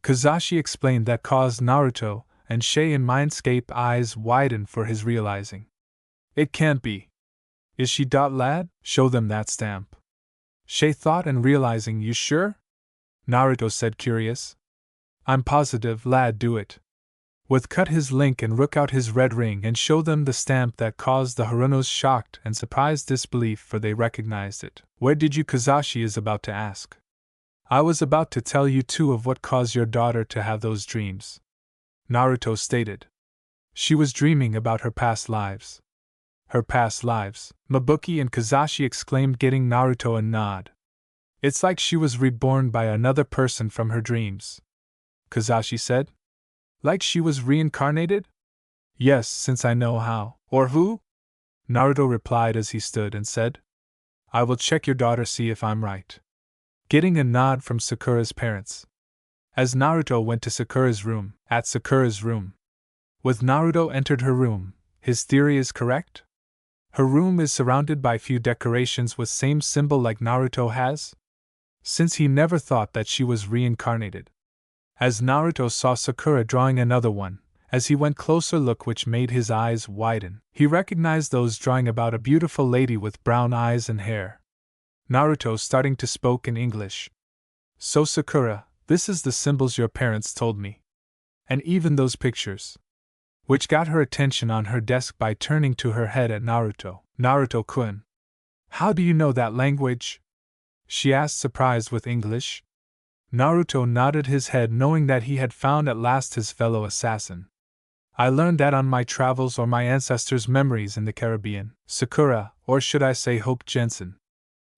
Kazashi explained. That caused Naruto and Shay in Mindscape eyes widen for his realizing. It can't be. Is she lad? Show them that stamp. Shay thought and realizing. You sure? Naruto said, curious. I'm positive, lad, do it. With cut his link and rook out his red ring and show them the stamp. That caused the Harunos shocked and surprised disbelief, for they recognized it. Where did you? Kazashi is about to ask. I was about to tell you too of what caused your daughter to have those dreams. Naruto stated. She was dreaming about her past lives. Her past lives, Mabuki and Kazashi exclaimed, getting Naruto a nod. It's like she was reborn by another person from her dreams. Kazashi said. Like she was reincarnated? Yes, since I know how. Or who? Naruto replied as he stood and said. I will check your daughter, see if I'm right. Getting a nod from Sakura's parents. As Naruto went to Sakura's room, with Naruto entered her room, his theory is correct? Her room is surrounded by few decorations with same symbol like Naruto has? Since he never thought that she was reincarnated. As Naruto saw Sakura drawing another one, as he went closer look which made his eyes widen, he recognized those drawing about a beautiful lady with brown eyes and hair. Naruto starting to spoke in English. So Sakura, this is the symbols your parents told me. And even those pictures. Which got her attention on her desk by turning to her head at Naruto. Naruto-kun. How do you know that language? She asked, surprised with English. Naruto nodded his head, knowing that he had found at last his fellow assassin. I learned that on my travels or my ancestors' memories in the Caribbean. Sakura, or should I say Hope Jensen.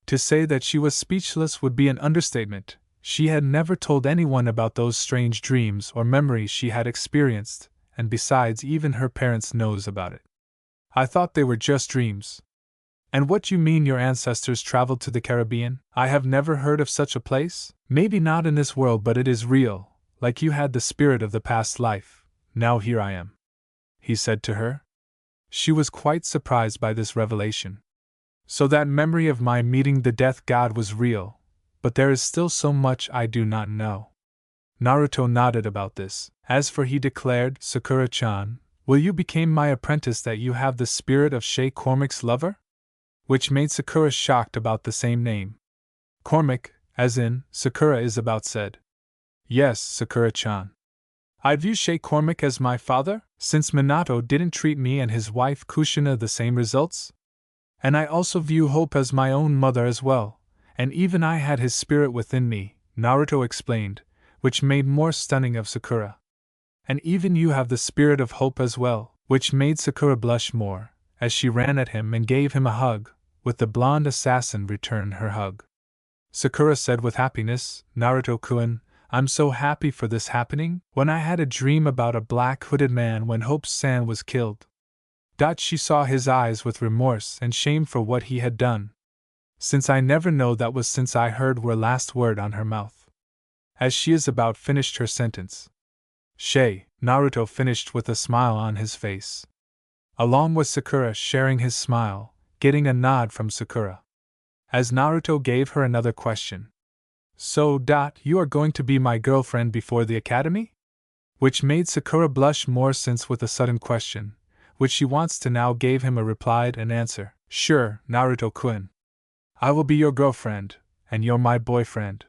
To say that she was speechless would be an understatement. She had never told anyone about those strange dreams or memories she had experienced, and besides, even her parents knows about it. I thought they were just dreams. And what you mean your ancestors traveled to the Caribbean? I have never heard of such a place. Maybe not in this world, but it is real, like you had the spirit of the past life. Now here I am, he said to her. She was quite surprised by this revelation. So that memory of my meeting the death god was real, but there is still so much I do not know. Naruto nodded about this. As for he declared, Sakura-chan, will you become my apprentice that you have the spirit of Shay Cormac's lover? Which made Sakura shocked about the same name. Cormac, as in, Sakura is about said. Yes, Sakura-chan. I view Shay Cormac as my father, since Minato didn't treat me and his wife Kushina the same results. And I also view Hope as my own mother as well, and even I had his spirit within me, Naruto explained, which made more stunning of Sakura. And even you have the spirit of Hope as well, which made Sakura blush more, as she ran at him and gave him a hug, with the blonde assassin return her hug. Sakura said with happiness, Naruto-kun, I'm so happy for this happening. When I had a dream about a black hooded man when Hope-san was killed. She saw his eyes with remorse and shame for what he had done. Since I never know that was since I heard her last word on her mouth. As she is about finished her sentence. Shay, Naruto finished with a smile on his face. Along with Sakura sharing his smile, getting a nod from Sakura. As Naruto gave her another question. So, you are going to be my girlfriend before the academy? Which made Sakura blush more since with a sudden question, which she wants to now gave him a replied and answer. Sure, Naruto-kun. I will be your girlfriend, and you're my boyfriend.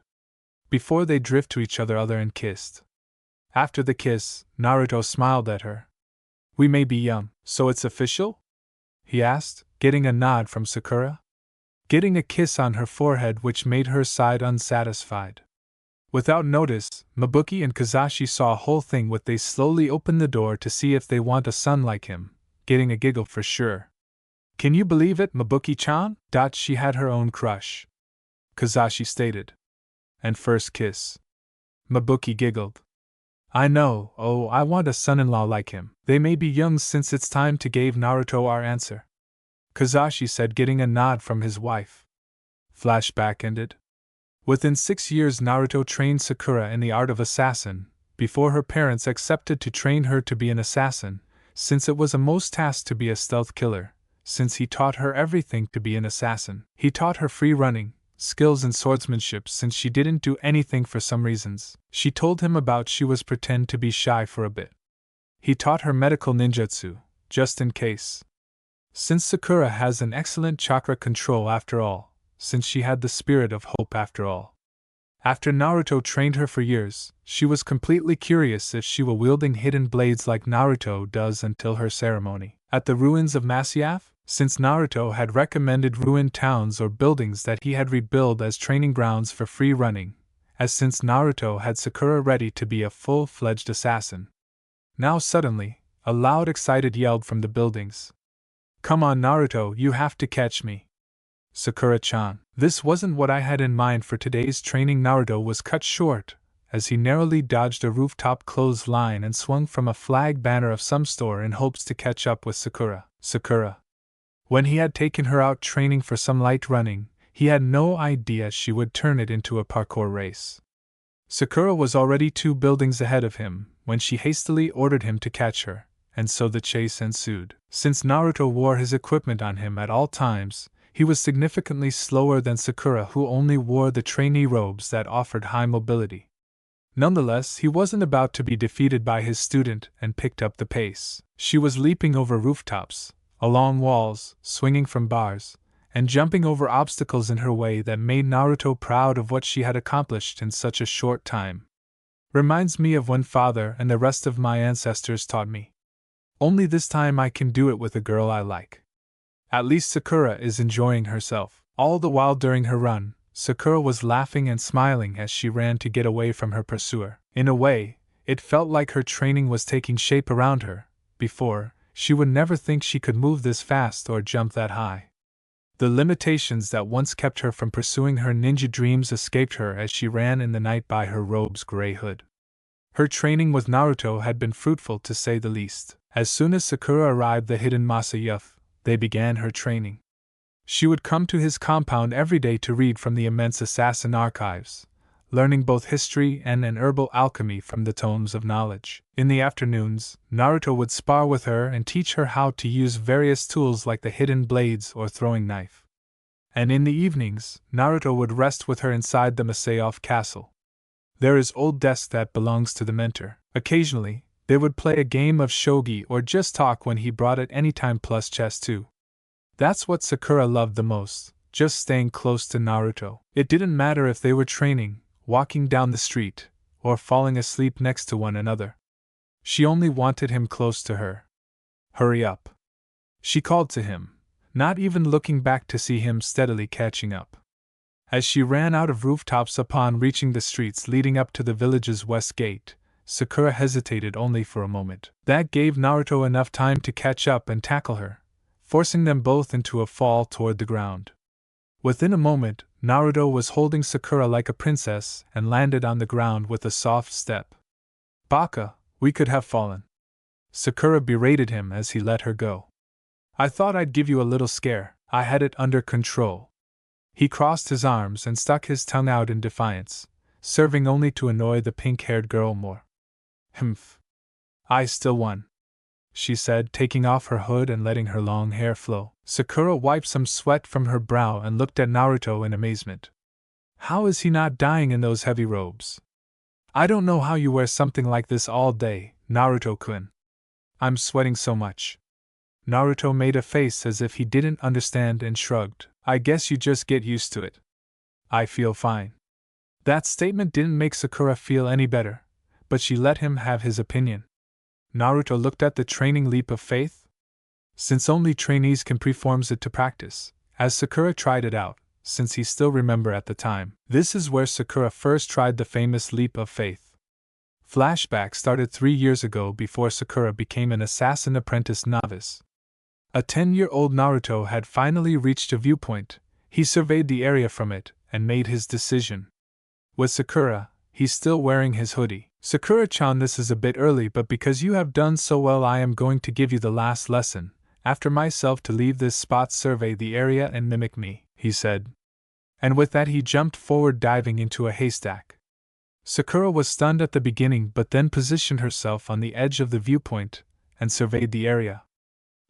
Before they drift to each other and kissed. After the kiss, Naruto smiled at her. We may be young, so it's official? He asked, getting a nod from Sakura. Getting a kiss on her forehead which made her sigh unsatisfied. Without notice, Mabuki and Kazashi saw a whole thing with they slowly opened the door to see if they want a son like him, getting a giggle for sure. Can you believe it, Mabuki-chan? She had her own crush. Kazashi stated. And first kiss. Mabuki giggled. I know, I want a son-in-law like him. They may be young since it's time to give Naruto our answer. Kazashi said, getting a nod from his wife. Flashback ended. Within 6 years Naruto trained Sakura in the art of assassin, before her parents accepted to train her to be an assassin, since it was a most task to be a stealth killer, since he taught her everything to be an assassin. He taught her free running, skills and swordsmanship since she didn't do anything for some reasons. She told him about she was pretend to be shy for a bit. He taught her medical ninjutsu, just in case. Since Sakura has an excellent chakra control after all, since she had the spirit of hope after all. After Naruto trained her for years, she was completely curious if she were wielding hidden blades like Naruto does until her ceremony. At the ruins of Masyaf, since Naruto had recommended ruined towns or buildings that he had rebuilt as training grounds for free running, as since Naruto had Sakura ready to be a full-fledged assassin. Now suddenly, a loud excited yelled from the buildings. Come on Naruto, you have to catch me. Sakura-chan. This wasn't what I had in mind for today's training. Naruto was cut short, as he narrowly dodged a rooftop clothesline and swung from a flag banner of some store in hopes to catch up with Sakura. When he had taken her out training for some light running, he had no idea she would turn it into a parkour race. Sakura was already 2 buildings ahead of him when she hastily ordered him to catch her, and so the chase ensued. Since Naruto wore his equipment on him at all times, he was significantly slower than Sakura, who only wore the trainee robes that offered high mobility. Nonetheless, he wasn't about to be defeated by his student and picked up the pace. She was leaping over rooftops, along walls, swinging from bars, and jumping over obstacles in her way that made Naruto proud of what she had accomplished in such a short time. Reminds me of when father and the rest of my ancestors taught me. Only this time I can do it with a girl I like. At least Sakura is enjoying herself. All the while during her run, Sakura was laughing and smiling as she ran to get away from her pursuer. In a way, it felt like her training was taking shape around her. Before, she would never think she could move this fast or jump that high. The limitations that once kept her from pursuing her ninja dreams escaped her as she ran in the night by her robe's gray hood. Her training with Naruto had been fruitful, to say the least. As soon as Sakura arrived the hidden Masayuth, they began her training. She would come to his compound every day to read from the immense assassin archives, learning both history and an herbal alchemy from the tomes of knowledge. In the afternoons, Naruto would spar with her and teach her how to use various tools like the hidden blades or throwing knife. And in the evenings, Naruto would rest with her inside the Masayuth castle. There is old desk that belongs to the mentor. Occasionally, they would play a game of shogi or just talk when he brought it anytime, plus chess too. That's what Sakura loved the most, just staying close to Naruto. It didn't matter if they were training, walking down the street, or falling asleep next to one another. She only wanted him close to her. Hurry up. She called to him, not even looking back to see him steadily catching up. As she ran out of rooftops upon reaching the streets leading up to the village's west gate, Sakura hesitated only for a moment. That gave Naruto enough time to catch up and tackle her, forcing them both into a fall toward the ground. Within a moment, Naruto was holding Sakura like a princess and landed on the ground with a soft step. "Baka, we could have fallen." Sakura berated him as he let her go. "I thought I'd give you a little scare. I had it under control." He crossed his arms and stuck his tongue out in defiance, serving only to annoy the pink-haired girl more. "Humph. I still won," she said, taking off her hood and letting her long hair flow. Sakura wiped some sweat from her brow and looked at Naruto in amazement. "How is he not dying in those heavy robes? I don't know how you wear something like this all day, Naruto-kun. I'm sweating so much." Naruto made a face as if he didn't understand and shrugged. "I guess you just get used to it. I feel fine." That statement didn't make Sakura feel any better, but she let him have his opinion. Naruto looked at the training leap of faith. Since only trainees can perform it to practice, as Sakura tried it out, since he still remembered at the time. This is where Sakura first tried the famous leap of faith. Flashback started 3 years ago before Sakura became an assassin apprentice novice. A 10-year-old Naruto had finally reached a viewpoint. He surveyed the area from it and made his decision. With Sakura, he's still wearing his hoodie. "Sakura-chan, this is a bit early, but because you have done so well I am going to give you the last lesson, after myself, to leave this spot, survey the area and mimic me," he said. And with that he jumped forward, diving into a haystack. Sakura was stunned at the beginning but then positioned herself on the edge of the viewpoint and surveyed the area.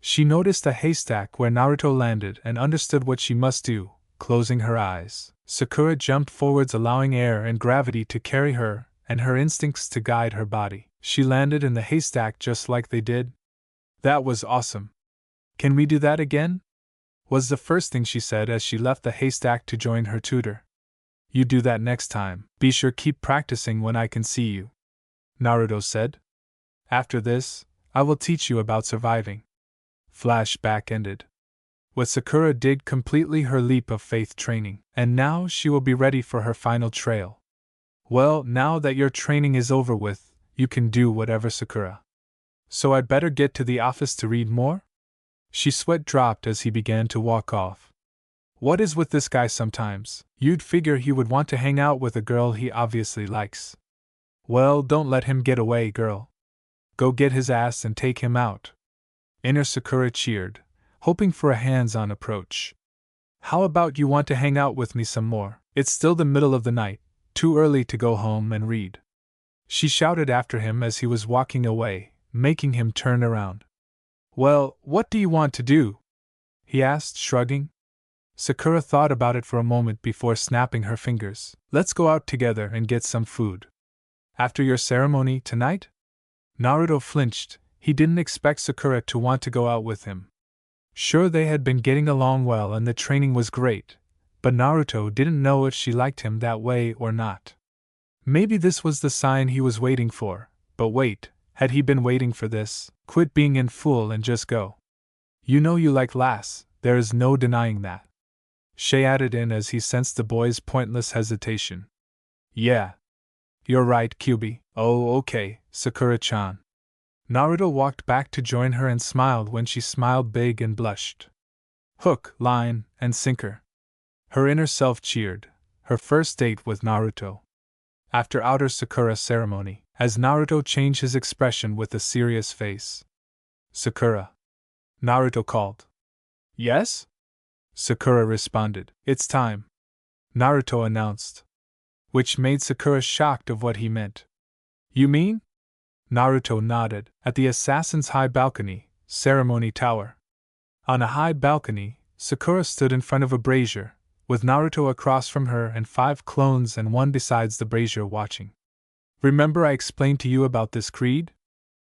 She noticed a haystack where Naruto landed and understood what she must do. Closing her eyes, Sakura jumped forwards, allowing air and gravity to carry her and her instincts to guide her body. She landed in the haystack just like they did. "That was awesome. Can we do that again?" was the first thing she said as she left the haystack to join her tutor. "You do that next time. Be sure keep practicing when I can see you," Naruto said. "After this, I will teach you about surviving." Flashback ended. With Sakura did completely her leap of faith training, and now she will be ready for her final trail. "Well, now that your training is over with, you can do whatever, Sakura. So I'd better get to the office to read more?" She sweat dropped as he began to walk off. What is with this guy sometimes? You'd figure he would want to hang out with a girl he obviously likes. Well, don't let him get away, girl. Go get his ass and take him out. Inner Sakura cheered, hoping for a hands-on approach. How about you want to hang out with me some more? It's still the middle of the night, too early to go home and read. She shouted after him as he was walking away, making him turn around. Well, what do you want to do? He asked, shrugging. Sakura thought about it for a moment before snapping her fingers. Let's go out together and get some food. After your ceremony tonight? Naruto flinched. He didn't expect Sakura to want to go out with him. Sure, they had been getting along well and the training was great, but Naruto didn't know if she liked him that way or not. Maybe this was the sign he was waiting for, but wait, had he been waiting for this? Quit being a fool and just go. You know you like Lass, there is no denying that. Shay added in as he sensed the boy's pointless hesitation. Yeah. You're right, Kyubi. Oh, okay, Sakura-chan. Naruto walked back to join her and smiled when she smiled big and blushed. Hook, line, and sinker. Her inner self cheered. Her first date with Naruto. After outer Sakura ceremony, as Naruto changed his expression with a serious face. Sakura. Naruto called. Yes? Sakura responded. It's time. Naruto announced. Which made Sakura shocked of what he meant. You mean? Naruto nodded. At the assassin's high balcony, ceremony tower. On a high balcony, Sakura stood in front of a brazier, with Naruto across from her and 5 clones and one besides the brazier watching. Remember I explained to you about this creed?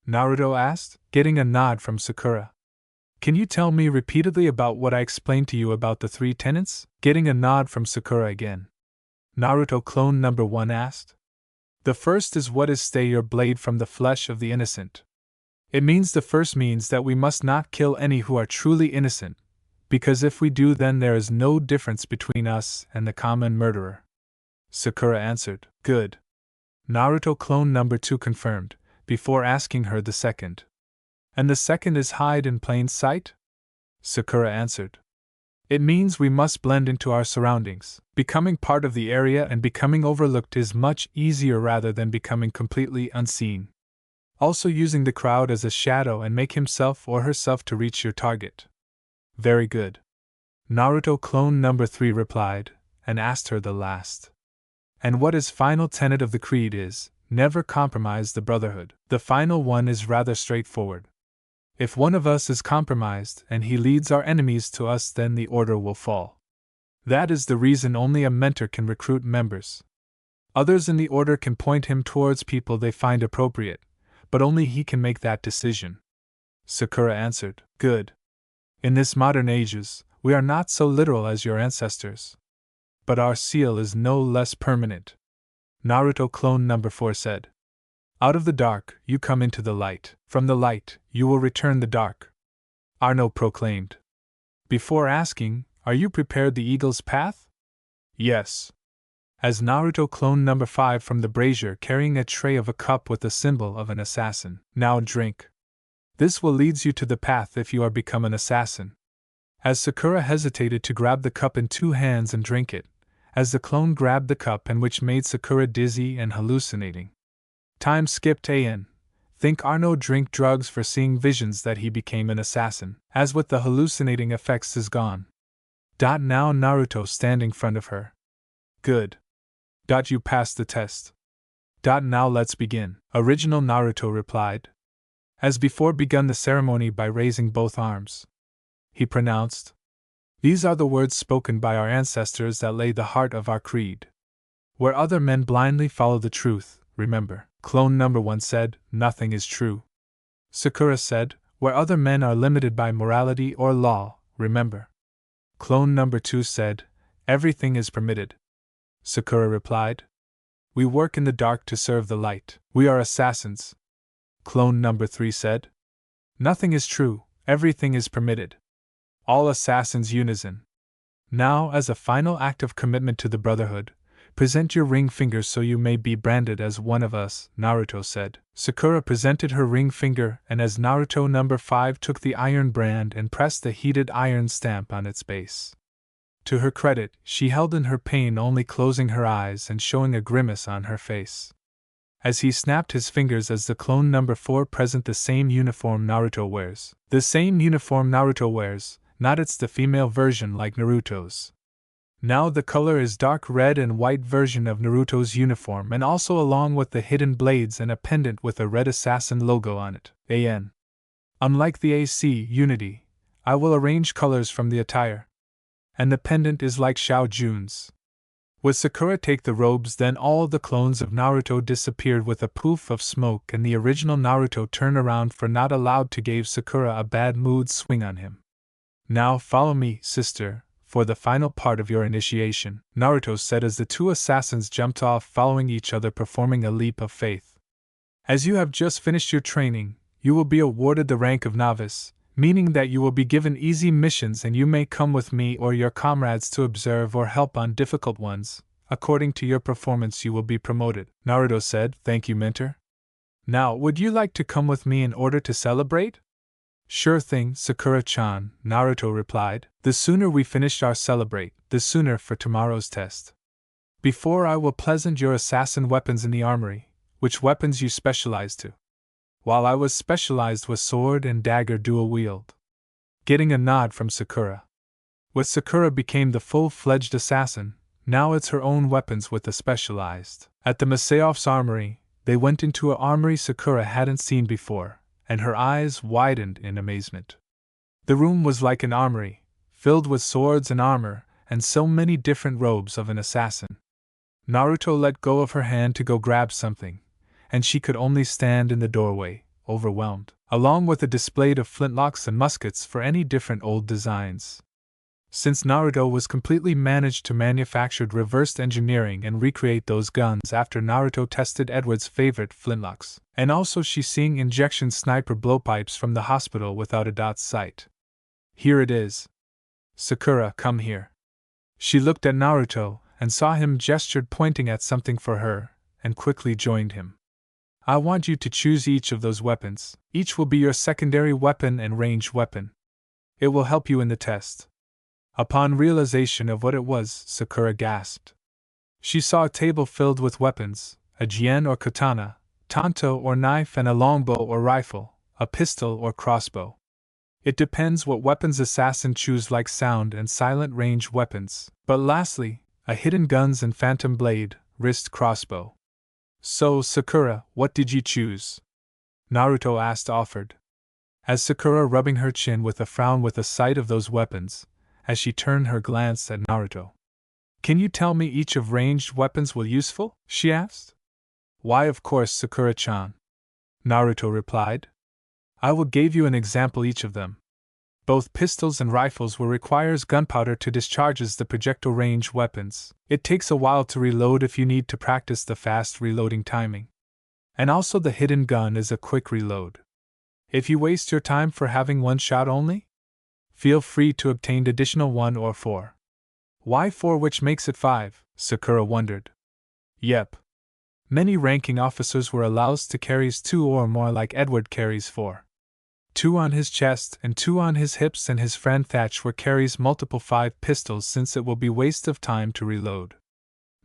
Naruto asked, getting a nod from Sakura. Can you tell me repeatedly about what I explained to you about the 3 tenets? Getting a nod from Sakura again. Naruto clone number 1 asked. The first is what is stay your blade from the flesh of the innocent. The first means that we must not kill any who are truly innocent, because if we do then there is no difference between us and the common murderer. Sakura answered. Good. Naruto clone number 2 confirmed, before asking her the second. And the second is hide in plain sight? Sakura answered. It means we must blend into our surroundings. Becoming part of the area and becoming overlooked is much easier rather than becoming completely unseen. Also using the crowd as a shadow and make himself or herself to reach your target. Very good. Naruto clone number 3 replied, and asked her the last. And what is final tenet of the creed is, never compromise the brotherhood. The final one is rather straightforward. If one of us is compromised and he leads our enemies to us, then the order will fall. That is the reason only a mentor can recruit members. Others in the order can point him towards people they find appropriate, but only he can make that decision. Sakura answered. Good. In this modern ages, we are not so literal as your ancestors. But our seal is no less permanent. Naruto clone number 4 said. Out of the dark, you come into the light. From the light, you will return the dark. Arno proclaimed. Before asking, are you prepared the eagle's path? Yes. As Naruto clone number 5 from the brazier carrying a tray of a cup with the symbol of an assassin. Now drink. This will lead you to the path if you are become an assassin. As Sakura hesitated to grab the cup in 2 hands and drink it, as the clone grabbed the cup and which made Sakura dizzy and hallucinating. Time skipped an. Think Arno drink drugs for seeing visions that he became an assassin, as with the hallucinating effects is gone. Now Naruto standing in front of her. Good. You passed the test. Now let's begin. Original Naruto replied. As before begun the ceremony by raising both arms. He pronounced. These are the words spoken by our ancestors that lay the heart of our creed. Where other men blindly follow the truth, remember. Clone number 1 said, nothing is true. Sakura said, where other men are limited by morality or law, remember. Clone number 2 said, everything is permitted. Sakura replied. We work in the dark to serve the light. We are assassins. Clone number 3 said. Nothing is true, everything is permitted. All assassins unison. Now, as a final act of commitment to the brotherhood, present your ring fingers so you may be branded as one of us, Naruto said. Sakura presented her ring finger, and as Naruto number 5 took the iron brand and pressed the heated iron stamp on its base. To her credit, she held in her pain, only closing her eyes and showing a grimace on her face. As he snapped his fingers as the clone number 4 present the same uniform Naruto wears. The same uniform Naruto wears, not it's the female version like Naruto's. Now the color is dark red and white version of Naruto's uniform, and also along with the hidden blades and a pendant with a red assassin logo on it. Unlike the AC Unity, I will arrange colors from the attire. And the pendant is like Xiao Jun's. Would Sakura take the robes, then all the clones of Naruto disappeared with a poof of smoke, and the original Naruto turned around for not allowed to give Sakura a bad mood swing on him. Now follow me, sister, for the final part of your initiation, Naruto said as the two assassins jumped off following each other, performing a leap of faith. As you have just finished your training, you will be awarded the rank of novice, meaning that you will be given easy missions and you may come with me or your comrades to observe or help on difficult ones. According to your performance you will be promoted, Naruto said. Thank you, mentor. Now, would you like to come with me in order to celebrate? Sure thing, Sakura-chan, Naruto replied. The sooner we finish our celebrate, the sooner for tomorrow's test. Before I will present your assassin weapons in the armory, which weapons you specialize to. While I was specialized with sword and dagger dual wield. Getting a nod from Sakura. With Sakura became the full-fledged assassin, now it's her own weapons with the specialized. At the Masayoff's armory, they went into a armory Sakura hadn't seen before, and her eyes widened in amazement. The room was like an armory, filled with swords and armor, and so many different robes of an assassin. Naruto let go of her hand to go grab something, and she could only stand in the doorway, overwhelmed, along with a display of flintlocks and muskets for any different old designs. Since Naruto was completely managed to manufacture reversed engineering and recreate those guns after Naruto tested Edward's favorite flintlocks, and also she seeing injection sniper blowpipes from the hospital without a dot sight. Here it is. Sakura, come here. She looked at Naruto and saw him gestured pointing at something for her, and quickly joined him. I want you to choose each of those weapons. Each will be your secondary weapon and ranged weapon. It will help you in the test. Upon realization of what it was, Sakura gasped. She saw a table filled with weapons, a jien or katana, tanto or knife, and a longbow or rifle, a pistol or crossbow. It depends what weapons assassin choose, like sound and silent range weapons, but lastly, a hidden guns and phantom blade, wrist crossbow. So, Sakura, what did you choose? Naruto asked offered. As Sakura rubbing her chin with a frown with the sight of those weapons, as she turned her glance at Naruto. Can you tell me each of ranged weapons will useful? She asked. Why, of course, Sakura-chan. Naruto replied. I will give you an example each of them. Both pistols and rifles will requires gunpowder to discharges the projectile range weapons. It takes a while to reload if you need to practice the fast reloading timing. And also the hidden gun is a quick reload. If you waste your time for having one shot only, feel free to obtain additional 1 or 4. Why 4, which makes it 5? Sakura wondered. Yep. Many ranking officers were allowed to carry 2 or more, like Edward carries 4. 2 on his chest and 2 on his hips, and his friend Thatch carries multiple 5 pistols since it will be waste of time to reload.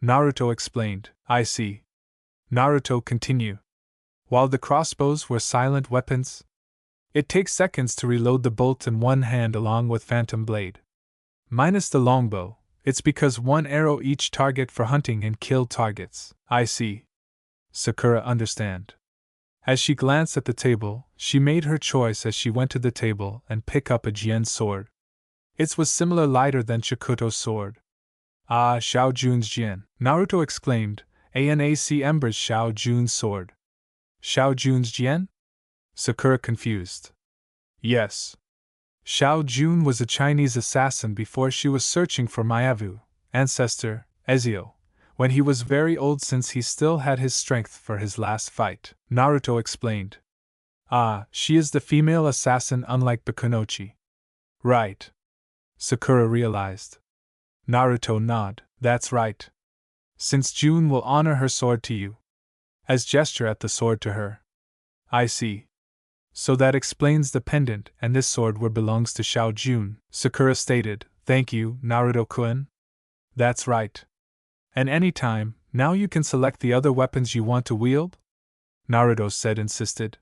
Naruto explained. I see. Naruto continue. While the crossbows were silent weapons, it takes seconds to reload the bolt in one hand along with phantom blade. Minus the longbow, it's because 1 arrow each target for hunting and kill targets. I see. Sakura understand. As she glanced at the table, she made her choice as she went to the table and picked up a jien sword. It was similar, lighter than Chikuto's sword. Ah, Xiao Jun's jien, Naruto exclaimed. ANAC Ember's Xiao Jun's sword. Xiao Jun's jien? Sakura confused. Yes. Xiao Jun was a Chinese assassin before she was searching for Mayavu, ancestor, Ezio, when he was very old, since he still had his strength for his last fight, Naruto explained. Ah, she is the female assassin unlike Bikunochi. Right. Sakura realized. Naruto nodded. That's right. Since Jun will honor her sword to you. As gesture at the sword to her. I see. So that explains the pendant, and this sword belongs to Xiao Jun, Sakura stated. Thank you, Naruto-kun. That's right. And any time, now you can select the other weapons you want to wield? Naruto said insisted.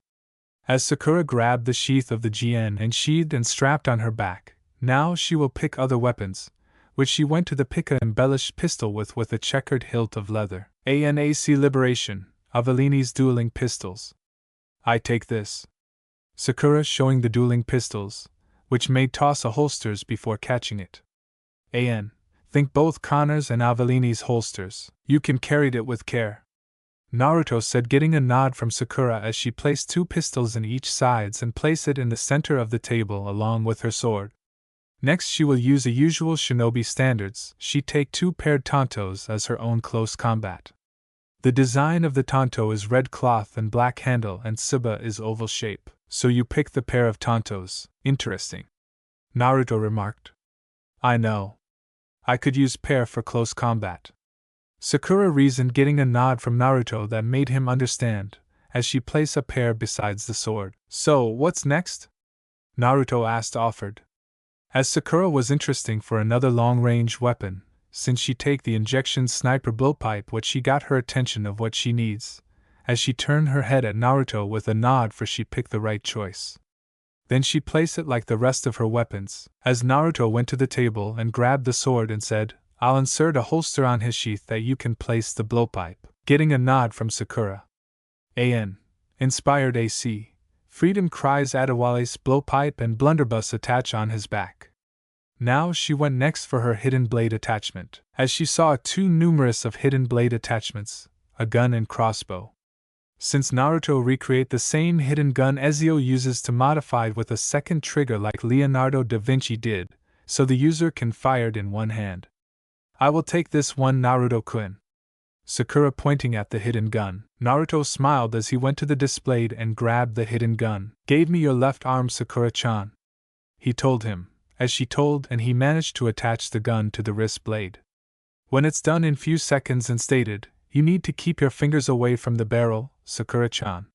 As Sakura grabbed the sheath of the jien and sheathed and strapped on her back, Now she will pick other weapons, which she went to the pick a embellished pistol with a checkered hilt of leather. ANAC Liberation, Avellini's dueling pistols. I take this. Sakura showing the dueling pistols, which made toss a holsters before catching it. Think both Connor's and Avellini's holsters. You can carried it with care. Naruto said, getting a nod from Sakura as she placed 2 pistols in each sides and placed it in the center of the table along with her sword. Next she will use the usual shinobi standards. She take 2 paired tantos as her own close combat. The design of the tanto is red cloth and black handle and tsuba is oval shape, so you pick the pair of tantos. Interesting. Naruto remarked. I know. I could use pair for close combat. Sakura reasoned, getting a nod from Naruto that made him understand, as she placed a pair besides the sword. So, what's next? Naruto offered. As Sakura was interesting for another long-range weapon, since she take the injection sniper blowpipe, which she got her attention of what she needs, as she turned her head at Naruto with a nod, for she picked the right choice. Then she placed it like the rest of her weapons, as Naruto went to the table and grabbed the sword and said, I'll insert a holster on his sheath that you can place the blowpipe, getting a nod from Sakura. Inspired AC. Freedom cries Adewale's blowpipe and blunderbuss attach on his back. Now she went next for her hidden blade attachment, as she saw too numerous of hidden blade attachments, a gun and crossbow. Since Naruto recreate the same hidden gun Ezio uses to modify it with a second trigger like Leonardo da Vinci did, so the user can fire it in one hand. I will take this one, Naruto-kun. Sakura pointing at the hidden gun. Naruto smiled as he went to the display and grabbed the hidden gun. Gave me your left arm, Sakura-chan. He told him, as she told, and he managed to attach the gun to the wrist blade. When it's done in few seconds and stated, you need to keep your fingers away from the barrel, Sakura-chan.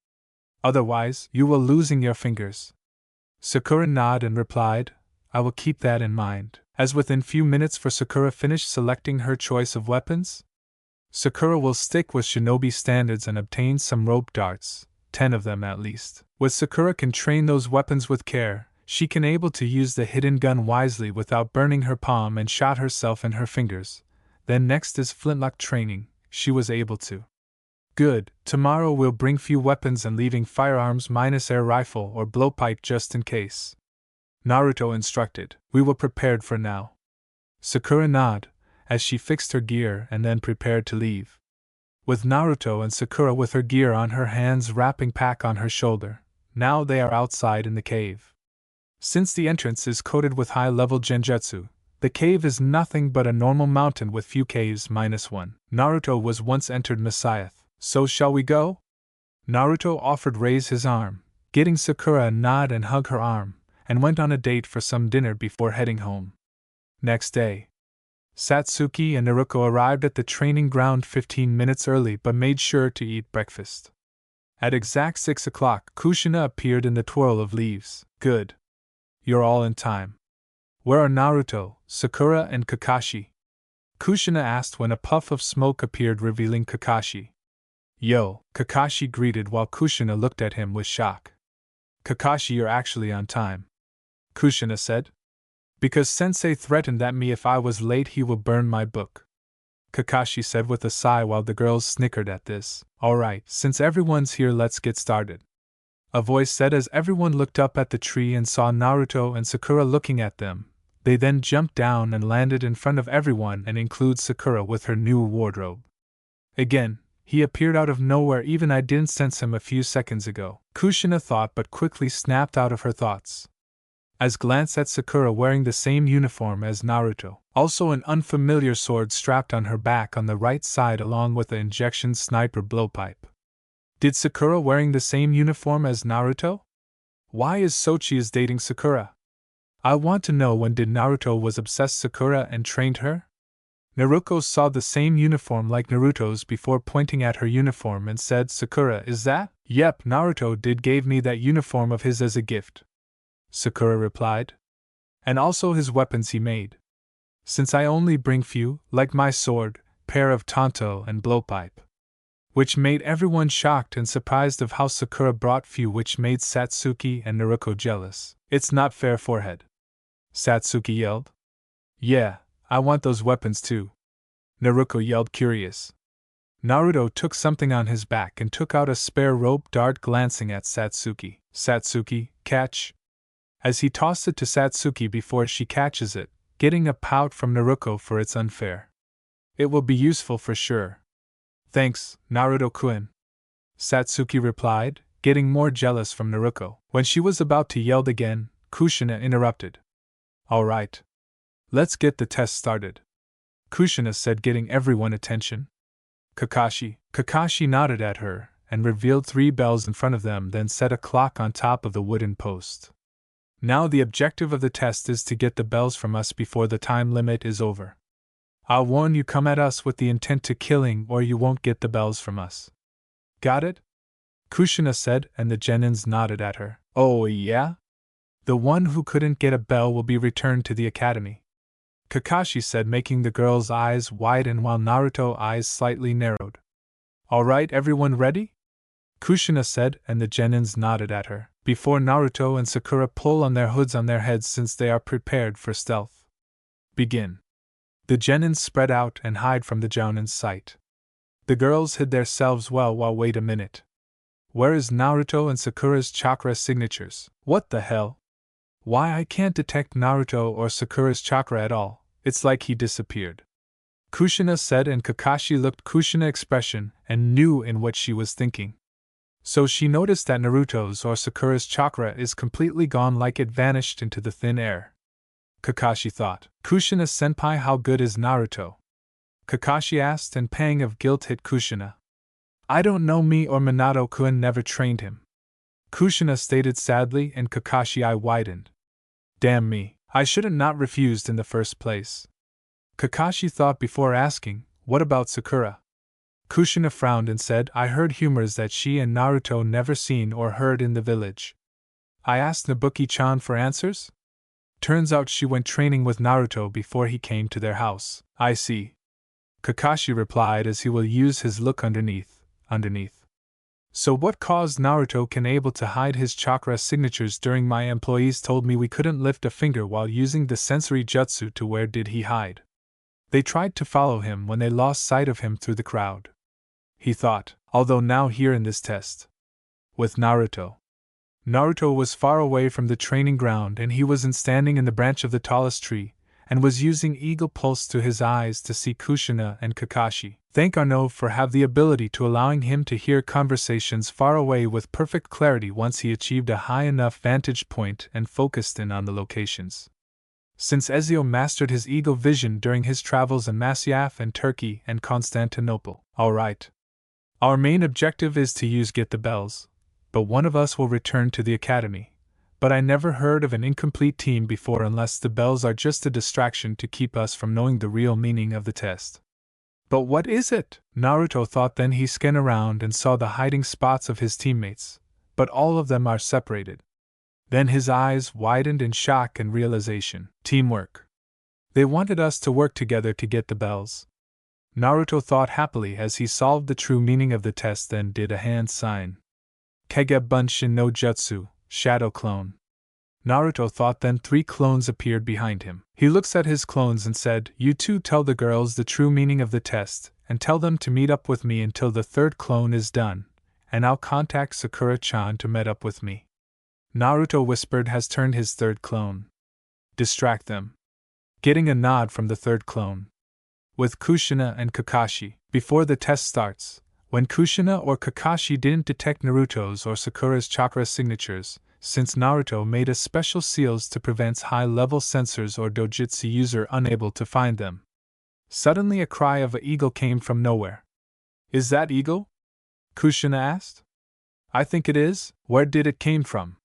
Otherwise, you will losing your fingers. Sakura nodded and replied, I will keep that in mind. As within few minutes for Sakura finished selecting her choice of weapons, Sakura will stick with shinobi standards and obtain some rope darts, 10 of them at least. With Sakura can train those weapons with care, she can able to use the hidden gun wisely without burning her palm and shot herself and her fingers. Then next is flintlock training, she was able to. Good, tomorrow we'll bring few weapons and leaving firearms minus air rifle or blowpipe just in case. Naruto instructed, we were prepared for now. Sakura nodded, as she fixed her gear and then prepared to leave. With Naruto and Sakura with her gear on her hands, wrapping pack on her shoulder, now they are outside in the cave. Since the entrance is coated with high-level genjutsu, the cave is nothing but a normal mountain with few caves minus one. Naruto was once entered Messiah, so shall we go? Naruto offered raise his arm, getting Sakura a nod and hug her arm, and went on a date for some dinner before heading home. Next day, Satsuki and Naruto arrived at the training ground 15 minutes early but made sure to eat breakfast. At exact 6 o'clock, Kushina appeared in the twirl of leaves. Good. You're all in time. Where are Naruto, Sakura, and Kakashi? Kushina asked when a puff of smoke appeared revealing Kakashi. Yo, Kakashi greeted while Kushina looked at him with shock. Kakashi, you're actually on time. Kushina said. Because sensei threatened that me if I was late he will burn my book. Kakashi said with a sigh while the girls snickered at this. Alright, since everyone's here let's get started. A voice said as everyone looked up at the tree and saw Naruto and Sakura looking at them. They then jumped down and landed in front of everyone and include Sakura with her new wardrobe. Again, he appeared out of nowhere, even I didn't sense him a few seconds ago. Kushina thought but quickly snapped out of her thoughts. As glanced at Sakura wearing the same uniform as Naruto, also an unfamiliar sword strapped on her back on the right side along with the injection sniper blowpipe. Did Sakura wearing the same uniform as Naruto? Why is Sochi dating Sakura? I want to know, when did Naruto was obsessed Sakura and trained her? Naruto saw the same uniform like Naruto's before pointing at her uniform and said, Sakura, is that? Yep, Naruto did gave me that uniform of his as a gift. Sakura replied. And also his weapons he made. Since I only bring few, like my sword, pair of tanto and blowpipe. Which made everyone shocked and surprised of how Sakura brought few, which made Satsuki and Naruto jealous. It's not fair, forehead. Satsuki yelled. Yeah, I want those weapons too. Naruto yelled, curious. Naruto took something on his back and took out a spare rope dart, glancing at Satsuki. Satsuki, catch! As he tossed it to Satsuki before she catches it, getting a pout from Naruto for its unfair. It will be useful for sure. Thanks, Naruto-kun. Satsuki replied, getting more jealous from Naruto. When she was about to yell again, Kushina interrupted. All right. Let's get the test started, Kushina said, getting everyone's attention. Kakashi nodded at her and revealed 3 bells in front of them, then set a clock on top of the wooden post. Now the objective of the test is to get the bells from us before the time limit is over. I'll warn you, come at us with the intent to killing or you won't get the bells from us. Got it? Kushina said, and the genins nodded at her. Oh yeah? The one who couldn't get a bell will be returned to the academy, Kakashi said, making the girls' eyes widen while Naruto's eyes slightly narrowed. All right, everyone ready? Kushina said, and the genins nodded at her. Before Naruto and Sakura pull on their hoods on their heads since they are prepared for stealth. Begin. The genins spread out and hide from the jounin's sight. The girls hid themselves well while wait a minute. Where is Naruto and Sakura's chakra signatures? What the hell? Why, I can't detect Naruto or Sakura's chakra at all, it's like he disappeared. Kushina said, and Kakashi looked Kushina's expression and knew in what she was thinking. So she noticed that Naruto's or Sakura's chakra is completely gone, like it vanished into the thin air. Kakashi thought. Kushina-senpai, how good is Naruto? Kakashi asked, and pang of guilt hit Kushina. I don't know, me or Minato-kun never trained him, Kushina stated sadly, and Kakashi's eye widened. Damn me, I shouldn't not refused in the first place. Kakashi thought before asking, what about Sakura? Kushina frowned and said, I heard rumors that she and Naruto never seen or heard in the village. I asked Nabuki-chan for answers. Turns out she went training with Naruto before he came to their house. I see, Kakashi replied as he will use his look underneath. So what caused Naruto can able to hide his chakra signatures during my employees told me we couldn't lift a finger while using the sensory jutsu to where did he hide? They tried to follow him when they lost sight of him through the crowd. He thought, although now here in this test. With Naruto. Naruto was far away from the training ground and he wasn't standing in the branch of the tallest tree, and was using eagle pulse to his eyes to see Kushina and Kakashi. Thank Arno for have the ability to allowing him to hear conversations far away with perfect clarity once he achieved a high enough vantage point and focused in on the locations. Since Ezio mastered his eagle vision during his travels in Masyaf and Turkey and Constantinople. Alright. Our main objective is to get the bells, but one of us will return to the academy. But I never heard of an incomplete team before unless the bells are just a distraction to keep us from knowing the real meaning of the test. But what is it? Naruto thought. Then he scanned around and saw the hiding spots of his teammates, but all of them are separated. Then his eyes widened in shock and realization. Teamwork. They wanted us to work together to get the bells. Naruto thought happily as he solved the true meaning of the test, then did a hand sign. Kage Bunshin no Jutsu, Shadow Clone. Naruto thought. Then 3 clones appeared behind him. He looks at his clones and said, You two tell the girls the true meaning of the test, and tell them to meet up with me until the 3rd clone is done, and I'll contact Sakura-chan to meet up with me. Naruto whispered has turned his 3rd clone. Distract them. Getting a nod from the 3rd clone. With Kushina and Kakashi. Before the test starts, when Kushina or Kakashi didn't detect Naruto's or Sakura's chakra signatures, since Naruto made a special seals to prevent high-level sensors or dojutsu user unable to find them. Suddenly a cry of an eagle came from nowhere. Is that eagle? Kushina asked. I think it is. Where did it came from?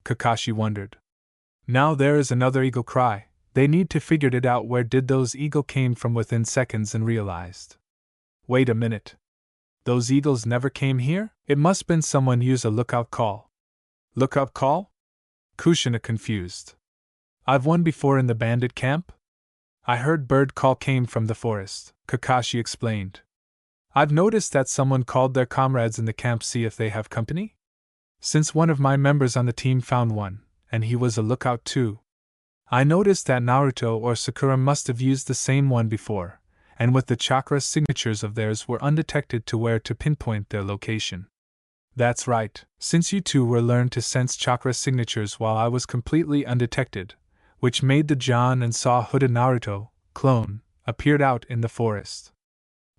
Kakashi wondered. Now there is another eagle cry. They need to figure it out. Where did those eagle came from within seconds and realized. Wait a minute. Those eagles never came here? It must been someone use a lookout call. Lookout call? Kushina confused. I've won before in the bandit camp? I heard bird call came from the forest, Kakashi explained. I've noticed that someone called their comrades in the camp see if they have company? Since one of my members on the team found one, and he was a lookout too. I noticed that Naruto or Sakura must have used the same one before, and with the chakra signatures of theirs were undetected to where to pinpoint their location. That's right, since you two were learned to sense chakra signatures while I was completely undetected, which made the John and saw hooded Naruto, clone, appeared out in the forest.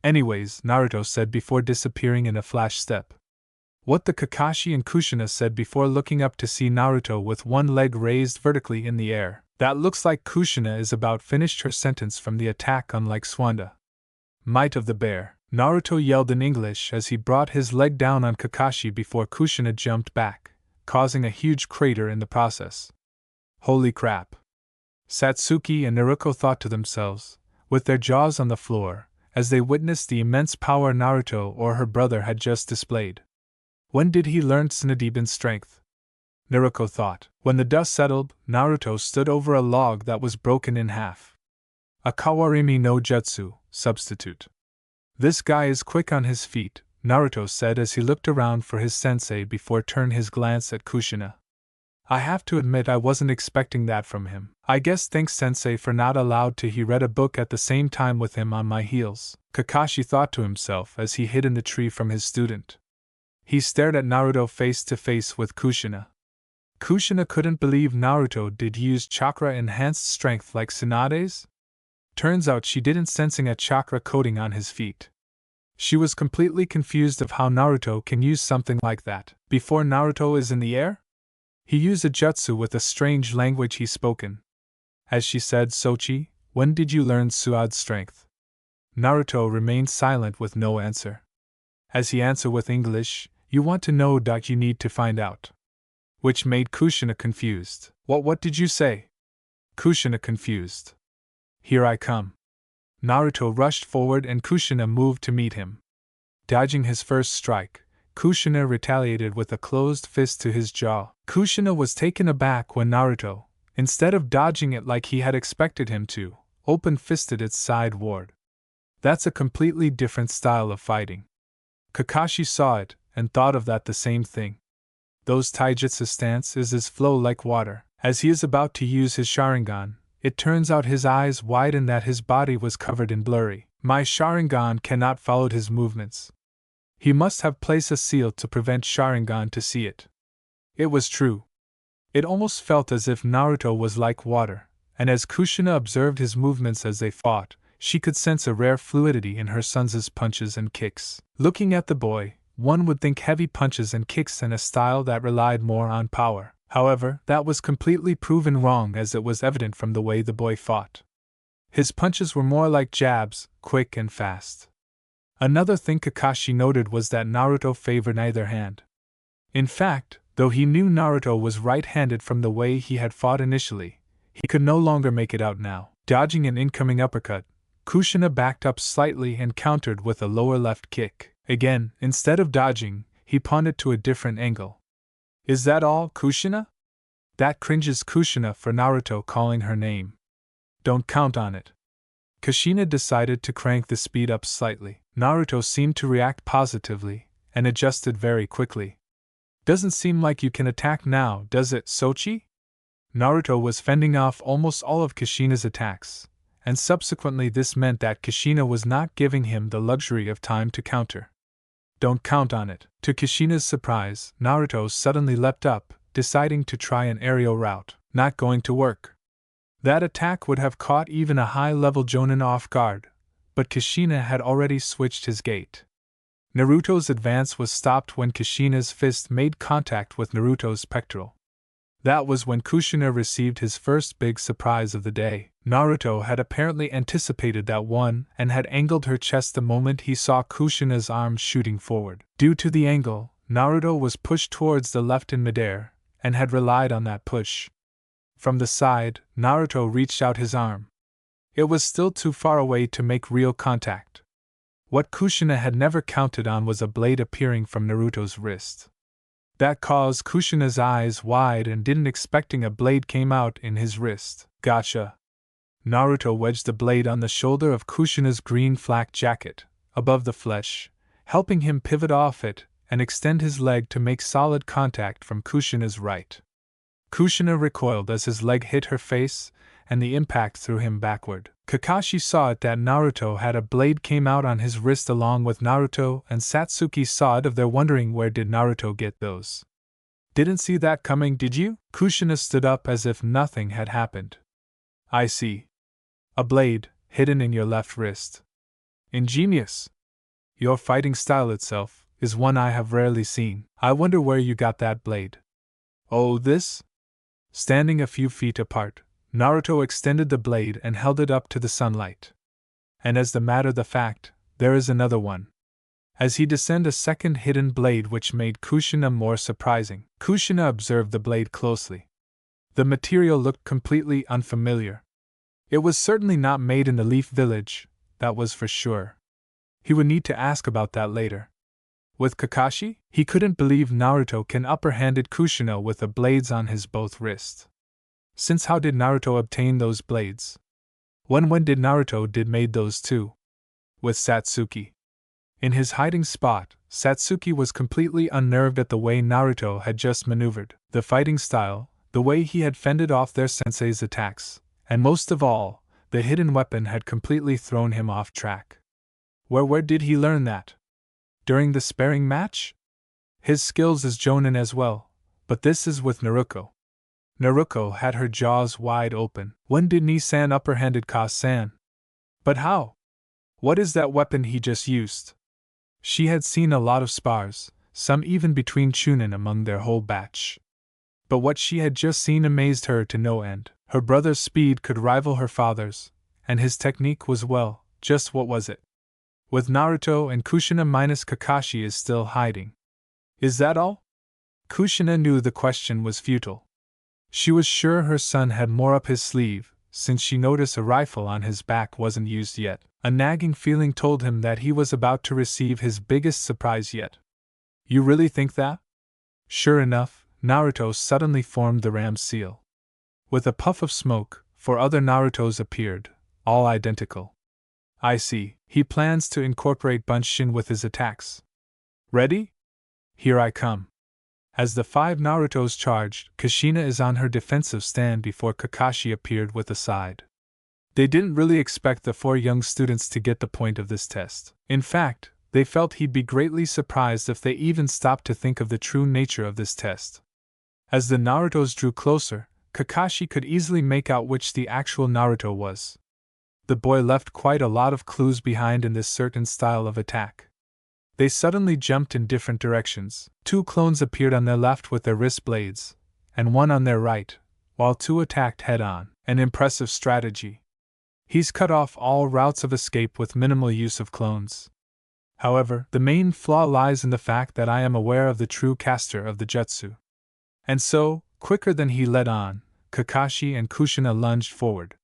Anyways, Naruto said before disappearing in a flash step. What the Kakashi and Kushina said before looking up to see Naruto with one leg raised vertically in the air. That looks like Kushina is about finished her sentence from the attack unlike Swanda. Might of the bear, Naruto yelled in English as he brought his leg down on Kakashi before Kushina jumped back, causing a huge crater in the process. Holy crap! Satsuki and Naruto thought to themselves, with their jaws on the floor, as they witnessed the immense power Naruto or her brother had just displayed. When did he learn Tsunadeban's strength? Naruto thought. When the dust settled, Naruto stood over a log that was broken in half. A Kawarimi no Jutsu, substitute. This guy is quick on his feet, Naruto said as he looked around for his sensei before turning his glance at Kushina. I have to admit I wasn't expecting that from him. I guess thanks sensei for not allowed to. He read a book at the same time with him on my heels, Kakashi thought to himself as he hid in the tree from his student. He stared at Naruto face to face with Kushina. Kushina couldn't believe Naruto did use chakra-enhanced strength like Tsunade's. Turns out she didn't sensing a chakra coating on his feet. She was completely confused of how Naruto can use something like that before Naruto is in the air? He used a jutsu with a strange language he spoken. As she said, Sochi, when did you learn Tsuade's strength? Naruto remained silent with no answer. As he answered with English, you want to know that you need to find out. Which made Kushina confused. What did you say? Kushina confused. Here I come. Naruto rushed forward and Kushina moved to meet him. Dodging his first strike, Kushina retaliated with a closed fist to his jaw. Kushina was taken aback when Naruto, instead of dodging it like he had expected him to, open-fisted its sideward. That's a completely different style of fighting. Kakashi saw it and thought of that the same thing. Those taijutsu stance is his flow like water. As he is about to use his Sharingan, it turns out his eyes widen that his body was covered in blurry. My Sharingan cannot follow his movements. He must have placed a seal to prevent Sharingan to see it. It was true. It almost felt as if Naruto was like water, and as Kushina observed his movements as they fought, she could sense a rare fluidity in her son's punches and kicks. Looking at the boy, one would think heavy punches and kicks and a style that relied more on power. However, that was completely proven wrong as it was evident from the way the boy fought. His punches were more like jabs, quick and fast. Another thing Kakashi noted was that Naruto favored neither hand. In fact, though he knew Naruto was right-handed from the way he had fought initially, he could no longer make it out now. Dodging an incoming uppercut, Kushina backed up slightly and countered with a lower left kick. Again, instead of dodging, he pawned it to a different angle. Is that all, Kushina? That cringes Kushina for Naruto calling her name. Don't count on it. Kushina decided to crank the speed up slightly. Naruto seemed to react positively, and adjusted very quickly. Doesn't seem like you can attack now, does it, Sochi? Naruto was fending off almost all of Kushina's attacks, and subsequently this meant that Kushina was not giving him the luxury of time to counter. Don't count on it. To Kushina's surprise, Naruto suddenly leapt up, deciding to try an aerial route. Not going to work. That attack would have caught even a high-level Jonin off guard, but Kushina had already switched his gait. Naruto's advance was stopped when Kushina's fist made contact with Naruto's pectoral. That was when Kushina received his first big surprise of the day. Naruto had apparently anticipated that one and had angled her chest the moment he saw Kushina's arm shooting forward. Due to the angle, Naruto was pushed towards the left in midair, and had relied on that push. From the side, Naruto reached out his arm. It was still too far away to make real contact. What Kushina had never counted on was a blade appearing from Naruto's wrist. That caused Kushina's eyes wide and didn't expecting a blade came out in his wrist. Gotcha. Naruto wedged the blade on the shoulder of Kushina's green flak jacket, above the flesh, helping him pivot off it and extend his leg to make solid contact from Kushina's right. Kushina recoiled as his leg hit her face, and the impact threw him backward. Kakashi saw it that Naruto had a blade came out on his wrist along with Naruto, and Satsuki saw it of their wondering where did Naruto get those. Didn't see that coming, did you? Kushina stood up as if nothing had happened. I see. A blade, hidden in your left wrist. Ingenious. Your fighting style itself is one I have rarely seen. I wonder where you got that blade. Oh, this? Standing a few feet apart, Naruto extended the blade and held it up to the sunlight. And as the matter of fact, there is another one. As he descended a second hidden blade which made Kushina more surprising. Kushina observed the blade closely. The material looked completely unfamiliar. It was certainly not made in the Leaf Village, that was for sure. He would need to ask about that later. With Kakashi, he couldn't believe Naruto can upper-handed Kushina with the blades on his both wrists. Since how did Naruto obtain those blades? When did Naruto made those too? With Satsuki. In his hiding spot, Satsuki was completely unnerved at the way Naruto had just maneuvered, the fighting style, the way he had fended off their sensei's attacks, and most of all, the hidden weapon had completely thrown him off track. Where did he learn that? During the sparring match? His skills as Jonin as well, but this is with Naruto. Naruto had her jaws wide open. When did Ni-san upper-handed Ka-san? But how? What is that weapon he just used? She had seen a lot of spars, some even between Chunin among their whole batch. But what she had just seen amazed her to no end. Her brother's speed could rival her father's, and his technique was just what was it? With Naruto and Kushina minus Kakashi is still hiding. Is that all? Kushina knew the question was futile. She was sure her son had more up his sleeve, since she noticed a rifle on his back wasn't used yet. A nagging feeling told him that he was about to receive his biggest surprise yet. You really think that? Sure enough, Naruto suddenly formed the ram's seal. With a puff of smoke, 4 other Narutos appeared, all identical. I see, he plans to incorporate Bunshin with his attacks. Ready? Here I come. As the 5 Narutos charged, Kushina is on her defensive stand before Kakashi appeared with a side. They didn't really expect the 4 young students to get the point of this test. In fact, they felt he'd be greatly surprised if they even stopped to think of the true nature of this test. As the Narutos drew closer, Kakashi could easily make out which the actual Naruto was. The boy left quite a lot of clues behind in this certain style of attack. They suddenly jumped in different directions. 2 clones appeared on their left with their wrist blades, and 1 on their right, while 2 attacked head-on. An impressive strategy. He's cut off all routes of escape with minimal use of clones. However, the main flaw lies in the fact that I am aware of the true caster of the jutsu. And so, quicker than he led on, Kakashi and Kushina lunged forward.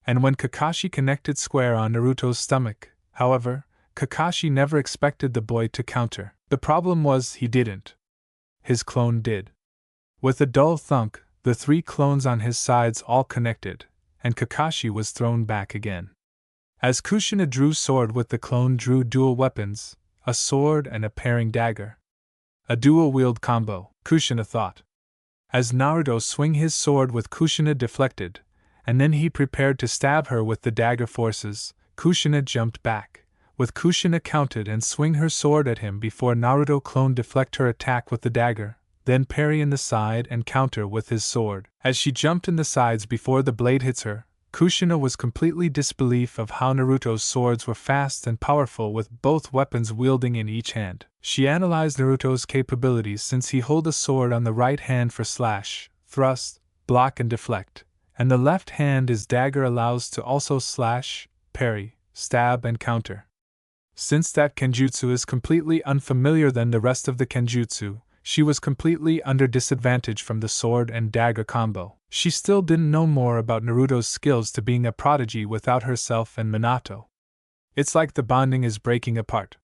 And when Kakashi connected square on Naruto's stomach, however, Kakashi never expected the boy to counter. The problem was he didn't. His clone did. With a dull thunk, the 3 clones on his sides all connected, and Kakashi was thrown back again. As Kushina drew sword with the clone drew dual weapons, a sword and a parrying dagger. A dual-wield combo, Kushina thought. As Naruto swung his sword with Kushina deflected, and then he prepared to stab her with the dagger forces, Kushina jumped back. With Kushina counted and swing her sword at him before Naruto clone deflect her attack with the dagger, then parry in the side and counter with his sword. As she jumped in the sides before the blade hits her, Kushina was completely disbelief of how Naruto's swords were fast and powerful with both weapons wielding in each hand. She analyzed Naruto's capabilities since he hold a sword on the right hand for slash, thrust, block and deflect, and the left hand his dagger allows to also slash, parry, stab and counter. Since that kenjutsu is completely unfamiliar than the rest of the kenjutsu, she was completely under disadvantage from the sword and dagger combo. She still didn't know more about Naruto's skills to being a prodigy without herself and Minato. It's like the bonding is breaking apart.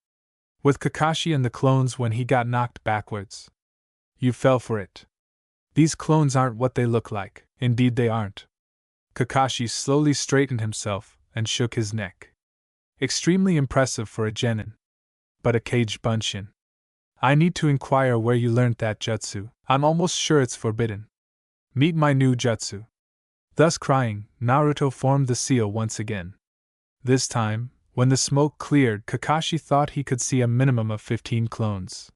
With Kakashi and the clones when he got knocked backwards. You fell for it. These clones aren't what they look like. Indeed they aren't. Kakashi slowly straightened himself and shook his neck. Extremely impressive for a genin. But a caged bunshin. I need to inquire where you learned that jutsu. I'm almost sure it's forbidden. Meet my new jutsu. Thus crying, Naruto formed the seal once again. This time, when the smoke cleared, Kakashi thought he could see a minimum of 15 clones.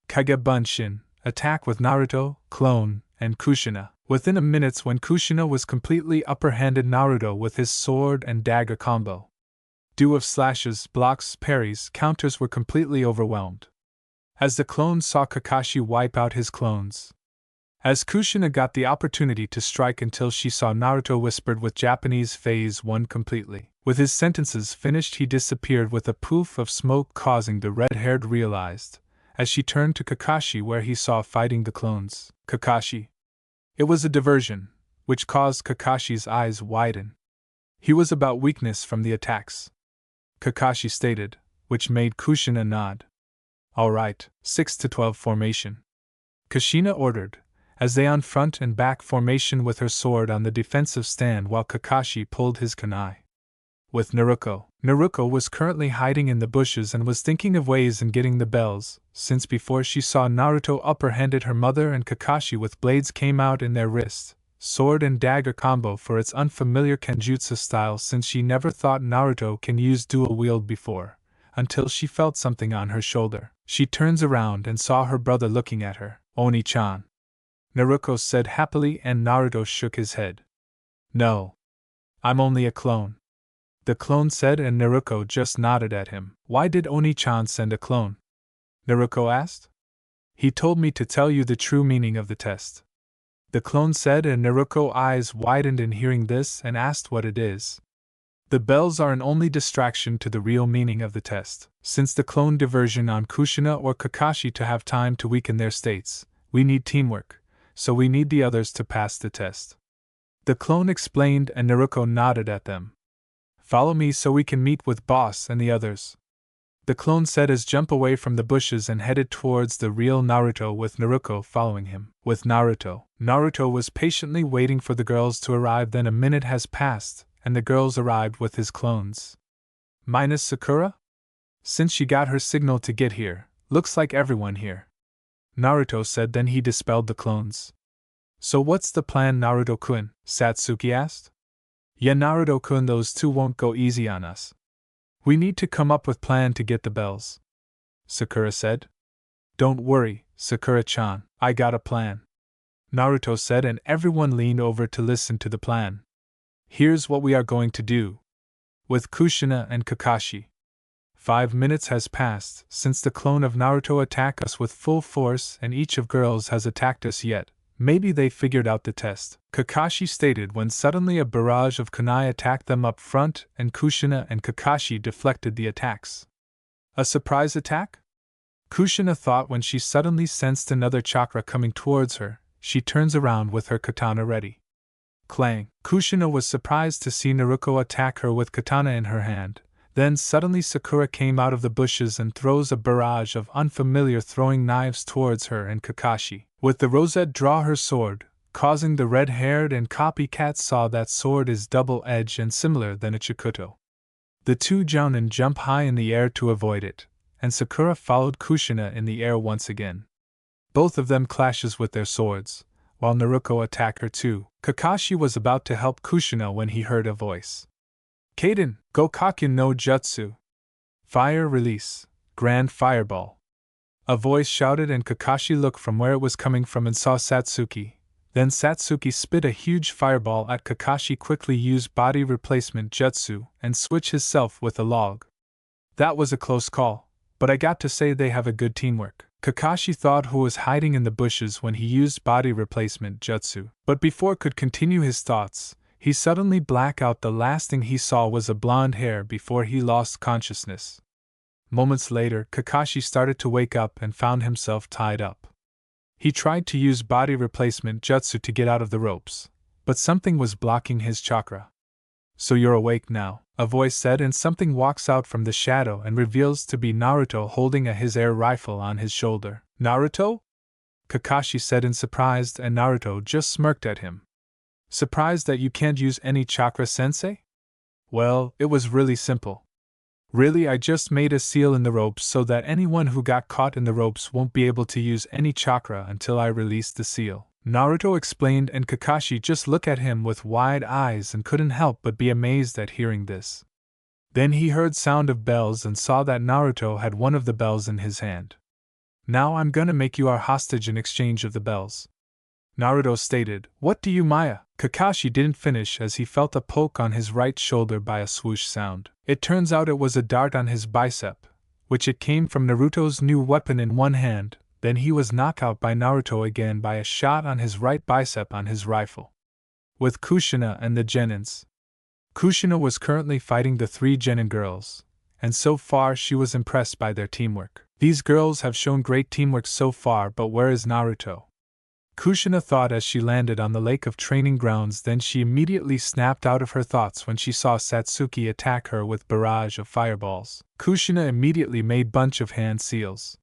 Kage Bunshin, attack with Naruto, clone, and Kushina. Within a minute, when Kushina was completely upper-handed Naruto with his sword and dagger combo. Dew of slashes, blocks, parries, counters were completely overwhelmed. As the clones saw Kakashi wipe out his clones. As Kushina got the opportunity to strike until she saw Naruto whispered with Japanese phase 1 completely. With his sentences finished, he disappeared with a poof of smoke, causing the red-haired realized, as she turned to Kakashi where he saw fighting the clones. Kakashi. It was a diversion, which caused Kakashi's eyes widen. He was about weakness from the attacks. Kakashi stated, which made Kushina nod. All right, 6 to 12 formation. Kushina ordered, as they on front and back formation with her sword on the defensive stand while Kakashi pulled his kunai. With Naruto. Naruto was currently hiding in the bushes and was thinking of ways in getting the bells, since before she saw Naruto upper-handed her mother and Kakashi with blades came out in their wrists, sword and dagger combo for its unfamiliar Kenjutsu style, since she never thought Naruto can use dual wield before, until she felt something on her shoulder. She turns around and saw her brother looking at her. Oni-chan. Naruto said happily, and Naruto shook his head. No. I'm only a clone. The clone said, and Naruto just nodded at him. Why did Oni-chan send a clone? Naruto asked. He told me to tell you the true meaning of the test. The clone said, and Naruto's eyes widened in hearing this and asked what it is. The bells are an only distraction to the real meaning of the test. Since the clone diversion on Kushina or Kakashi to have time to weaken their states, we need teamwork, so we need the others to pass the test. The clone explained, and Naruto nodded at them. Follow me so we can meet with boss and the others. The clone said as jump away from the bushes and headed towards the real Naruto with Naruto following him. With Naruto was patiently waiting for the girls to arrive. Then a minute has passed, and the girls arrived with his clones. Minus Sakura? Since she got her signal to get here, looks like everyone here. Naruto said, then he dispelled the clones. So what's the plan, Naruto-kun? Satsuki asked. Yeah, Naruto-kun, those two won't go easy on us. We need to come up with plan to get the bells. Sakura said. Don't worry, Sakura-chan, I got a plan. Naruto said, and everyone leaned over to listen to the plan. Here's what we are going to do. With Kushina and Kakashi. 5 minutes has passed since the clone of Naruto attacked us with full force, and each of girls has attacked us yet. Maybe they figured out the test, Kakashi stated when suddenly a barrage of kunai attacked them up front and Kushina and Kakashi deflected the attacks. A surprise attack? Kushina thought when she suddenly sensed another chakra coming towards her. She turns around with her katana ready. Clang! Kushina was surprised to see Naruto attack her with katana in her hand. Then suddenly Sakura came out of the bushes and throws a barrage of unfamiliar throwing knives towards her and Kakashi. With the rosette draw her sword, causing the red-haired and copycat saw that sword is double-edged and similar than a chikuto. The two jounin jump high in the air to avoid it, and Sakura followed Kushina in the air once again. Both of them clashes with their swords, while Naruto attacked her too. Kakashi was about to help Kushina when he heard a voice. Kaden, Gokakun no Jutsu. Fire release, Grand Fireball. A voice shouted, and Kakashi looked from where it was coming from and saw Satsuki. Then Satsuki spit a huge fireball at Kakashi, quickly used body replacement jutsu, and switched himself with a log. That was a close call, but I got to say they have a good teamwork. Kakashi thought who was hiding in the bushes when he used body replacement jutsu, but before could continue his thoughts, he suddenly blacked out. The last thing he saw was a blonde hair before he lost consciousness. Moments later, Kakashi started to wake up and found himself tied up. He tried to use body replacement jutsu to get out of the ropes, but something was blocking his chakra. So you're awake now, a voice said, and something walks out from the shadow and reveals to be Naruto holding his air rifle on his shoulder. Naruto? Kakashi said in surprise, and Naruto just smirked at him. Surprised that you can't use any chakra, sensei? Well, it was really simple. Really, I just made a seal in the ropes so that anyone who got caught in the ropes won't be able to use any chakra until I release the seal. Naruto explained, and Kakashi just looked at him with wide eyes and couldn't help but be amazed at hearing this. Then he heard sound of bells and saw that Naruto had one of the bells in his hand. Now I'm gonna make you our hostage in exchange of the bells, Naruto stated. What do you Maya? Kakashi didn't finish as he felt a poke on his right shoulder by a swoosh sound. It turns out it was a dart on his bicep, which it came from Naruto's new weapon in one hand. Then he was knocked out by Naruto again by a shot on his right bicep on his rifle. With Kushina and the Genins. Kushina was currently fighting the 3 Genin girls, and so far she was impressed by their teamwork. These girls have shown great teamwork so far, but where is Naruto? Kushina thought as she landed on the lake of training grounds. Then she immediately snapped out of her thoughts when she saw Satsuki attack her with barrage of fireballs. Kushina immediately made bunch of hand seals.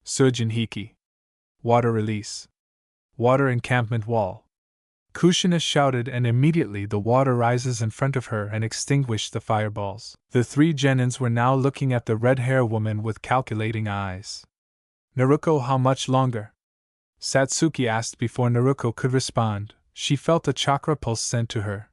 Surgeon Hiki. Water release. Water encampment wall. Kushina shouted, and immediately the water rises in front of her and extinguished the fireballs. The 3 Genins were now looking at the red-hair woman with calculating eyes. Naruto, how much longer? Satsuki asked before Naruto could respond. She felt a chakra pulse sent to her.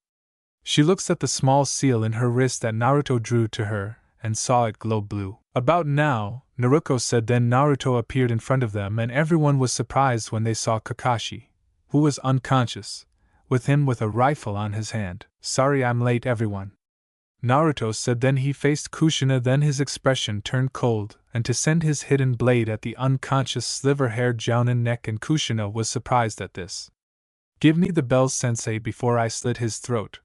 She looks at the small seal in her wrist that Naruto drew to her, and saw it glow blue. About now, Naruto said. Then Naruto appeared in front of them, and everyone was surprised when they saw Kakashi, who was unconscious, with him with a rifle on his hand. Sorry I'm late everyone, Naruto said. Then he faced Kushina, then his expression turned cold, and to send his hidden blade at the unconscious sliver-haired Jounin neck, and Kushina was surprised at this. Give me the bells, sensei, before I slit his throat,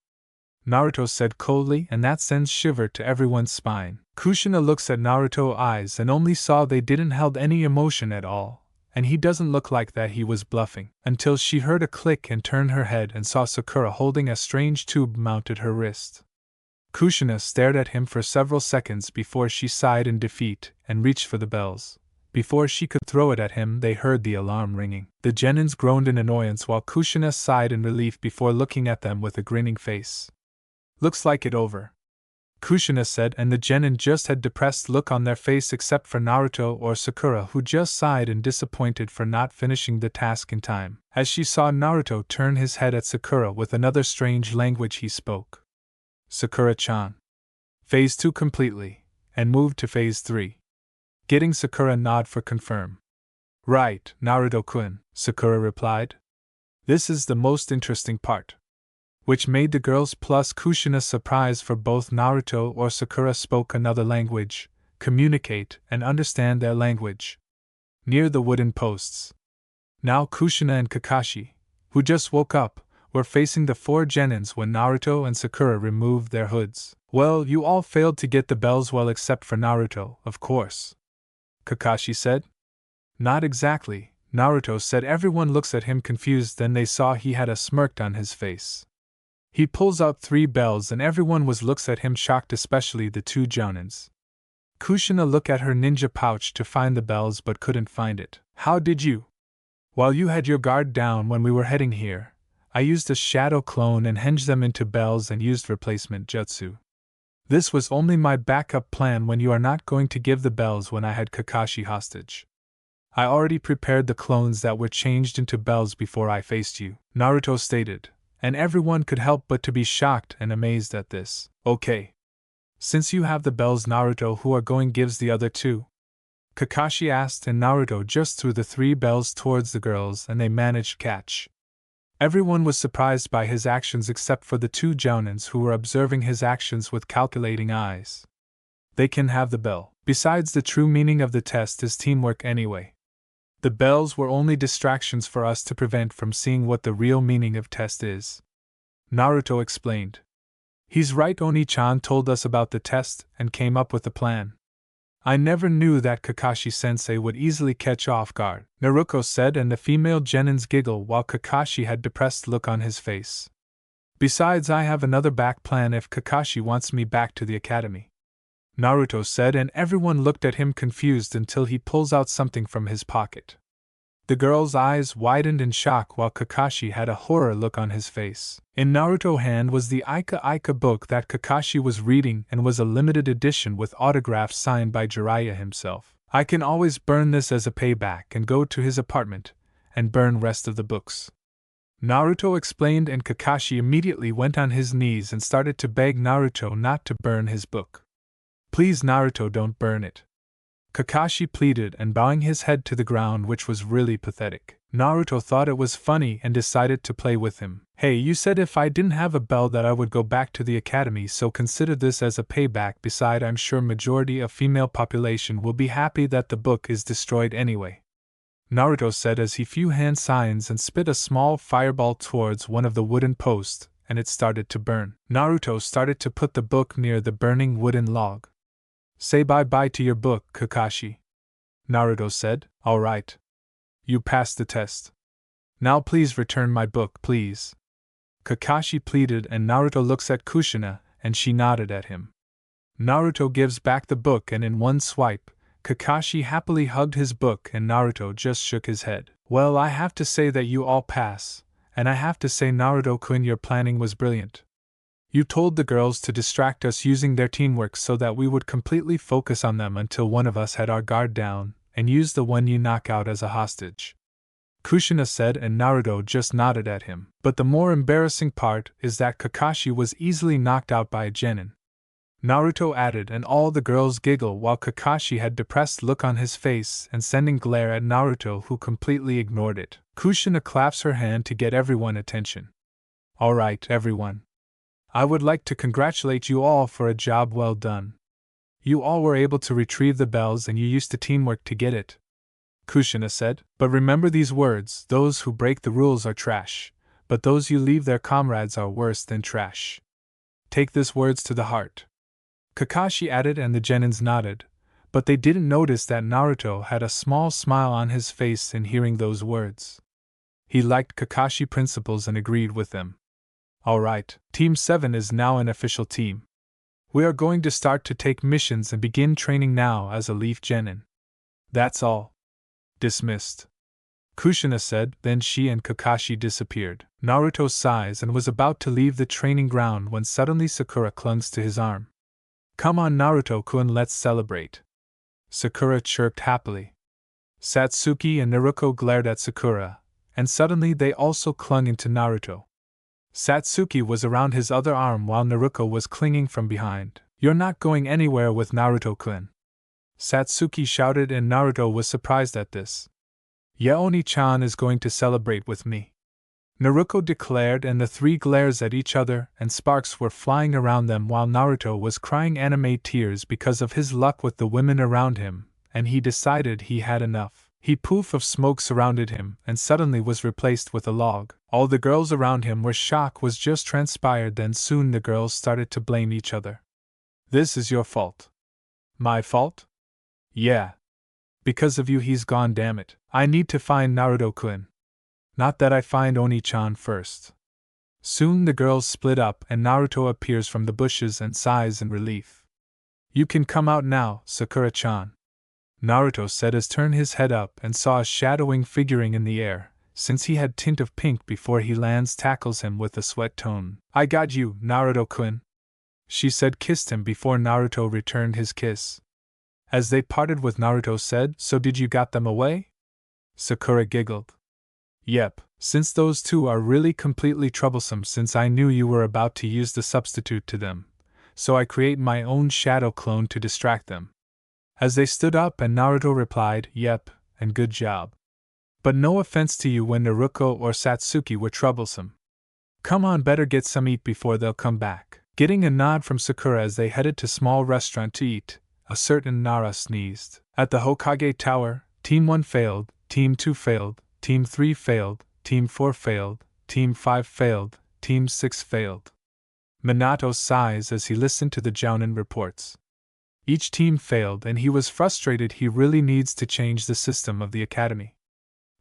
Naruto said coldly, and that sends shiver to everyone's spine. Kushina looks at Naruto's eyes and only saw they didn't held any emotion at all, and he doesn't look like that he was bluffing, until she heard a click and turned her head and saw Sakura holding a strange tube mounted her wrist. Kushina stared at him for several seconds before she sighed in defeat and reached for the bells. Before she could throw it at him, they heard the alarm ringing. The Genins groaned in annoyance while Kushina sighed in relief before looking at them with a grinning face. Looks like it over, Kushina said, and the Genin just had depressed look on their face except for Naruto or Sakura, who just sighed in disappointed for not finishing the task in time. As she saw Naruto turn his head at Sakura with another strange language he spoke. Sakura-chan. Phase 2 completely, and moved to Phase 3. Getting Sakura nod for confirm. Right, Naruto-kun, Sakura replied. This is the most interesting part. Which made the girls plus Kushina surprised, for both Naruto or Sakura spoke another language, communicate and understand their language. Near the wooden posts. Now Kushina and Kakashi, who just woke up, were facing the 4 Genins when Naruto and Sakura removed their hoods. Well, you all failed to get the bells, well except for Naruto, of course, Kakashi said. Not exactly, Naruto said. Everyone looks at him confused, then they saw he had a smirk on his face. He pulls out 3 bells and everyone looks at him shocked, especially the 2 Jounins. Kushina looked at her ninja pouch to find the bells but couldn't find it. How did you? While you had your guard down when we were heading here, I used a shadow clone and hinged them into bells and used replacement jutsu. This was only my backup plan when you are not going to give the bells when I had Kakashi hostage. I already prepared the clones that were changed into bells before I faced you, Naruto stated, and everyone could help but to be shocked and amazed at this. Okay. Since you have the bells, Naruto, who are going gives the other 2? Kakashi asked, and Naruto just threw the 3 bells towards the girls and they managed catch. Everyone was surprised by his actions except for the 2 Jounins who were observing his actions with calculating eyes. They can have the bell. Besides, the true meaning of the test is teamwork anyway. The bells were only distractions for us to prevent from seeing what the real meaning of test is, Naruto explained. He's right, Oni-chan told us about the test and came up with a plan. I never knew that Kakashi-sensei would easily catch off guard, Naruto said, and the female Genins giggle while Kakashi had depressed look on his face. Besides, I have another back plan if Kakashi wants me back to the academy, Naruto said, and everyone looked at him confused until he pulls out something from his pocket. The girl's eyes widened in shock while Kakashi had a horror look on his face. In Naruto's hand was the Ika Ika book that Kakashi was reading and was a limited edition with autographs signed by Jiraiya himself. I can always burn this as a payback and go to his apartment and burn rest of the books. Naruto explained, and Kakashi immediately went on his knees and started to beg Naruto not to burn his book. Please Naruto, don't burn it. Kakashi pleaded, and bowing his head to the ground, which was really pathetic. Naruto thought it was funny and decided to play with him. Hey, you said if I didn't have a bell that I would go back to the academy, so consider this as a payback. Beside, I'm sure majority of female population will be happy that the book is destroyed anyway. Naruto said as he threw hand signs and spit a small fireball towards one of the wooden posts, and it started to burn. Naruto started to put the book near the burning wooden log. Say bye-bye to your book, Kakashi. Naruto said. All right. You passed the test. Now please return my book, please. Kakashi pleaded, and Naruto looks at Kushina, and she nodded at him. Naruto gives back the book, and in one swipe, Kakashi happily hugged his book, and Naruto just shook his head. Well, I have to say that you all pass, and I have to say, Naruto-kun, your planning was brilliant. You told the girls to distract us using their teamwork so that we would completely focus on them until one of us had our guard down, and use the one you knock out as a hostage. Kushina said, and Naruto just nodded at him. But the more embarrassing part is that Kakashi was easily knocked out by a genin. Naruto added, and all the girls giggle while Kakashi had depressed look on his face and sending glare at Naruto, who completely ignored it. Kushina claps her hand to get everyone attention. Alright, everyone. I would like to congratulate you all for a job well done. You all were able to retrieve the bells and you used to teamwork to get it. Kushina said, but remember these words, those who break the rules are trash, but those who leave their comrades are worse than trash. Take these words to the heart. Kakashi added, and the genins nodded, but they didn't notice that Naruto had a small smile on his face in hearing those words. He liked Kakashi principles and agreed with them. Alright, Team 7 is now an official team. We are going to start to take missions and begin training now as a Leaf Genin. That's all. Dismissed. Kushina said, then she and Kakashi disappeared. Naruto sighs and was about to leave the training ground when suddenly Sakura clung to his arm. Come on Naruto-kun, let's celebrate. Sakura chirped happily. Satsuki and Naruto glared at Sakura, and suddenly they also clung into Naruto. Satsuki was around his other arm while Naruto was clinging from behind. You're not going anywhere with Naruto-kun. Satsuki shouted, and Naruto was surprised at this. Yaoni-chan is going to celebrate with me, Naruto declared, and the three glares at each other and sparks were flying around them while Naruto was crying anime tears because of his luck with the women around him, and he decided he had enough. A poof of smoke surrounded him and suddenly was replaced with a log. All the girls around him were shocked was just transpired, then soon the girls started to blame each other. This is your fault. My fault? Yeah. Because of you he's gone, damn it. I need to find Naruto-kun. Not that I find Oni-chan first. Soon the girls split up and Naruto appears from the bushes and sighs in relief. You can come out now, Sakura-chan. Naruto said as turned his head up and saw a shadowing figuring in the air, since he had tint of pink before he lands tackles him with a sweat tone. I got you, Naruto-kun. She said kissed him before Naruto returned his kiss. As they parted with Naruto said, so did you got them away? Sakura giggled. Yep, since those two are really completely troublesome since I knew you were about to use the substitute to them, so I create my own shadow clone to distract them. As they stood up and Naruto replied, yep, and good job. But no offense to you when Naruto or Satsuki were troublesome. Come on, better get some eat before they'll come back. Getting a nod from Sakura as they headed to small restaurant to eat, a certain Nara sneezed. At the Hokage Tower, Team 1 failed, Team 2 failed, Team 3 failed, Team 4 failed, Team 5 failed, Team 6 failed. Minato sighs as he listened to the Jounin reports. Each team failed and he was frustrated. He really needs to change the system of the academy.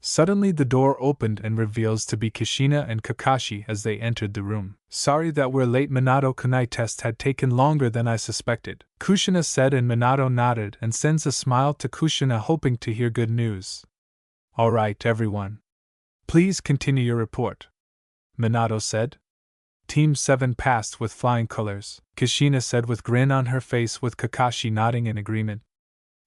Suddenly the door opened and reveals to be Kushina and Kakashi as they entered the room. Sorry that we're late, Minato-kunai test had taken longer than I suspected, Kushina said, and Minato nodded and sends a smile to Kushina hoping to hear good news. Alright everyone. Please continue your report, Minato said. Team 7 passed with flying colors, Kushina said with grin on her face, with Kakashi nodding in agreement.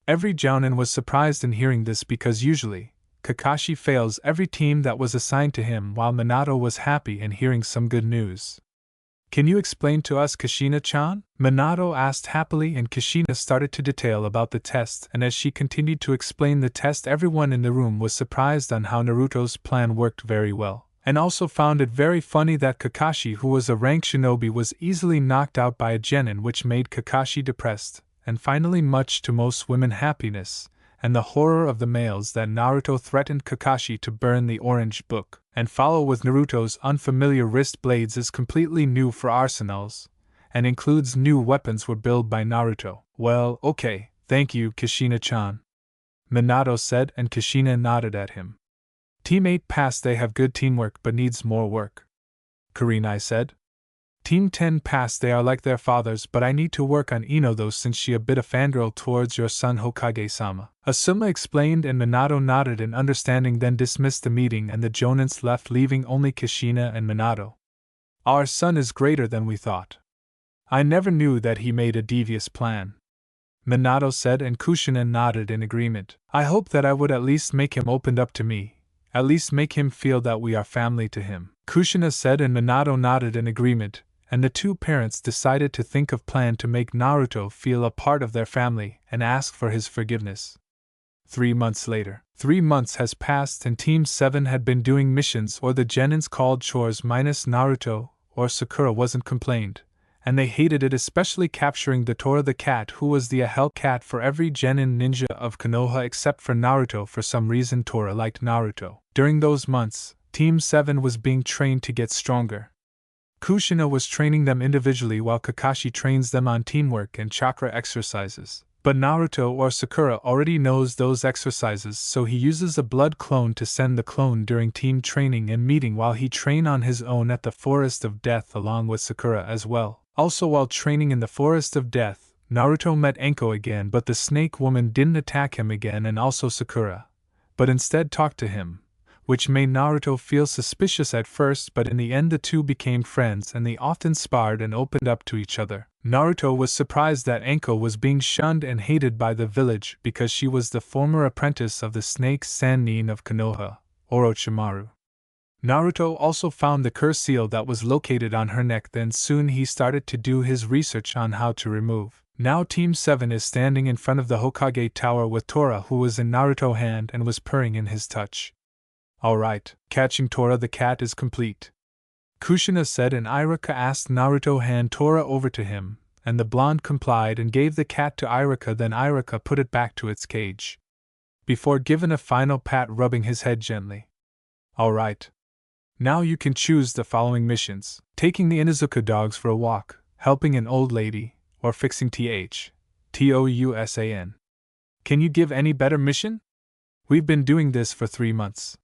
Every Jounin was surprised in hearing this because usually, Kakashi fails every team that was assigned to him while Minato was happy in hearing some good news. Can you explain to us, Kushina-chan? Minato asked happily, and Kushina started to detail about the test, and as she continued to explain the test, everyone in the room was surprised on how Naruto's plan worked very well, and also found it very funny that Kakashi, who was a rank shinobi, was easily knocked out by a genin, which made Kakashi depressed, and finally, much to most women happiness, and the horror of the males, that Naruto threatened Kakashi to burn the orange book and follow with Naruto's unfamiliar wrist blades is completely new for arsenals, and includes new weapons were built by Naruto. Well, okay, thank you, Kushina-chan, Minato said, and Kushina nodded at him. Team 8 passed, they have good teamwork but needs more work, Kurenai said. Team 10 passed, they are like their fathers, but I need to work on Ino though, since she a bit of fangirl towards your son Hokage-sama, Asuma explained, and Minato nodded in understanding, then dismissed the meeting and the jonins left, leaving only Kushina and Minato. Our son is greater than we thought. I never knew that he made a devious plan, Minato said, and Kushina nodded in agreement. I hope that I would at least make him open up to me, at least make him feel that we are family to him, Kushina said, and Minato nodded in agreement, and the two parents decided to think of plan to make Naruto feel a part of their family and ask for his forgiveness. 3 months later. 3 months has passed and Team 7 had been doing missions, or the genins called chores, minus Naruto or Sakura wasn't complained, and they hated it, especially capturing the Tora the cat, who was the hell cat for every genin ninja of Konoha except for Naruto. For some reason Tora liked Naruto. During those months, Team 7 was being trained to get stronger. Kushina was training them individually while Kakashi trains them on teamwork and chakra exercises. But Naruto or Sakura already knows those exercises, so he uses a blood clone to send the clone during team training and meeting while he train on his own at the Forest of Death along with Sakura as well. Also, while training in the Forest of Death, Naruto met Enko again, but the snake woman didn't attack him again, and also Sakura, but instead talked to him, which made Naruto feel suspicious at first, but in the end the two became friends and they often sparred and opened up to each other. Naruto was surprised that Enko was being shunned and hated by the village because she was the former apprentice of the snake Sannin of Konoha, Orochimaru. Naruto also found the curse seal that was located on her neck, then soon he started to do his research on how to remove. Now Team 7 is standing in front of the Hokage Tower with Tora, who was in Naruto's hand and was purring in his touch. Alright, catching Tora the cat is complete, Kushina said, and Iruka asked Naruto hand Tora over to him, and the blonde complied and gave the cat to Iruka, then Iruka put it back to its cage, before giving a final pat, rubbing his head gently. Alright. Now you can choose the following missions: taking the Inuzuka dogs for a walk, helping an old lady, or fixing TOUSAN. Can you give any better mission? We've been doing this for 3 months.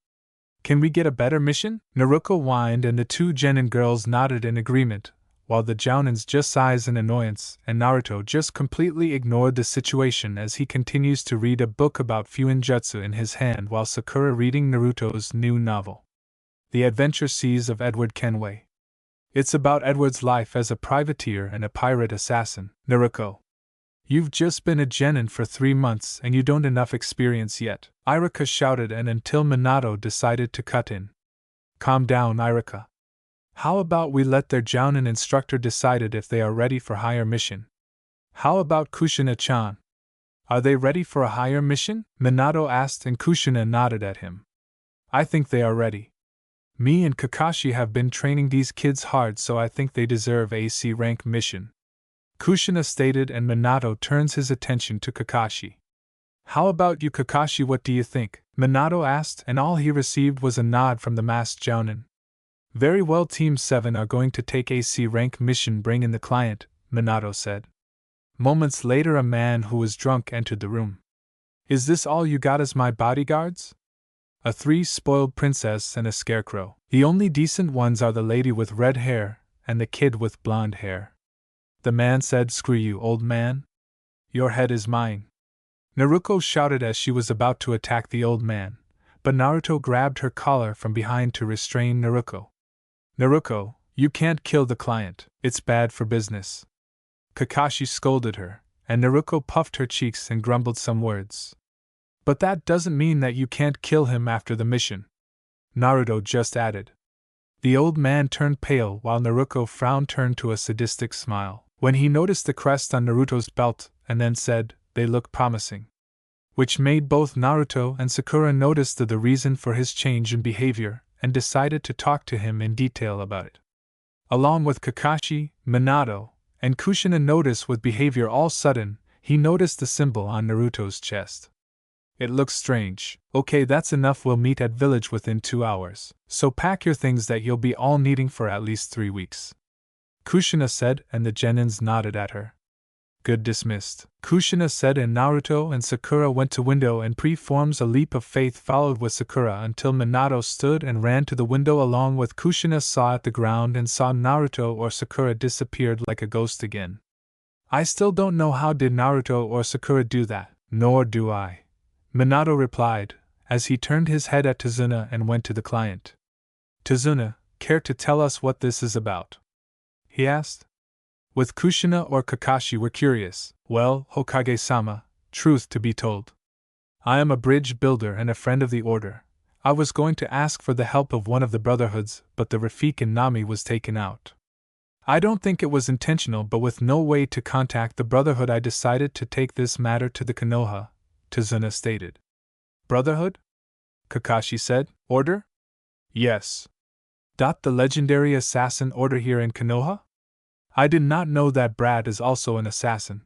Can we get a better mission? Naruto whined, and the two genin girls nodded in agreement, while the jounins just sighed in annoyance, and Naruto just completely ignored the situation as he continues to read a book about Fuinjutsu in his hand while Sakura reading Naruto's new novel, The Adventure Seas of Edward Kenway. It's about Edward's life as a privateer and a pirate assassin. Naruto, you've just been a genin for 3 months and you don't enough experience yet, Iruka shouted, and until Minato decided to cut in. Calm down, Iruka. How about we let their jounin instructor decide if they are ready for higher mission? How about Kushina-chan? Are they ready for a higher mission? Minato asked, and Kushina nodded at him. I think they are ready. Me and Kakashi have been training these kids hard, so I think they deserve AC rank mission, Kushina stated, and Minato turns his attention to Kakashi. How about you, Kakashi, what do you think? Minato asked, and all he received was a nod from the masked jounin. Very well, Team 7 are going to take AC rank mission, bring in the client, Minato said. Moments later a man who was drunk entered the room. Is this all you got as my bodyguards? A 3 spoiled princess and a scarecrow. The only decent ones are the lady with red hair and the kid with blonde hair. The man said, Screw you, old man. Your head is mine. Naruto shouted as she was about to attack the old man, but Naruto grabbed her collar from behind to restrain Naruto. Naruto, you can't kill the client, it's bad for business. Kakashi scolded her, and Naruto puffed her cheeks and grumbled some words. But that doesn't mean that you can't kill him after the mission, Naruto just added. The old man turned pale while Naruto's frown turned to a sadistic smile when he noticed the crest on Naruto's belt and then said, "They look promising." Which made both Naruto and Sakura notice the reason for his change in behavior and decided to talk to him in detail about it. Along with Kakashi, Minato, and Kushina noticed with behavior all sudden, he noticed the symbol on Naruto's chest. It looks strange. Okay, that's enough. We'll meet at village within 2 hours. So pack your things that you'll be all needing for at least 3 weeks. Kushina said, and the genins nodded at her. Good, dismissed, Kushina said, and Naruto and Sakura went to window and performs a leap of faith followed with Sakura until Minato stood and ran to the window along with Kushina saw at the ground and saw Naruto or Sakura disappeared like a ghost again. I still don't know how did Naruto or Sakura do that, nor do I, Minato replied, as he turned his head at Tazuna and went to the client. Tazuna, care to tell us what this is about? He asked. With Kushina or Kakashi were curious. Well, Hokage-sama, truth to be told, I am a bridge builder and a friend of the order. I was going to ask for the help of one of the brotherhoods, but the Rafik Nami was taken out. I don't think it was intentional, but with no way to contact the brotherhood I decided to take this matter to the Konoha, Tazuna stated. Brotherhood? Kakashi said. Order? Yes. The legendary assassin order here in Konoha? I did not know that Brad is also an assassin,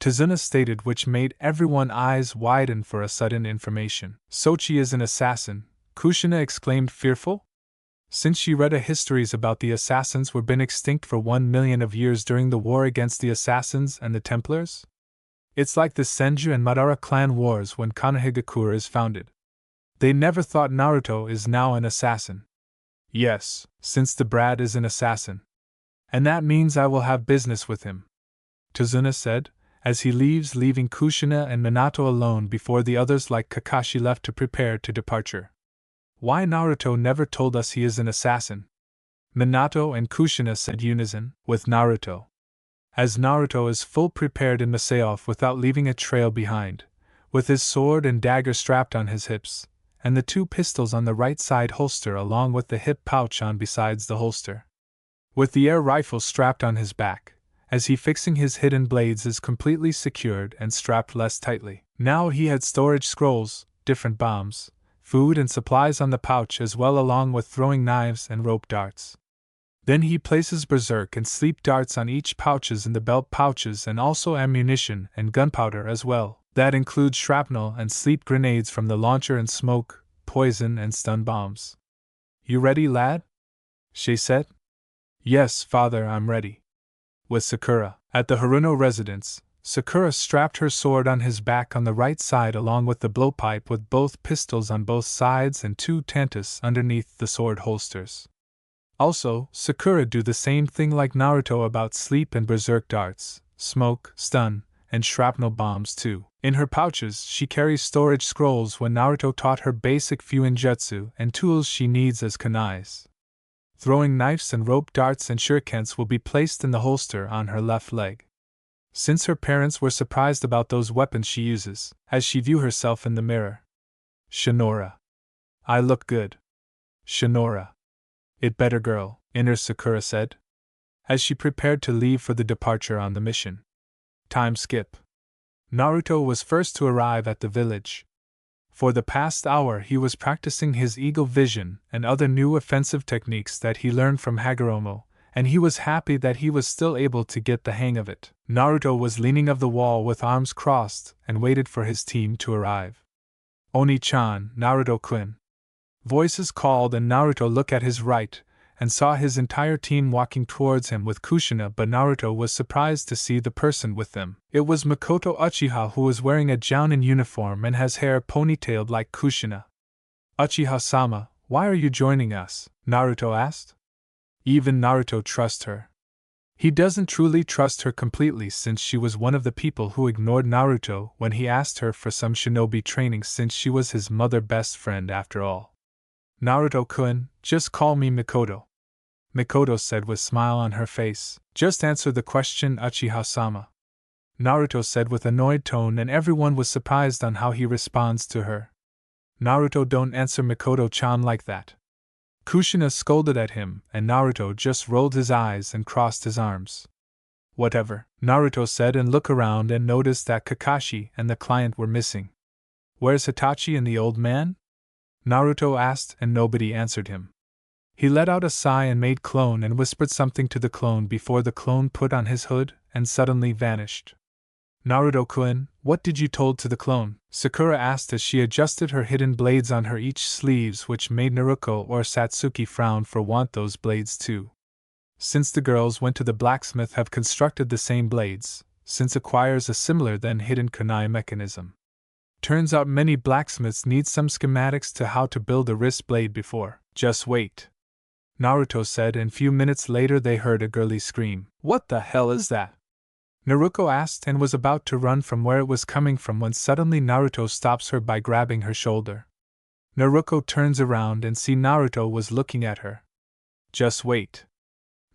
Tazuna stated, which made everyone's eyes widen for a sudden information. Sochi is an assassin, Kushina exclaimed fearful. Since she read a histories about the assassins were been extinct for 1 million of years during the war against the assassins and the Templars? It's like the Senju and Madara clan wars when Konohagakure is founded. They never thought Naruto is now an assassin. Yes, since the Brad is an assassin. And that means I will have business with him, Tazuna said, as he leaving Kushina and Minato alone before the others like Kakashi left to prepare to departure. Why Naruto never told us he is an assassin? Minato and Kushina said unison, with Naruto. As Naruto is full prepared in Masayoff without leaving a trail behind, with his sword and dagger strapped on his hips, and the 2 pistols on the right side holster along with the hip pouch on besides the holster. With the air rifle strapped on his back, as he fixing his hidden blades is completely secured and strapped less tightly. Now he had storage scrolls, different bombs, food and supplies on the pouch as well along with throwing knives and rope darts. Then he places berserk and sleep darts on each pouches in the belt pouches and also ammunition and gunpowder as well. That includes shrapnel and sleep grenades from the launcher and smoke, poison and stun bombs. You ready, lad? She said. Yes, father, I'm ready. With Sakura. At the Haruno residence, Sakura strapped her sword on his back on the right side along with the blowpipe with both pistols on both sides and 2 tantas underneath the sword holsters. Also, Sakura do the same thing like Naruto about sleep and berserk darts, smoke, stun, and shrapnel bombs too. In her pouches she carries storage scrolls when Naruto taught her basic Fuinjutsu and tools she needs as kunais. Throwing knives and rope darts and shurikens will be placed in the holster on her left leg. Since her parents were surprised about those weapons she uses, as she view herself in the mirror. Shinora. I look good. Shinora. It better, girl, inner Sakura said, as she prepared to leave for the departure on the mission. Time skip. Naruto was first to arrive at the village. For the past hour he was practicing his eagle vision and other new offensive techniques that he learned from Hagoromo, and he was happy that he was still able to get the hang of it. Naruto was leaning of the wall with arms crossed and waited for his team to arrive. Oni-chan, Naruto-kun. Voices called and Naruto looked at his right and saw his entire team walking towards him with Kushina, but Naruto was surprised to see the person with them. It was Makoto Uchiha, who was wearing a jounin uniform and has hair ponytailed like Kushina. Uchiha-sama, why are you joining us? Naruto asked. Even Naruto trusts her. He doesn't truly trust her completely since she was one of the people who ignored Naruto when he asked her for some shinobi training since she was his mother's best friend after all. Naruto-kun, just call me Mikoto. Mikoto said with smile on her face. Just answer the question, Uchiha-sama. Naruto said with annoyed tone, and everyone was surprised on how he responds to her. Naruto, don't answer Mikoto-chan like that. Kushina scolded at him, and Naruto just rolled his eyes and crossed his arms. Whatever, Naruto said, and looked around and noticed that Kakashi and the client were missing. Where's Hitachi and the old man? Naruto asked, and nobody answered him. He let out a sigh and made clone and whispered something to the clone before the clone put on his hood and suddenly vanished. Naruto-kun, what did you told to the clone? Sakura asked as she adjusted her hidden blades on her each sleeves, which made Naruto or Satsuki frown for want those blades too. Since the girls went to the blacksmith have constructed the same blades, since acquires a similar then hidden kunai mechanism. Turns out many blacksmiths need some schematics to how to build a wrist blade before. Just wait, Naruto said, and few minutes later they heard a girly scream. What the hell is that? Naruto asked and was about to run from where it was coming from when suddenly Naruto stops her by grabbing her shoulder. Naruto turns around and see Naruto was looking at her. Just wait,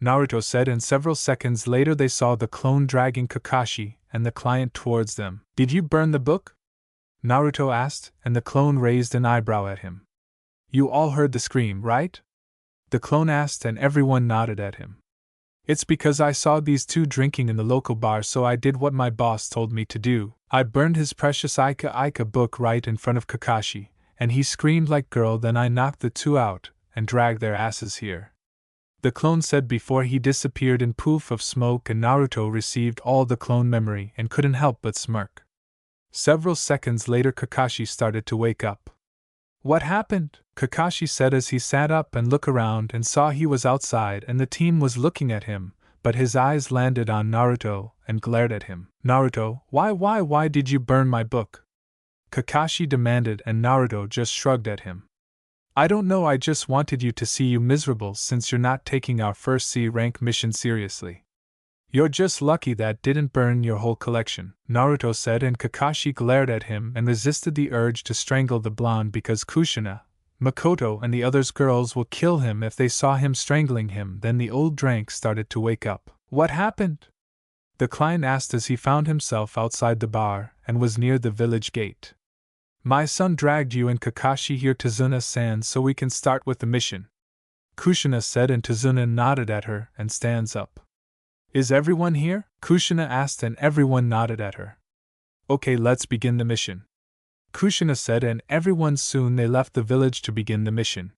Naruto said, and several seconds later they saw the clone dragging Kakashi and the client towards them. Did you burn the book? Naruto asked, and the clone raised an eyebrow at him. You all heard the scream, right? The clone asked, and everyone nodded at him. It's because I saw these two drinking in the local bar, so I did what my boss told me to do. I burned his precious Ika book right in front of Kakashi, and he screamed like girl, then I knocked the two out and dragged their asses here. The clone said before he disappeared in poof of smoke, and Naruto received all the clone memory and couldn't help but smirk. Several seconds later Kakashi started to wake up. What happened? Kakashi said as he sat up and looked around and saw he was outside and the team was looking at him, but his eyes landed on Naruto and glared at him. Naruto, why did you burn my book? Kakashi demanded, and Naruto just shrugged at him. I don't know, I just wanted you to see you miserable since you're not taking our first C rank mission seriously. You're just lucky that didn't burn your whole collection, Naruto said, and Kakashi glared at him and resisted the urge to strangle the blonde because Kushina, Makoto and the others girls will kill him if they saw him strangling him. Then the old drank started to wake up. What happened? The client asked as he found himself outside the bar and was near the village gate. My son dragged you and Kakashi here to Tazuna-san so we can start with the mission, Kushina said, and Tazuna nodded at her and stands up. Is everyone here? Kushina asked, and everyone nodded at her. Okay, let's begin the mission, Kushina said, and everyone soon they left the village to begin the mission.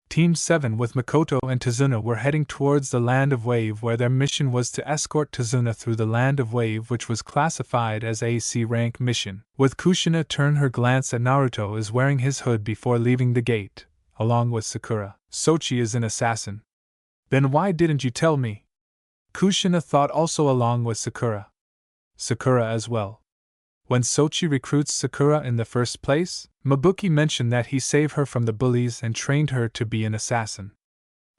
Team 7 with Makoto and Tazuna were heading towards the Land of Wave, where their mission was to escort Tazuna through the Land of Wave, which was classified as a C rank mission. With Kushina turned her glance at Naruto as wearing his hood before leaving the gate, along with Sakura. Sochi is an assassin. Then why didn't you tell me? Kushina thought, also along with Sakura. Sakura as well. When Sochi recruits Sakura in the first place, Mabuki mentioned that he saved her from the bullies and trained her to be an assassin.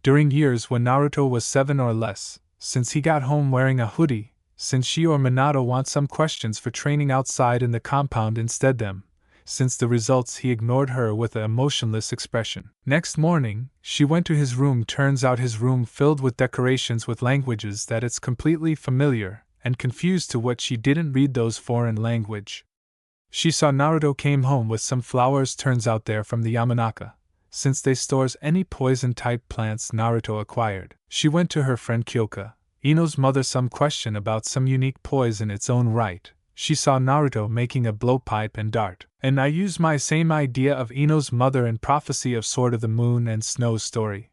During years when Naruto was 7 or less, since he got home wearing a hoodie, since she or Minato want some questions for training outside in the compound instead them, since the results he ignored her with an emotionless expression. Next morning, she went to his room. Turns out his room filled with decorations with languages that it's completely familiar, and confused to what she didn't read those foreign language. She saw Naruto came home with some flowers, turns out they're from the Yamanaka, since they stores any poison-type plants Naruto acquired. She went to her friend Kyoka, Ino's mother, some question about some unique poise in its own right. She saw Naruto making a blowpipe and dart, and I used my same idea of Ino's mother in Prophecy of Sword of the Moon and Snow story.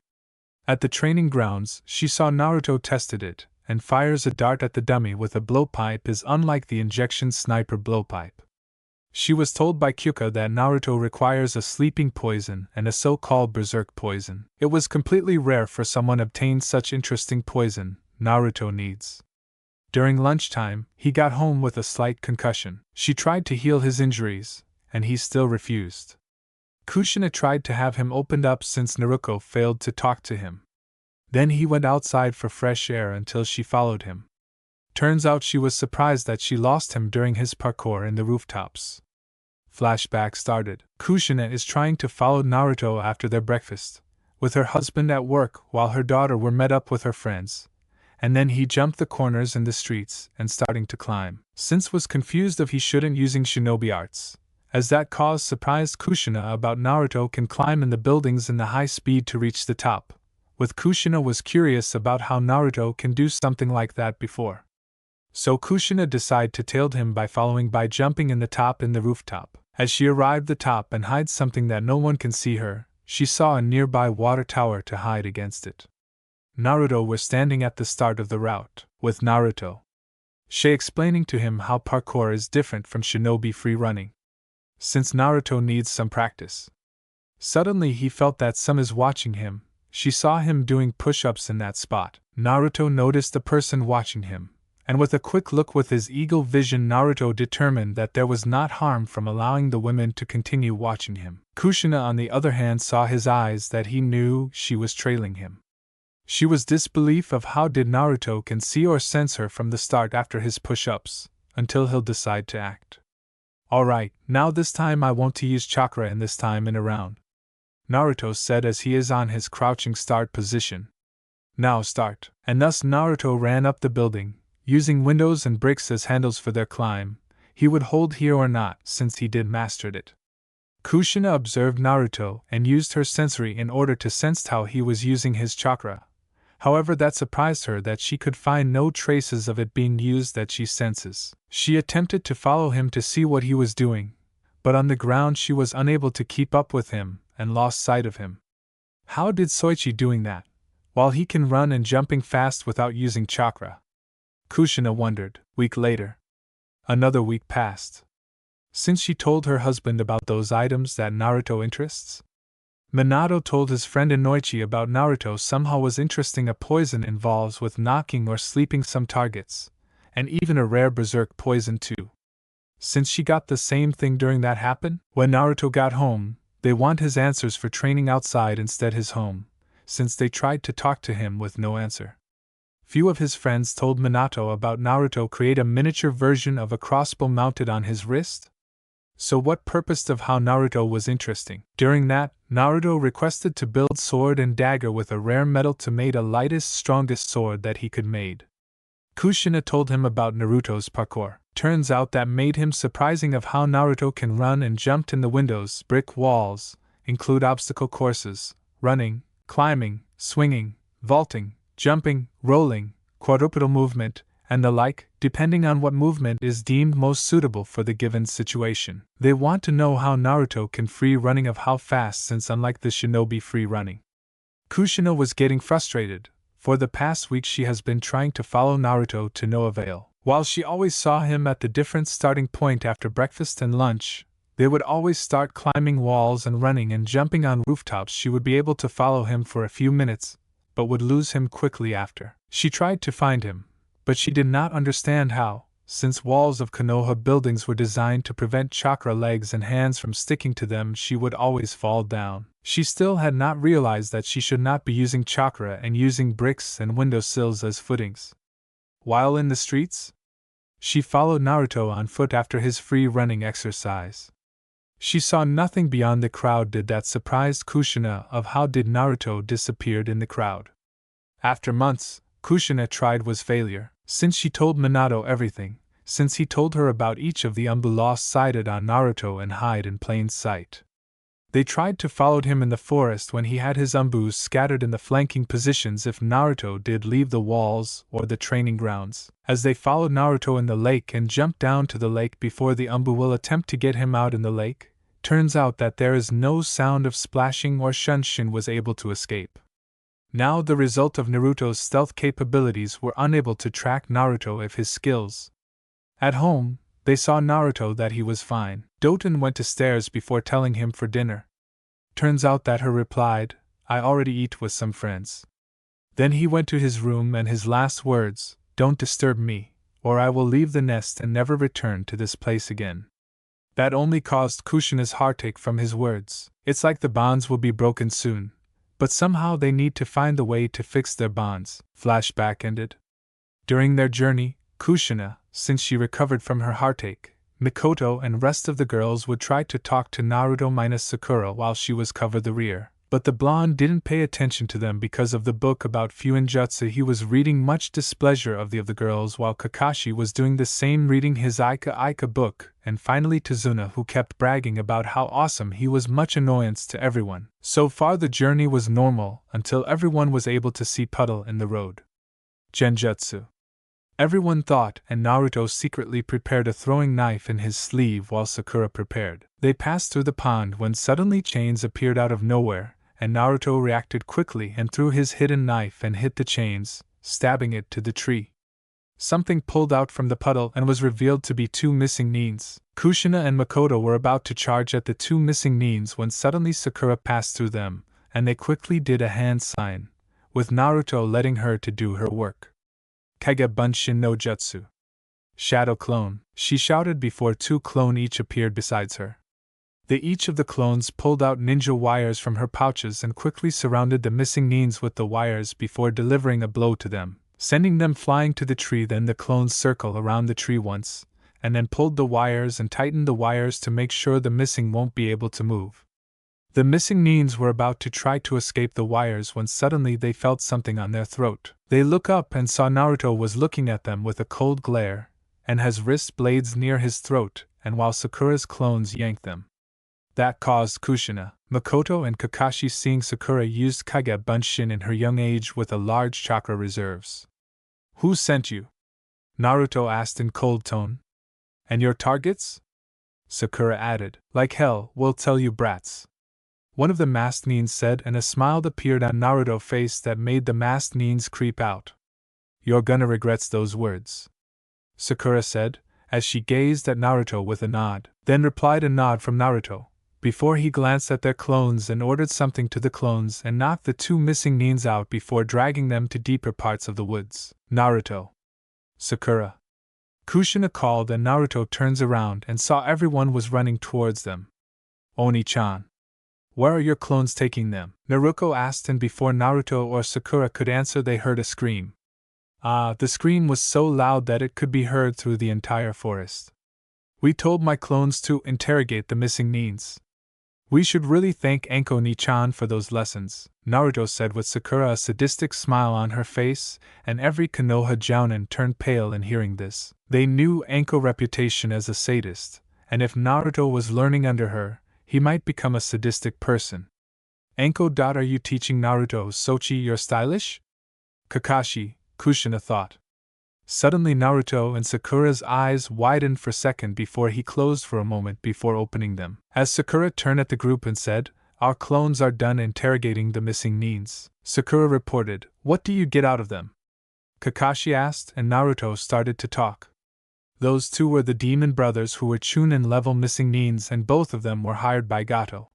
At the training grounds, she saw Naruto tested it, and fires a dart at the dummy with a blowpipe is unlike the injection sniper blowpipe. She was told by Kyoka that Naruto requires a sleeping poison and a so-called berserk poison. It was completely rare for someone obtain such interesting poison Naruto needs. During lunchtime, he got home with a slight concussion. She tried to heal his injuries, and he still refused. Kushina tried to have him opened up since Naruto failed to talk to him. Then he went outside for fresh air until she followed him. Turns out she was surprised that she lost him during his parkour in the rooftops. Flashback started. Kushina is trying to follow Naruto after their breakfast, with her husband at work while her daughter were met up with her friends, and then he jumped the corners in the streets and starting to climb. Since was confused of he shouldn't using shinobi arts, as that cause surprised Kushina about Naruto can climb in the buildings in the high speed to reach the top, with Kushina was curious about how Naruto can do something like that before. So Kushina decided to tail him by jumping in the top in the rooftop. As she arrived the top and hide something that no one can see her, she saw a nearby water tower to hide against it. Naruto was standing at the start of the route, with Naruto. She explaining to him how parkour is different from shinobi free running, since Naruto needs some practice. Suddenly he felt that some is watching him. She saw him doing push-ups in that spot. Naruto noticed the person watching him, and with a quick look with his eagle vision Naruto determined that there was not harm from allowing the women to continue watching him. Kushina on the other hand saw his eyes that he knew she was trailing him. She was disbelief of how did Naruto can see or sense her from the start after his push-ups, until he'll decide to act. Alright, now this time I won't use chakra and this time in a round, Naruto said as he is on his crouching start position. Now start. And thus Naruto ran up the building, using windows and bricks as handles for their climb. He would hold here or not since he did mastered it. Kushina observed Naruto and used her sensory in order to sense how he was using his chakra. However, that surprised her that she could find no traces of it being used that she senses. She attempted to follow him to see what he was doing, but on the ground she was unable to keep up with him and lost sight of him. How did Soichi doing that, while he can run and jumping fast without using chakra? Kushina wondered. Week later. Another week passed. Since she told her husband about those items that Naruto interests, Minato told his friend Inoichi about Naruto somehow was interesting. A poison involves with knocking or sleeping some targets, and even a rare berserk poison too. Since she got the same thing during that happen, when Naruto got home, they want his answers for training outside instead his home, since they tried to talk to him with no answer. Few of his friends told Minato about Naruto create a miniature version of a crossbow mounted on his wrist. So what purpose of how Naruto was interesting? During that, Naruto requested to build sword and dagger with a rare metal to made a lightest strongest sword that he could made. Kushina told him about Naruto's parkour. Turns out that made him surprising of how Naruto can run and jump in the windows, brick walls, include obstacle courses, running, climbing, swinging, vaulting, jumping, rolling, quadrupedal movement, and the like, depending on what movement is deemed most suitable for the given situation. They want to know how Naruto can free running of how fast since unlike the shinobi free running. Kushina was getting frustrated. For the past week she has been trying to follow Naruto to no avail. While she always saw him at the different starting point after breakfast and lunch, they would always start climbing walls and running and jumping on rooftops. She would be able to follow him for a few minutes, but would lose him quickly after. She tried to find him, but she did not understand how, since walls of Konoha buildings were designed to prevent chakra legs and hands from sticking to them, she would always fall down. She still had not realized that she should not be using chakra and using bricks and windowsills as footings. While in the streets, she followed Naruto on foot after his free running exercise. She saw nothing beyond the crowd that surprised Kushina of how did Naruto disappeared in the crowd. After months, Kushina tried was failure. Since she told Minato everything, since he told her about each of the Umbu lost sighted on Naruto and hide in plain sight. They tried to follow him in the forest when he had his Umbus scattered in the flanking positions if Naruto did leave the walls or the training grounds. As they followed Naruto in the lake and jumped down to the lake before the Umbu will attempt to get him out in the lake, turns out that there is no sound of splashing or Shunshin was able to escape. Now the result of Naruto's stealth capabilities were unable to track Naruto if his skills. At home, they saw Naruto that he was fine. Doton went to stairs before telling him for dinner. Turns out that her replied, "I already eat with some friends." Then he went to his room and his last words, "Don't disturb me, or I will leave the nest and never return to this place again." That only caused Kushina's heartache from his words. It's like the bonds will be broken soon. But somehow they need to find the way to fix their bonds. Flashback ended. During their journey, Kushina, since she recovered from her heartache, Mikoto and rest of the girls would try to talk to Naruto minus Sakura while she was covered the rear. But the blonde didn't pay attention to them because of the book about Fuinjutsu he was reading, much displeasure of the girls, while Kakashi was doing the same, reading his Ika Ika book, and finally Tazuna, who kept bragging about how awesome he was, much annoyance to everyone. So far the journey was normal, until everyone was able to see puddle in the road. Genjutsu. Everyone thought, and Naruto secretly prepared a throwing knife in his sleeve while Sakura prepared. They passed through the pond when suddenly chains appeared out of nowhere, and Naruto reacted quickly and threw his hidden knife and hit the chains, stabbing it to the tree. Something pulled out from the puddle and was revealed to be two missing nins. Kushina and Makoto were about to charge at the two missing nins when suddenly Sakura passed through them, and they quickly did a hand sign, with Naruto letting her to do her work. Kage Bunshin no Jutsu. Shadow clone, she shouted before two clone each appeared besides her. Each of the clones pulled out ninja wires from her pouches and quickly surrounded the missing nins with the wires before delivering a blow to them, sending them flying to the tree. Then the clones circle around the tree once, and then pulled the wires and tightened the wires to make sure the missing won't be able to move. The missing nins were about to try to escape the wires when suddenly they felt something on their throat. They looked up and saw Naruto was looking at them with a cold glare, and has wrist blades near his throat, and while Sakura's clones yanked them. That caused Kushina, Makoto, and Kakashi, seeing Sakura used Kage Bunshin in her young age with a large chakra reserves. Who sent you? Naruto asked in cold tone. And your targets? Sakura added. Like hell, we'll tell you, brats. One of the masked nins said, and a smile appeared on Naruto's face that made the masked nins creep out. You're gonna regret those words, Sakura said, as she gazed at Naruto with a nod, then replied a nod from Naruto, before he glanced at their clones and ordered something to the clones and knocked the two missing nins out before dragging them to deeper parts of the woods. Naruto. Sakura. Kushina called, and Naruto turns around and saw everyone was running towards them. Oni-chan. Where are your clones taking them? Naruto asked, and before Naruto or Sakura could answer they heard a scream. The scream was so loud that it could be heard through the entire forest. We told my clones to interrogate the missing nins. We should really thank Anko Ni-chan for those lessons, Naruto said with Sakura a sadistic smile on her face, and every Konoha jounin turned pale in hearing this. They knew Anko's reputation as a sadist, and if Naruto was learning under her, he might become a sadistic person. Anko. Are you teaching Naruto Sochi you're stylish? Kakashi, Kushina thought. Suddenly Naruto and Sakura's eyes widened for a second before he closed for a moment before opening them. As Sakura turned at the group and said, Our clones are done interrogating the missing nins. Sakura reported, What do you get out of them? Kakashi asked, and Naruto started to talk. Those two were the demon brothers who were Chunin level missing nins, and both of them were hired by Gato,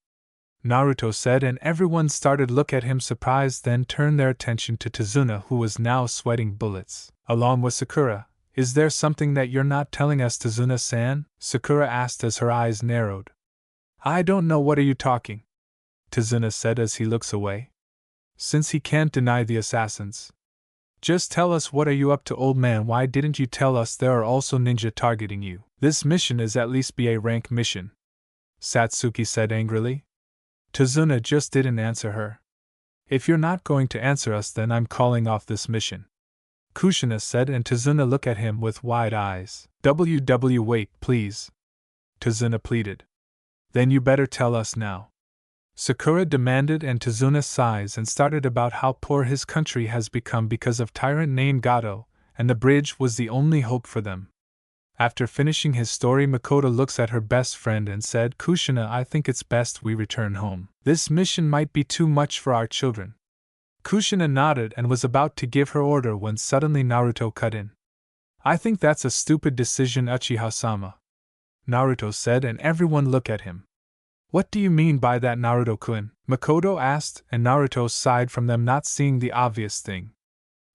Naruto said, and everyone started look at him surprised, then turned their attention to Tazuna, who was now sweating bullets. Along with Sakura, is there something that you're not telling us, Tazuna-san? Sakura asked as her eyes narrowed. I don't know, what are you talking? Tazuna said as he looks away. Since he can't deny the assassins. Just tell us, what are you up to, old man? Why didn't you tell us there are also ninja targeting you? This mission is at least BA rank mission, Satsuki said angrily. Tazuna just didn't answer her. If you're not going to answer us, then I'm calling off this mission, Kushina said, and Tazuna looked at him with wide eyes. Wait, please, Tazuna pleaded. Then you better tell us now, Sakura demanded, and Tazuna sighs and started about how poor his country has become because of tyrant named Gato, and the bridge was the only hope for them. After finishing his story, Makoto looks at her best friend and said, Kushina, I think it's best we return home. This mission might be too much for our children. Kushina nodded and was about to give her order when suddenly Naruto cut in. I think that's a stupid decision, Uchiha-sama, Naruto said, and everyone looked at him. What do you mean by that, Naruto-kun? Makoto asked, and Naruto sighed from them not seeing the obvious thing.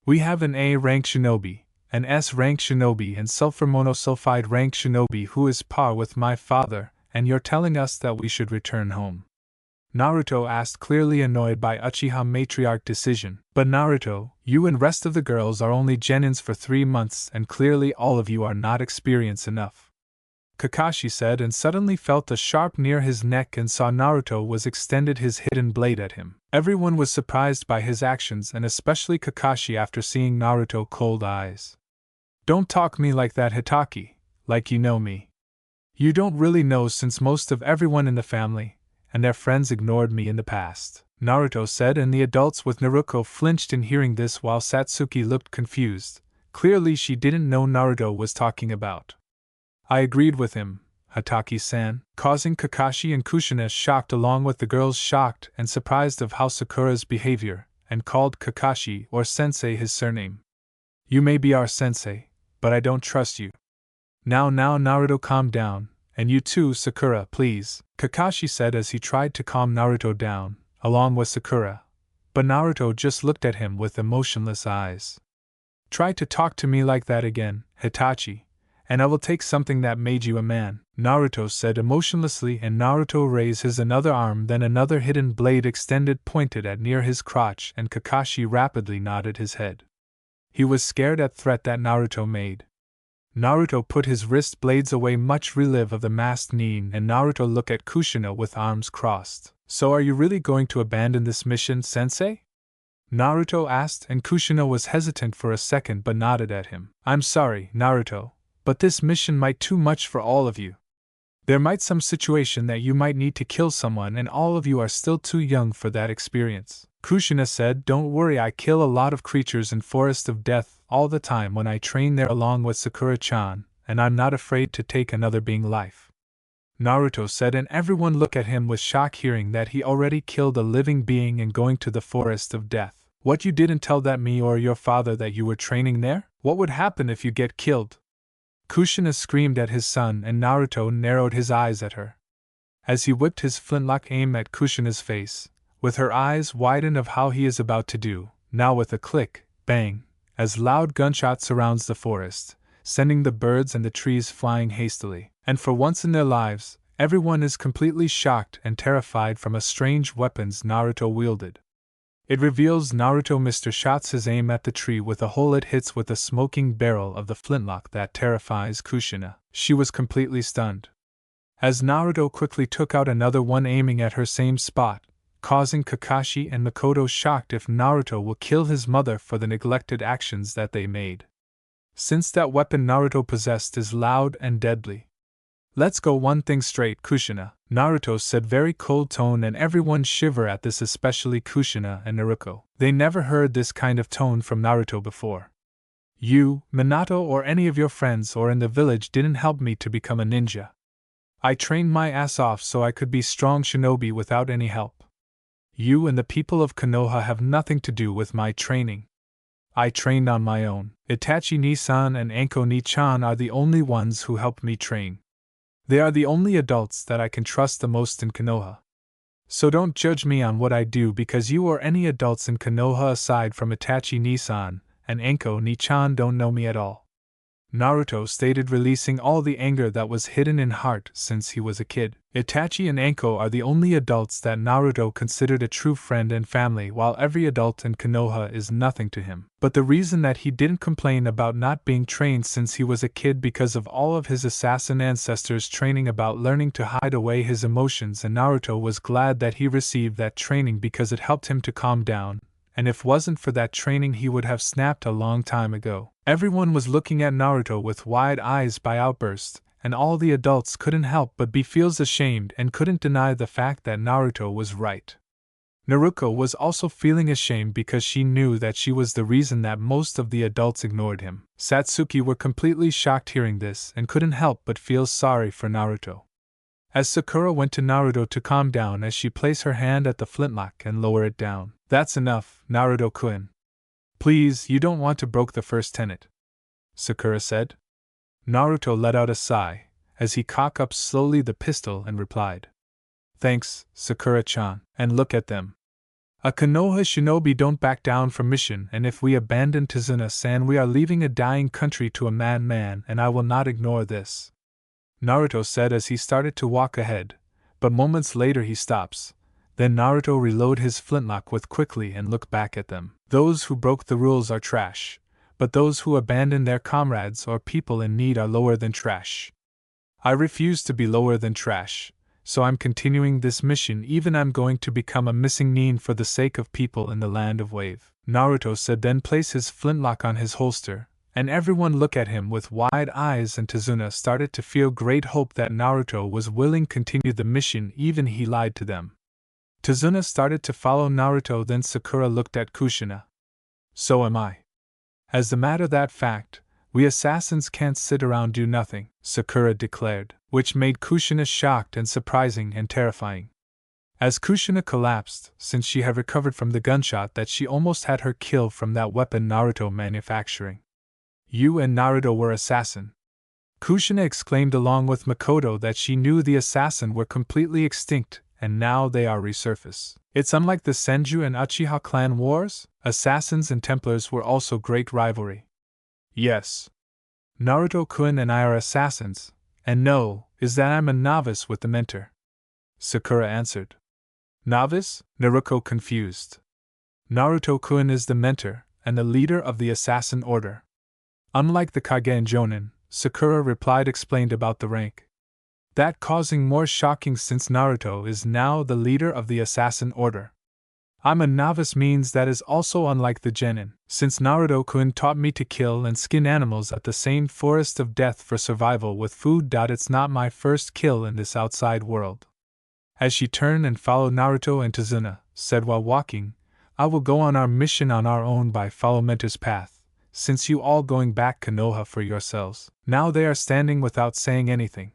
We have an A-rank shinobi, an S-rank shinobi, and sulfur monosulfide rank shinobi who is par with my father, and you're telling us that we should return home? Naruto asked, clearly annoyed by Uchiha matriarch decision. But Naruto, you and rest of the girls are only genins for 3 months, and clearly all of you are not experienced enough. Kakashi said, and suddenly felt a sharp near his neck and saw Naruto was extended his hidden blade at him. Everyone was surprised by his actions, and especially Kakashi after seeing Naruto's cold eyes. Don't talk me like that, Hitaki, like you know me. You don't really know, since most of everyone in the family and their friends ignored me in the past, Naruto said, and the adults with Naruto flinched in hearing this while Satsuki looked confused. Clearly she didn't know Naruto was talking about. I agreed with him, Hitaki-san, causing Kakashi and Kushina shocked along with the girls shocked and surprised of how Sakura's behavior, and called Kakashi or sensei his surname. You may be our sensei, but I don't trust you. Now Naruto, calm down, and you too, Sakura, please, Kakashi said as he tried to calm Naruto down, along with Sakura, but Naruto just looked at him with emotionless eyes. Try to talk to me like that again, Hitachi, and I will take something that made you a man, Naruto said emotionlessly, and Naruto raised his another arm, then another hidden blade extended pointed at near his crotch, and Kakashi rapidly nodded his head. He was scared at threat that Naruto made. Naruto put his wrist blades away, much relief of the masked Nin, and Naruto looked at Kushina with arms crossed. So are you really going to abandon this mission, sensei? Naruto asked, and Kushina was hesitant for a second but nodded at him. I'm sorry, Naruto, but this mission might too much for all of you. There might some situation that you might need to kill someone, and all of you are still too young for that experience. Kushina said, don't worry, I kill a lot of creatures in Forest of Death all the time when I train there along with Sakura-chan, and I'm not afraid to take another being life. Naruto said, and everyone looked at him with shock hearing that he already killed a living being and going to the Forest of Death. What, you didn't tell that me or your father that you were training there? What would happen if you get killed? Kushina screamed at his son, and Naruto narrowed his eyes at her. As he whipped his flintlock aim at Kushina's face, with her eyes widened of how he is about to do, now with a click, bang, as loud gunshot surrounds the forest, sending the birds and the trees flying hastily, and for once in their lives, everyone is completely shocked and terrified from a strange weapons Naruto wielded. It reveals Naruto Mr. shots his aim at the tree with a hole it hits with the smoking barrel of the flintlock that terrifies Kushina. She was completely stunned. As Naruto quickly took out another one aiming at her same spot, causing Kakashi and Makoto shocked if Naruto will kill his mother for the neglected actions that they made. Since that weapon Naruto possessed is loud and deadly. Let's go one thing straight, Kushina, Naruto said very cold tone, and everyone shiver at this, especially Kushina and Naruto. They never heard this kind of tone from Naruto before. You, Minato, or any of your friends or in the village didn't help me to become a ninja. I trained my ass off so I could be strong shinobi without any help. You and the people of Konoha have nothing to do with my training. I trained on my own. Itachi-ni-san and Anko-ni-chan are the only ones who helped me train. They are the only adults that I can trust the most in Konoha. So don't judge me on what I do, because you or any adults in Konoha aside from Itachi-ni-san and Anko-ni-chan don't know me at all. Naruto stated, releasing all the anger that was hidden in heart since he was a kid. Itachi and Anko are the only adults that Naruto considered a true friend and family, while every adult in Konoha is nothing to him. But the reason that he didn't complain about not being trained since he was a kid because of all of his assassin ancestors' training about learning to hide away his emotions, and Naruto was glad that he received that training because it helped him to calm down, and if wasn't for that training he would have snapped a long time ago. Everyone was looking at Naruto with wide eyes by outburst, and all the adults couldn't help but be feels ashamed and couldn't deny the fact that Naruto was right. Naruto was also feeling ashamed because she knew that she was the reason that most of the adults ignored him. Satsuki were completely shocked hearing this and couldn't help but feel sorry for Naruto. As Sakura went to Naruto to calm down as she placed her hand at the flintlock and lower it down. That's enough, Naruto-kun. Please, you don't want to break the first tenet, Sakura said. Naruto let out a sigh, as he cocked up slowly the pistol and replied. Thanks, Sakura-chan, and look at them. A Konoha shinobi don't back down from mission, and if we abandon Tizuna-san we are leaving a dying country to a madman, and I will not ignore this. Naruto said as he started to walk ahead, but moments later he stops. Then Naruto reloaded his flintlock with quickly and looked back at them. Those who broke the rules are trash, but those who abandon their comrades or people in need are lower than trash. I refuse to be lower than trash, so I'm continuing this mission even I'm going to become a missing nin for the sake of people in the land of Wave. Naruto said, then place his flintlock on his holster, and everyone looked at him with wide eyes, and Tazuna started to feel great hope that Naruto was willing to continue the mission even he lied to them. Tazuna started to follow Naruto, then Sakura looked at Kushina. So am I. As a matter of that fact, we assassins can't sit around do nothing, Sakura declared, which made Kushina shocked and surprising and terrifying. As Kushina collapsed, since she had recovered from the gunshot that she almost had her kill from that weapon Naruto manufacturing. You and Naruto were assassin. Kushina exclaimed along with Makoto that she knew the assassin were completely extinct, and now they are resurfaced. It's unlike the Senju and Uchiha clan wars, assassins and Templars were also great rivalry. Yes. Naruto-kun and I are assassins, and no, is that I'm a novice with the mentor. Sakura answered. Novice? Naruto confused. Naruto-kun is the mentor and the leader of the assassin order. Unlike the Kage and Jonin, Sakura replied explained about the rank. That causing more shocking since Naruto is now the leader of the assassin order. I'm a novice means that is also unlike the genin, since Naruto-kun taught me to kill and skin animals at the same forest of death for survival with food. It's not my first kill in this outside world. As she turned and followed Naruto and Tazuna, said while walking, I will go on our mission on our own by follow mentor's path, since you all going back Konoha for yourselves. Now they are standing without saying anything.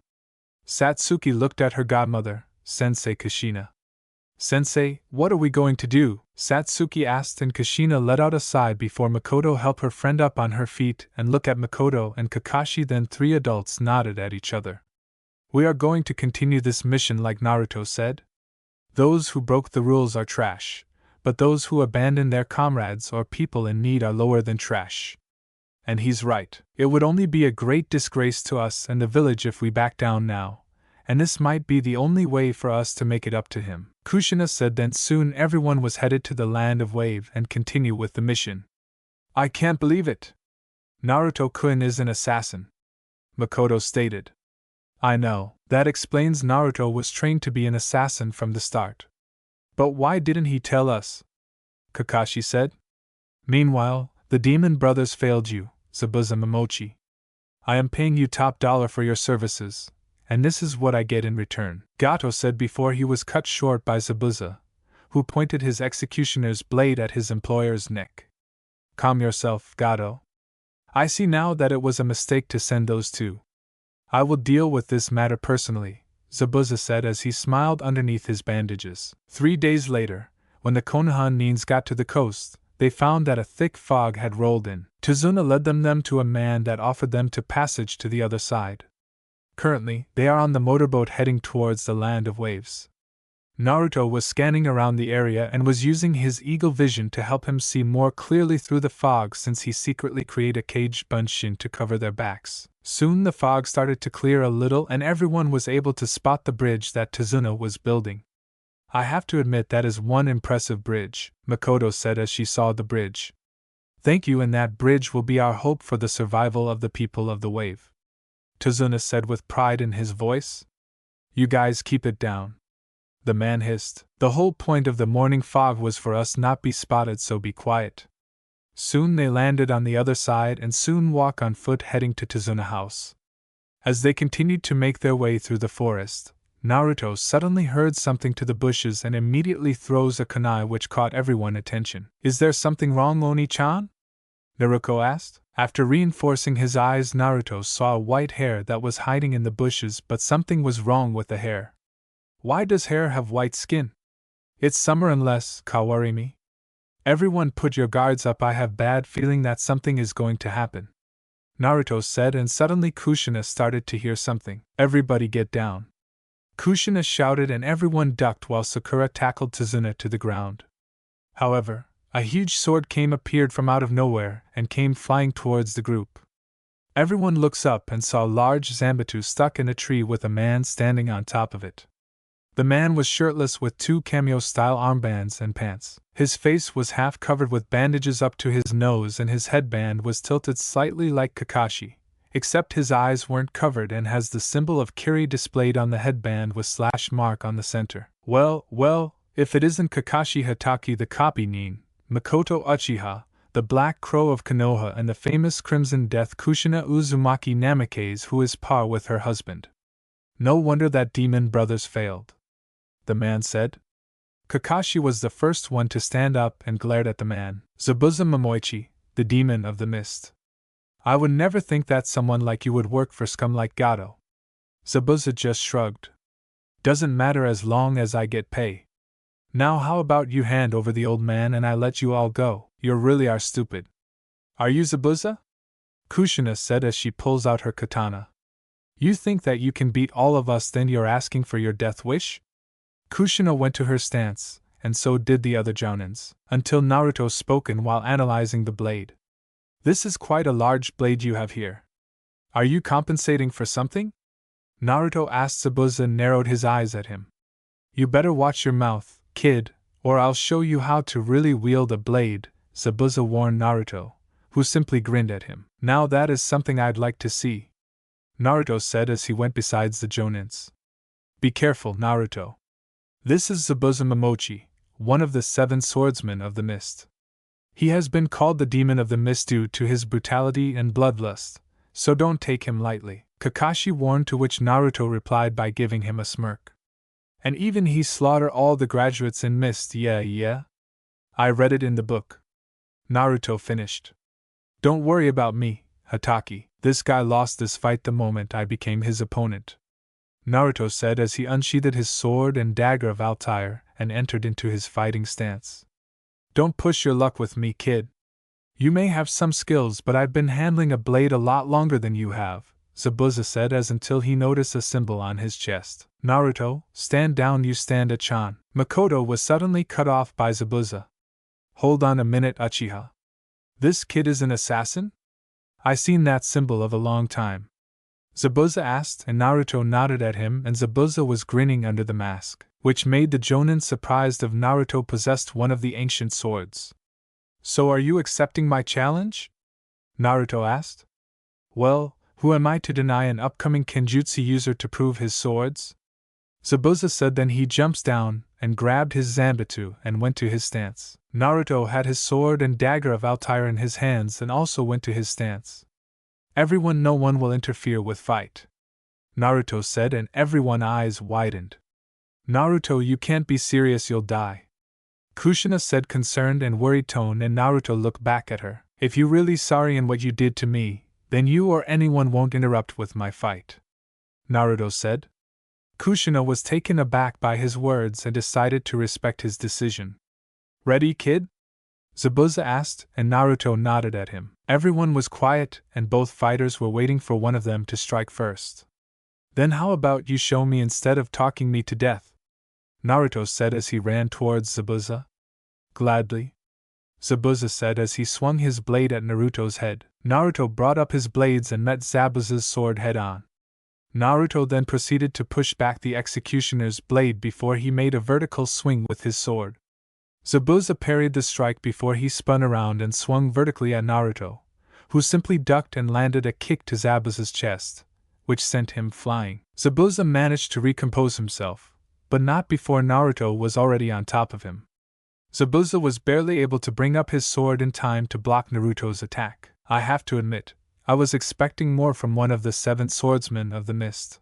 Satsuki looked at her godmother, Sensei Kushina. Sensei, what are we going to do? Satsuki asked, and Kushina let out a sigh before Makoto helped her friend up on her feet and looked at Makoto and Kakashi. Then three adults nodded at each other. We are going to continue this mission like Naruto said. Those who broke the rules are trash, but those who abandon their comrades or people in need are lower than trash. And he's right. It would only be a great disgrace to us and the village if we back down now, and this might be the only way for us to make it up to him. Kushina said. Then soon everyone was headed to the land of Wave and continue with the mission. I can't believe it. Naruto-kun is an assassin, Makoto stated. I know, that explains Naruto was trained to be an assassin from the start. But why didn't he tell us? Kakashi said. Meanwhile, the demon brothers failed you, Zabuza Momochi. I am paying you top dollar for your services, and this is what I get in return, Gato said before he was cut short by Zabuza, who pointed his executioner's blade at his employer's neck. Calm yourself, Gato. I see now that it was a mistake to send those two. I will deal with this matter personally, Zabuza said as he smiled underneath his bandages. 3 days later, when the Konoha nins got to the coast, they found that a thick fog had rolled in. Tazuna led them to a man that offered them to passage to the other side. Currently, they are on the motorboat heading towards the land of waves. Naruto was scanning around the area and was using his eagle vision to help him see more clearly through the fog since he secretly created a caged bunshin to cover their backs. Soon the fog started to clear a little and everyone was able to spot the bridge that Tazuna was building. I have to admit that is one impressive bridge, Makoto said as she saw the bridge. Thank you, and that bridge will be our hope for the survival of the people of the wave. Tazuna said with pride in his voice. You guys keep it down. The man hissed. The whole point of the morning fog was for us not be spotted, so be quiet. Soon they landed on the other side and soon walk on foot heading to Tazuna house. As they continued to make their way through the forest, Naruto suddenly heard something to the bushes and immediately throws a kunai which caught everyone's attention. Is there something wrong, Oni-chan? Naruto asked. After reinforcing his eyes, Naruto saw a white hair that was hiding in the bushes, but something was wrong with the hair. Why does hair have white skin? It's summer unless, Kawarimi. Everyone put your guards up, I have bad feeling that something is going to happen. Naruto said, and suddenly Kushina started to hear something. Everybody get down. Kushina shouted and everyone ducked while Sakura tackled Tazuna to the ground. However, a huge sword appeared from out of nowhere and came flying towards the group. Everyone looks up and saw a large Zanbatsu stuck in a tree with a man standing on top of it. The man was shirtless with 2 cameo-style armbands and pants. His face was half covered with bandages up to his nose and his headband was tilted slightly like Kakashi, except his eyes weren't covered and has the symbol of Kiri displayed on the headband with slash mark on the center. Well, if it isn't Kakashi Hatake the copy nin, Makoto Uchiha, the Black Crow of Konoha and the famous Crimson Death Kushina Uzumaki Namikaze who is par with her husband. No wonder that demon brothers failed, the man said. Kakashi was the first one to stand up and glared at the man. Zabuza Momoichi, the demon of the mist. I would never think that someone like you would work for scum like Gato. Zabuza just shrugged. Doesn't matter as long as I get pay. Now how about you hand over the old man and I let you all go? You really are stupid. Are you Zabuza? Kushina said as she pulls out her katana. You think that you can beat all of us, then you're asking for your death wish? Kushina went to her stance, and so did the other jounins, until Naruto spoke in while analyzing the blade. This is quite a large blade you have here. Are you compensating for something? Naruto asked. Zabuza narrowed his eyes at him. You better watch your mouth, kid, or I'll show you how to really wield a blade, Zabuza warned Naruto, who simply grinned at him. Now that is something I'd like to see, Naruto said as he went beside the jonins. Be careful, Naruto. This is Zabuza Momochi, one of the 7 swordsmen of the mist. He has been called the demon of the mist due to his brutality and bloodlust, so don't take him lightly, Kakashi warned, to which Naruto replied by giving him a smirk. And even he slaughter all the graduates in mist, yeah? I read it in the book. Naruto finished. Don't worry about me, Hatake, this guy lost this fight the moment I became his opponent, Naruto said as he unsheathed his sword and dagger of Altair and entered into his fighting stance. Don't push your luck with me, kid. You may have some skills, but I've been handling a blade a lot longer than you have, Zabuza said as until he noticed a symbol on his chest. Naruto, stand down, you stand a-chan. Makoto was suddenly cut off by Zabuza. Hold on a minute, Uchiha. This kid is an assassin? I seen that symbol of a long time, Zabuza asked, and Naruto nodded at him, and Zabuza was grinning under the mask, which made the jonin surprised if Naruto possessed one of the ancient swords. So are you accepting my challenge? Naruto asked. Well, who am I to deny an upcoming kenjutsu user to prove his swords? Zabuza said. Then he jumps down and grabbed his zanbatsu and went to his stance. Naruto had his sword and dagger of Altair in his hands and also went to his stance. Everyone, no one will interfere with fight, Naruto said, and everyone's eyes widened. Naruto, you can't be serious, you'll die, Kushina said, concerned and worried tone, and Naruto looked back at her. If you're really sorry in what you did to me, then you or anyone won't interrupt with my fight, Naruto said. Kushina was taken aback by his words and decided to respect his decision. Ready, kid? Zabuza asked, and Naruto nodded at him. Everyone was quiet, and both fighters were waiting for one of them to strike first. Then how about you show me instead of talking me to death? Naruto said as he ran towards Zabuza. Gladly, Zabuza said as he swung his blade at Naruto's head. Naruto brought up his blades and met Zabuza's sword head-on. Naruto then proceeded to push back the executioner's blade before he made a vertical swing with his sword. Zabuza parried the strike before he spun around and swung vertically at Naruto, who simply ducked and landed a kick to Zabuza's chest, which sent him flying. Zabuza managed to recompose himself, but not before Naruto was already on top of him. Zabuza was barely able to bring up his sword in time to block Naruto's attack. I have to admit, I was expecting more from one of the 7 swordsmen of the mist,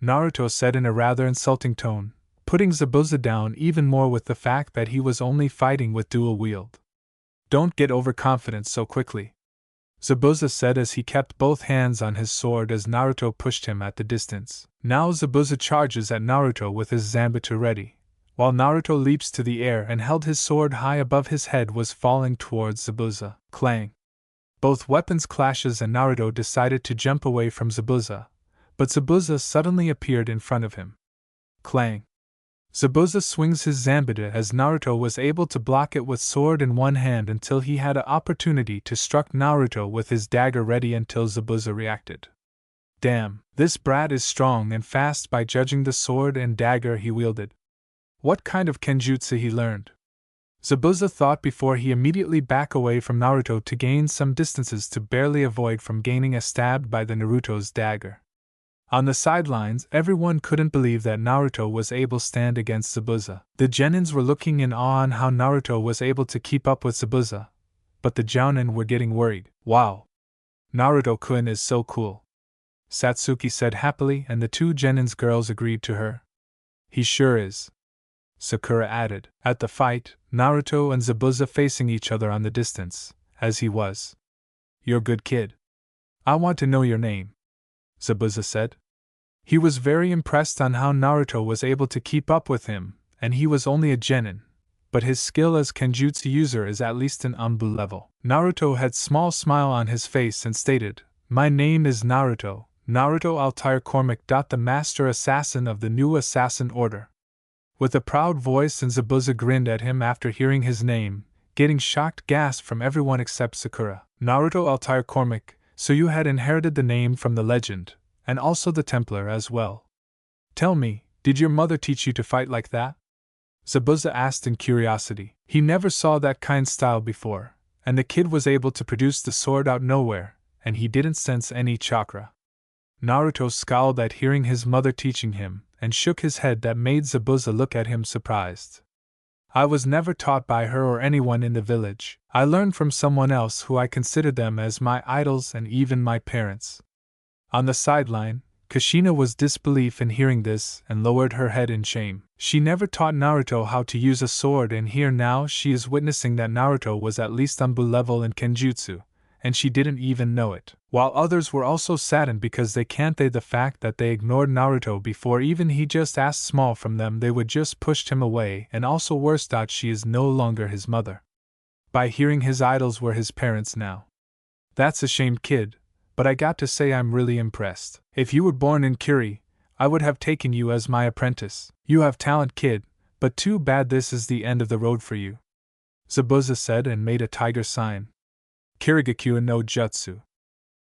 Naruto said in a rather insulting tone, putting Zabuza down even more with the fact that he was only fighting with dual wield. Don't get overconfident so quickly, Zabuza said as he kept both hands on his sword as Naruto pushed him at the distance. Now Zabuza charges at Naruto with his zanbatsu ready, while Naruto leaps to the air and held his sword high above his head was falling towards Zabuza. Clang! Both weapons clashes and Naruto decided to jump away from Zabuza, but Zabuza suddenly appeared in front of him. Clang! Zabuza swings his zanbatsu as Naruto was able to block it with sword in one hand until he had an opportunity to struck Naruto with his dagger ready until Zabuza reacted. Damn, this brat is strong and fast by judging the sword and dagger he wielded. What kind of kenjutsu he learned? Zabuza thought before he immediately back away from Naruto to gain some distances to barely avoid from gaining a stabbed by the Naruto's dagger. On the sidelines, everyone couldn't believe that Naruto was able to stand against Zabuza. The Genins were looking in awe on how Naruto was able to keep up with Zabuza, but the Jounin were getting worried. Wow! Naruto-kun is so cool, Satsuki said happily, and the two Genins girls agreed to her. He sure is, Sakura added. At the fight, Naruto and Zabuza facing each other on the distance, as he was. You're a good kid. I want to know your name, Zabuza said. He was very impressed on how Naruto was able to keep up with him, and he was only a genin, but his skill as Kenjutsu user is at least an Anbu level. Naruto had small smile on his face and stated, My name is Naruto, Naruto Altair Cormac. The master assassin of the new assassin order. With a proud voice, and Zabuza grinned at him after hearing his name, getting shocked gasp from everyone except Sakura. Naruto Altair Cormac, so you had inherited the name from the legend, and also the Templar as well. Tell me, did your mother teach you to fight like that? Zabuza asked in curiosity. He never saw that kind style before, and the kid was able to produce the sword out nowhere, and he didn't sense any chakra. Naruto scowled at hearing his mother teaching him, and shook his head. That made Zabuza look at him surprised. I was never taught by her or anyone in the village. I learned from someone else who I considered them as my idols and even my parents. On the sideline, Kushina was disbelief in hearing this and lowered her head in shame. She never taught Naruto how to use a sword, and here now she is witnessing that Naruto was at least Anbu level in Kenjutsu, and she didn't even know it. While others were also saddened because they can't the fact that they ignored Naruto before even he just asked small from them, they would just pushed him away, and also worse, she is no longer his mother. By hearing his idols were his parents now. That's a shame, kid, but I got to say I'm really impressed. If you were born in Kuri, I would have taken you as my apprentice. You have talent, kid, but too bad this is the end of the road for you, Zabuza said and made a tiger sign. Kirigakyu no Jutsu.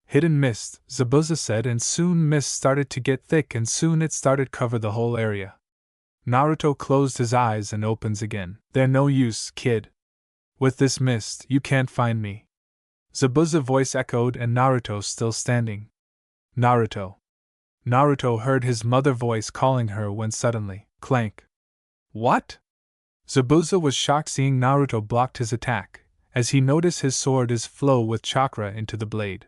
Hidden mist, Zabuza said, and soon mist started to get thick and soon it started cover the whole area. Naruto closed his eyes and opens again. They're no use, kid. With this mist, you can't find me. Zabuza voice echoed and Naruto still standing. Naruto. Naruto heard his mother voice calling her when suddenly, clank. What? Zabuza was shocked seeing Naruto blocked his attack, as he noticed his sword is flow with chakra into the blade.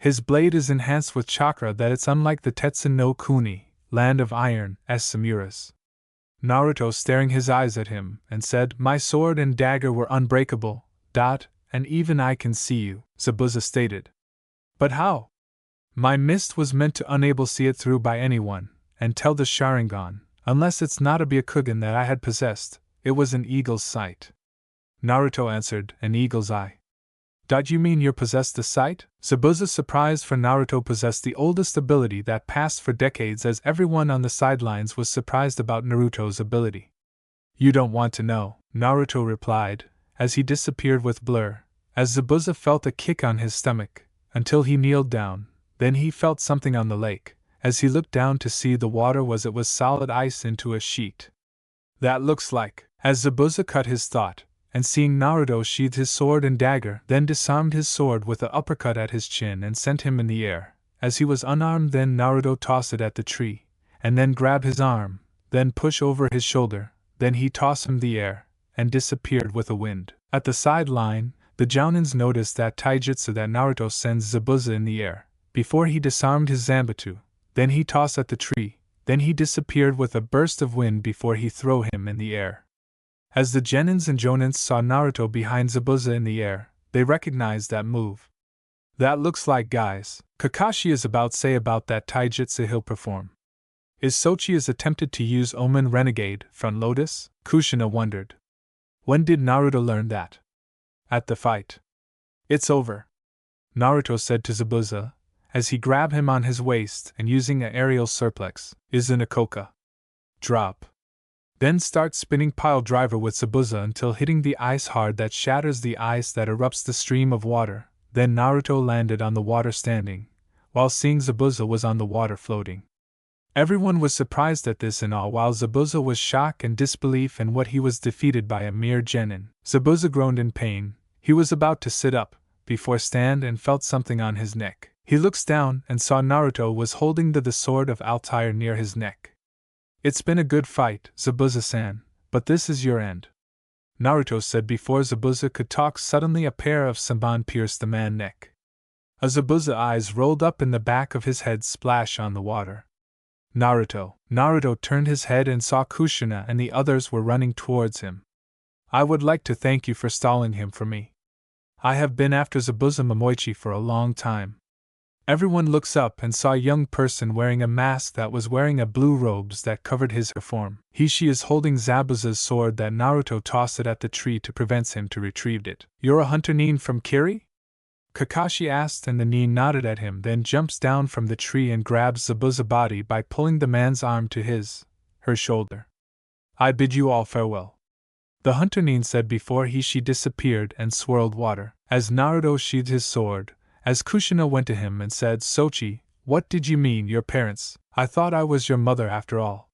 His blade is enhanced with chakra that it's unlike the Tetsun no Kuni, land of iron, as Samura's. Naruto staring his eyes at him, and said, My sword and dagger were unbreakable, and even I can see you, Zabuza stated. But how? My mist was meant to unable see it through by anyone, and tell the Sharingan, unless it's not a Byakugan that I had possessed, it was an eagle's sight. Naruto answered, an eagle's eye. You mean you possessed the sight? Zabuza surprised, for Naruto possessed the oldest ability that passed for decades, as everyone on the sidelines was surprised about Naruto's ability. You don't want to know, Naruto replied, as he disappeared with blur, as Zabuza felt a kick on his stomach, until he kneeled down, then he felt something on the lake, as he looked down to see the water was solid ice into a sheet. That looks like, as Zabuza cut his thought, and seeing Naruto sheathe his sword and dagger, then disarmed his sword with an uppercut at his chin and sent him in the air. As he was unarmed, then Naruto tossed it at the tree, and then grab his arm, then push over his shoulder, then he tossed him the air, and disappeared with a wind. At the sideline, the Jounins noticed that taijutsu that Naruto sends Zabuza in the air, before he disarmed his Zanbatsu, then he tossed at the tree, then he disappeared with a burst of wind before he threw him in the air. As the Genins and Jonins saw Naruto behind Zabuza in the air, they recognized that move. That looks like, guys, Kakashi is about say about that taijutsu he'll perform. Is Sochi is attempted to use Omen Renegade, Front Lotus? Kushina wondered. When did Naruto learn that? At the fight. It's over, Naruto said to Zabuza, as he grabbed him on his waist and using an aerial suplex, is in a Koka. Drop. Then start spinning pile driver with Zabuza until hitting the ice hard that shatters the ice that erupts the stream of water. Then Naruto landed on the water standing, while seeing Zabuza was on the water floating. Everyone was surprised at this and all, while Zabuza was shocked and disbelief in what he was defeated by a mere genin. Zabuza groaned in pain. He was about to sit up, before stand, and felt something on his neck. He looks down and saw Naruto was holding the sword of Altair near his neck. "It's been a good fight, Zabuza-san, but this is your end," Naruto said before Zabuza could talk. Suddenly a pair of samban pierced the man's neck. A Zabuza eyes rolled up in the back of his head, splash on the water. "Naruto." Naruto turned his head and saw Kushina and the others were running towards him. "I would like to thank you for stalling him for me. I have been after Zabuza Momoichi for a long time." Everyone looks up and saw a young person wearing a mask that was wearing a blue robes that covered his form. She is holding Zabuza's sword that Naruto tossed it at the tree to prevent him to retrieve it. "You're a hunter nin from Kiri?" Kakashi asked, and the nin nodded at him, then jumps down from the tree and grabs Zabuza's body by pulling the man's arm to her shoulder. "I bid you all farewell," the hunter nin said before she disappeared and swirled water. As Naruto sheathed his sword, as Kushina went to him and said, "Sochi, what did you mean, your parents? I thought I was your mother after all."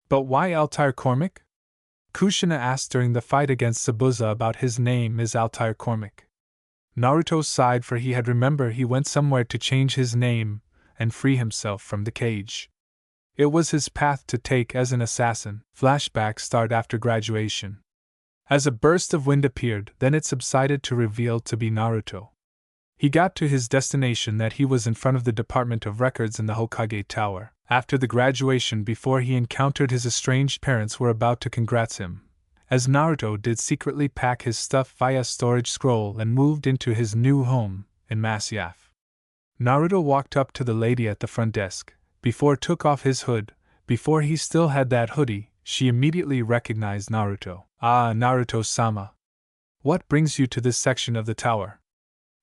"But why Altair Cormac?" Kushina asked during the fight against Zabuza about his name is Altair Cormac. Naruto sighed, for he had remembered he went somewhere to change his name and free himself from the cage. It was his path to take as an assassin. Flashback start after graduation. As a burst of wind appeared, then it subsided to reveal to be Naruto. He got to his destination, that he was in front of the Department of Records in the Hokage Tower. After the graduation, before he encountered his estranged parents were about to congrats him, as Naruto did secretly pack his stuff via storage scroll and moved into his new home in Masyaf. Naruto walked up to the lady at the front desk, before took off his hood. Before he still had that hoodie, she immediately recognized Naruto. "Ah, Naruto-sama. What brings you to this section of the tower?"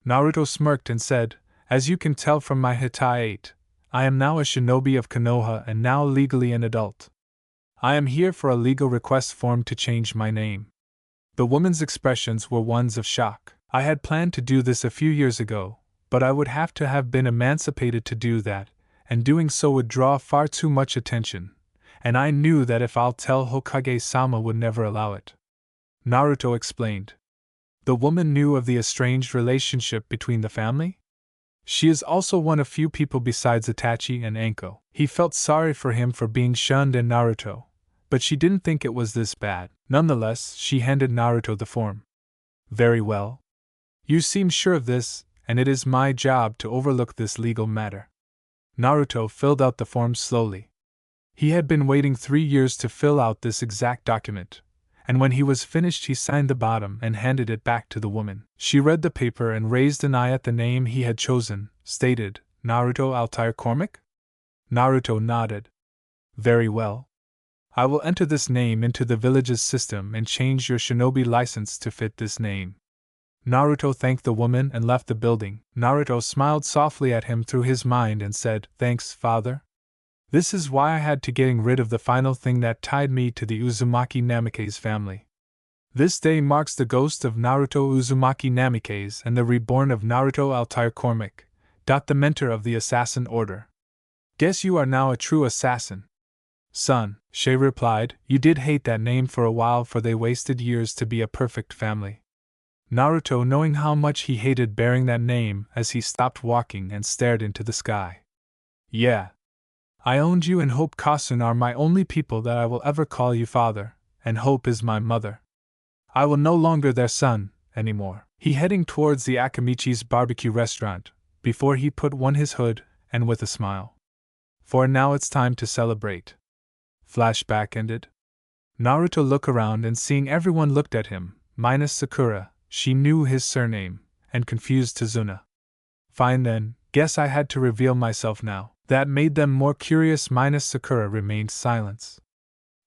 Naruto smirked and said, "As you can tell from my Hitai 8, I am now a shinobi of Konoha and now legally an adult. I am here for a legal request form to change my name." The woman's expressions were ones of shock. "I had planned to do this a few years ago, but I would have to have been emancipated to do that, and doing so would draw far too much attention, and I knew that if I'll tell Hokage-sama would never allow it," Naruto explained. The woman knew of the estranged relationship between the family? She is also one of few people besides Itachi and Anko. He felt sorry for him for being shunned and Naruto, but she didn't think it was this bad. Nonetheless, she handed Naruto the form. "Very well. You seem sure of this, and it is my job to overlook this legal matter." Naruto filled out the form slowly. He had been waiting 3 years to fill out this exact document, and when he was finished he signed the bottom and handed it back to the woman. She read the paper and raised an eye at the name he had chosen, stated, "Naruto Altair Cormac?" Naruto nodded. "Very well. I will enter this name into the village's system and change your shinobi license to fit this name." Naruto thanked the woman and left the building. Naruto smiled softly at him through his mind and said, "Thanks, father. This is why I had to getting rid of the final thing that tied me to the Uzumaki Namikaze family. This day marks the ghost of Naruto Uzumaki Namikaze and the reborn of Naruto Altair Cormac, the mentor of the assassin order. Guess you are now a true assassin." "Son," Shay replied, "you did hate that name for a while, for they wasted years to be a perfect family." Naruto, knowing how much he hated bearing that name, as he stopped walking and stared into the sky. "Yeah. I owned you, and Hope Kasun are my only people that I will ever call you father, and Hope is my mother. I will no longer their son, anymore." He heading towards the Akamichi's barbecue restaurant, before he put on his hood, and with a smile. "For now it's time to celebrate." Flashback ended. Naruto looked around and seeing everyone looked at him, minus Sakura, she knew his surname, and confused Tazuna. "Fine then, guess I had to reveal myself now." That made them more curious, minus Sakura remained silent.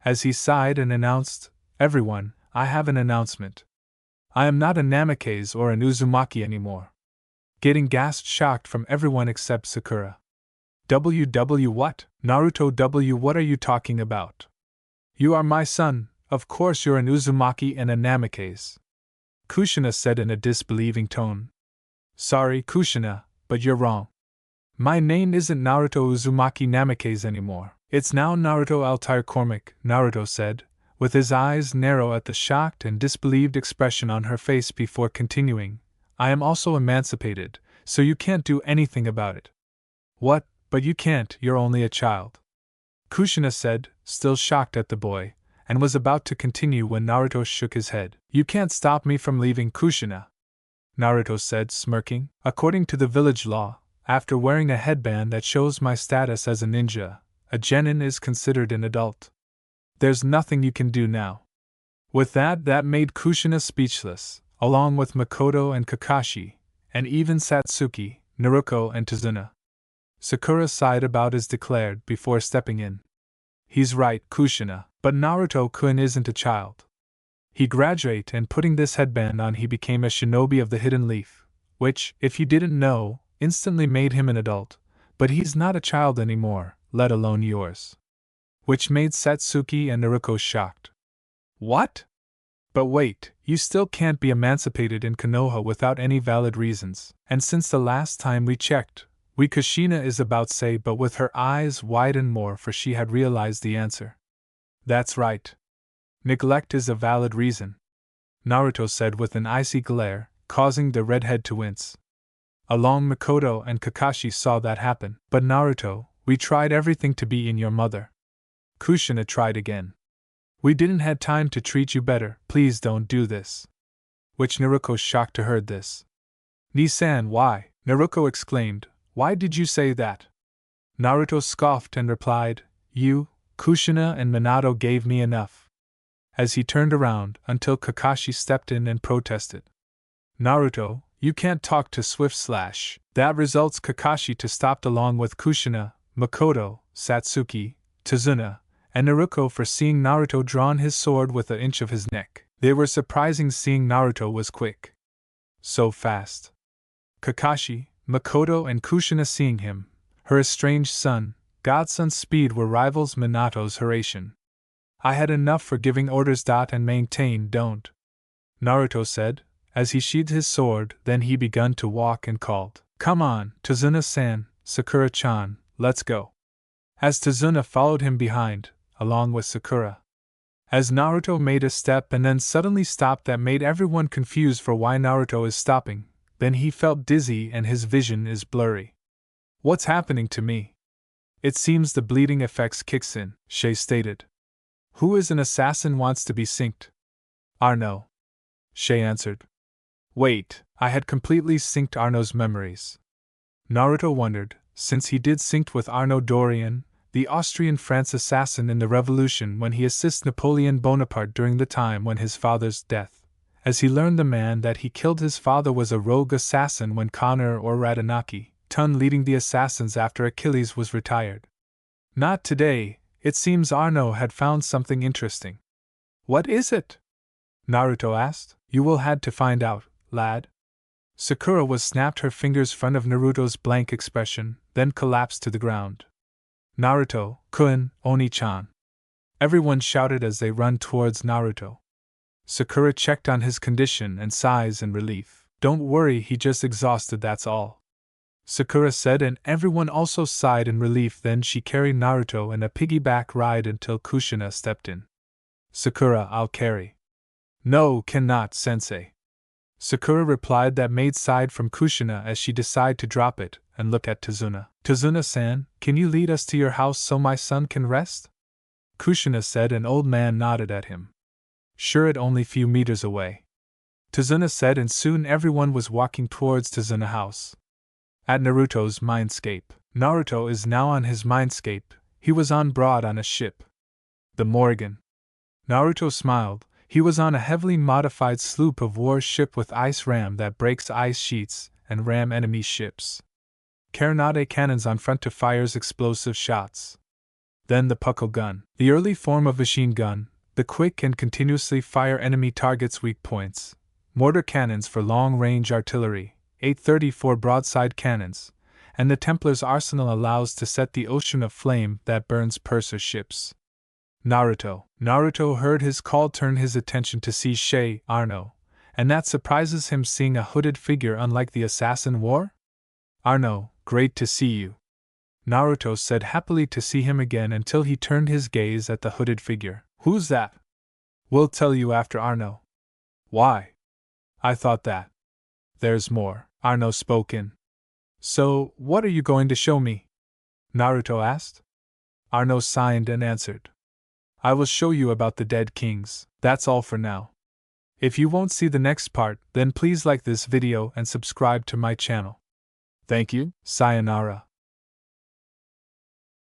As he sighed and announced, "Everyone, I have an announcement. I am not a Namikaze or an Uzumaki anymore." Getting gasped shocked from everyone except Sakura. "WW what? Naruto W, what are you talking about? You are my son, of course you're an Uzumaki and a Namikaze," Kushina said in a disbelieving tone. "Sorry, Kushina, but you're wrong. My name isn't Naruto Uzumaki Namikaze anymore. It's now Naruto Altair Cormac, Naruto said, with his eyes narrow at the shocked and disbelieved expression on her face before continuing. I am also emancipated, so you can't do anything about it. What? But you can't, you're only a child. Kushina said, still shocked at the boy, and was about to continue when Naruto shook his head. You can't stop me from leaving Kushina, Naruto said, smirking. According to the village law, after wearing a headband that shows my status as a ninja, a genin is considered an adult. There's nothing you can do now. With that made Kushina speechless, along with Makoto and Kakashi, and even Satsuki, Naruto and Tazuna. Sakura sighed about as declared before stepping in. He's right, Kushina, but Naruto-kun isn't a child. He graduated, and putting this headband on he became a shinobi of the hidden leaf, which, if you didn't know, instantly made him an adult, but he's not a child anymore, let alone yours. Which made Satsuki and Naruto shocked. What? But wait, you still can't be emancipated in Konoha without any valid reasons, and since the last time we checked, Kushina is about to say, but with her eyes widened more, for she had realized the answer. That's right. Neglect is a valid reason, Naruto said with an icy glare, causing the redhead to wince. Along Makoto and Kakashi saw that happen. But Naruto, we tried everything to be in your mother. Kushina tried again. We didn't had time to treat you better, please don't do this. Which Naruto shocked to heard this. Ni-san, why? Naruto exclaimed, why did you say that? Naruto scoffed and replied, you, Kushina and Minato gave me enough. As he turned around, until Kakashi stepped in and protested. Naruto, you can't talk to Swift / That results Kakashi to stop along with Kushina, Makoto, Satsuki, Tazuna, and Naruto for seeing Naruto drawn his sword with an inch of his neck. They were surprising seeing Naruto was quick. So fast. Kakashi, Makoto and Kushina seeing him, her estranged son, godson's speed were rivals Minato's Hiraishin. I had enough for giving orders. And maintain, don't. Naruto said, as he sheathed his sword, then he begun to walk and called, come on, Tazuna-san, Sakura-chan, let's go. As Tazuna followed him behind, along with Sakura. As Naruto made a step and then suddenly stopped, that made everyone confused for why Naruto is stopping, then he felt dizzy and his vision is blurry. What's happening to me? It seems the bleeding effects kicks in, Shay stated. Who is an assassin wants to be synced? Arno. Shay answered. Wait, I had completely synced Arno's memories. Naruto wondered, since he did synced with Arno Dorian, the Austrian France assassin in the revolution when he assists Napoleon Bonaparte during the time when his father's death, as he learned the man that he killed his father was a rogue assassin when Connor or Radanaki, Tun leading the assassins after Achilles was retired. Not today, it seems Arno had found something interesting. What is it? Naruto asked. You will had to find out, lad. Sakura was snapped her fingers front of Naruto's blank expression, then collapsed to the ground. Naruto, kun, Oni-chan. Everyone shouted as they run towards Naruto. Sakura checked on his condition and sighs in relief. Don't worry, he just exhausted, that's all. Sakura said, and everyone also sighed in relief. Then she carried Naruto in a piggyback ride until Kushina stepped in. Sakura, I'll carry. No, cannot, sensei. Sakura replied. That made sighed from Kushina as she decided to drop it and look at Tazuna. Tazuna-san, can you lead us to your house so my son can rest? Kushina said. An old man nodded at him. Sure, it only few meters away. Tazuna said, and soon everyone was walking towards Tazuna house. At Naruto's mindscape. Naruto is now on his mindscape. He was on board on a ship. The Morrigan. Naruto smiled. He was on a heavily modified sloop of war ship with ice ram that breaks ice sheets and ram enemy ships. Carronade cannons on front to fires explosive shots. Then the puckle gun, the early form of machine gun, the quick and continuously fire enemy targets' weak points. Mortar cannons for long-range artillery. 834 broadside cannons, and the Templar's arsenal allows to set the ocean of flame that burns purser ships. Naruto heard his call, turned his attention to see Shay, Arno, and that surprises him seeing a hooded figure unlike the assassin war? Arno, great to see you. Naruto said happily to see him again until he turned his gaze at the hooded figure. Who's that? We'll tell you after Arno. Why? I thought that. There's more, Arno spoke in. So, what are you going to show me? Naruto asked. Arno signed and answered. I will show you about the dead kings. That's all for now. If you won't see the next part, then please like this video and subscribe to my channel. Thank you, sayonara.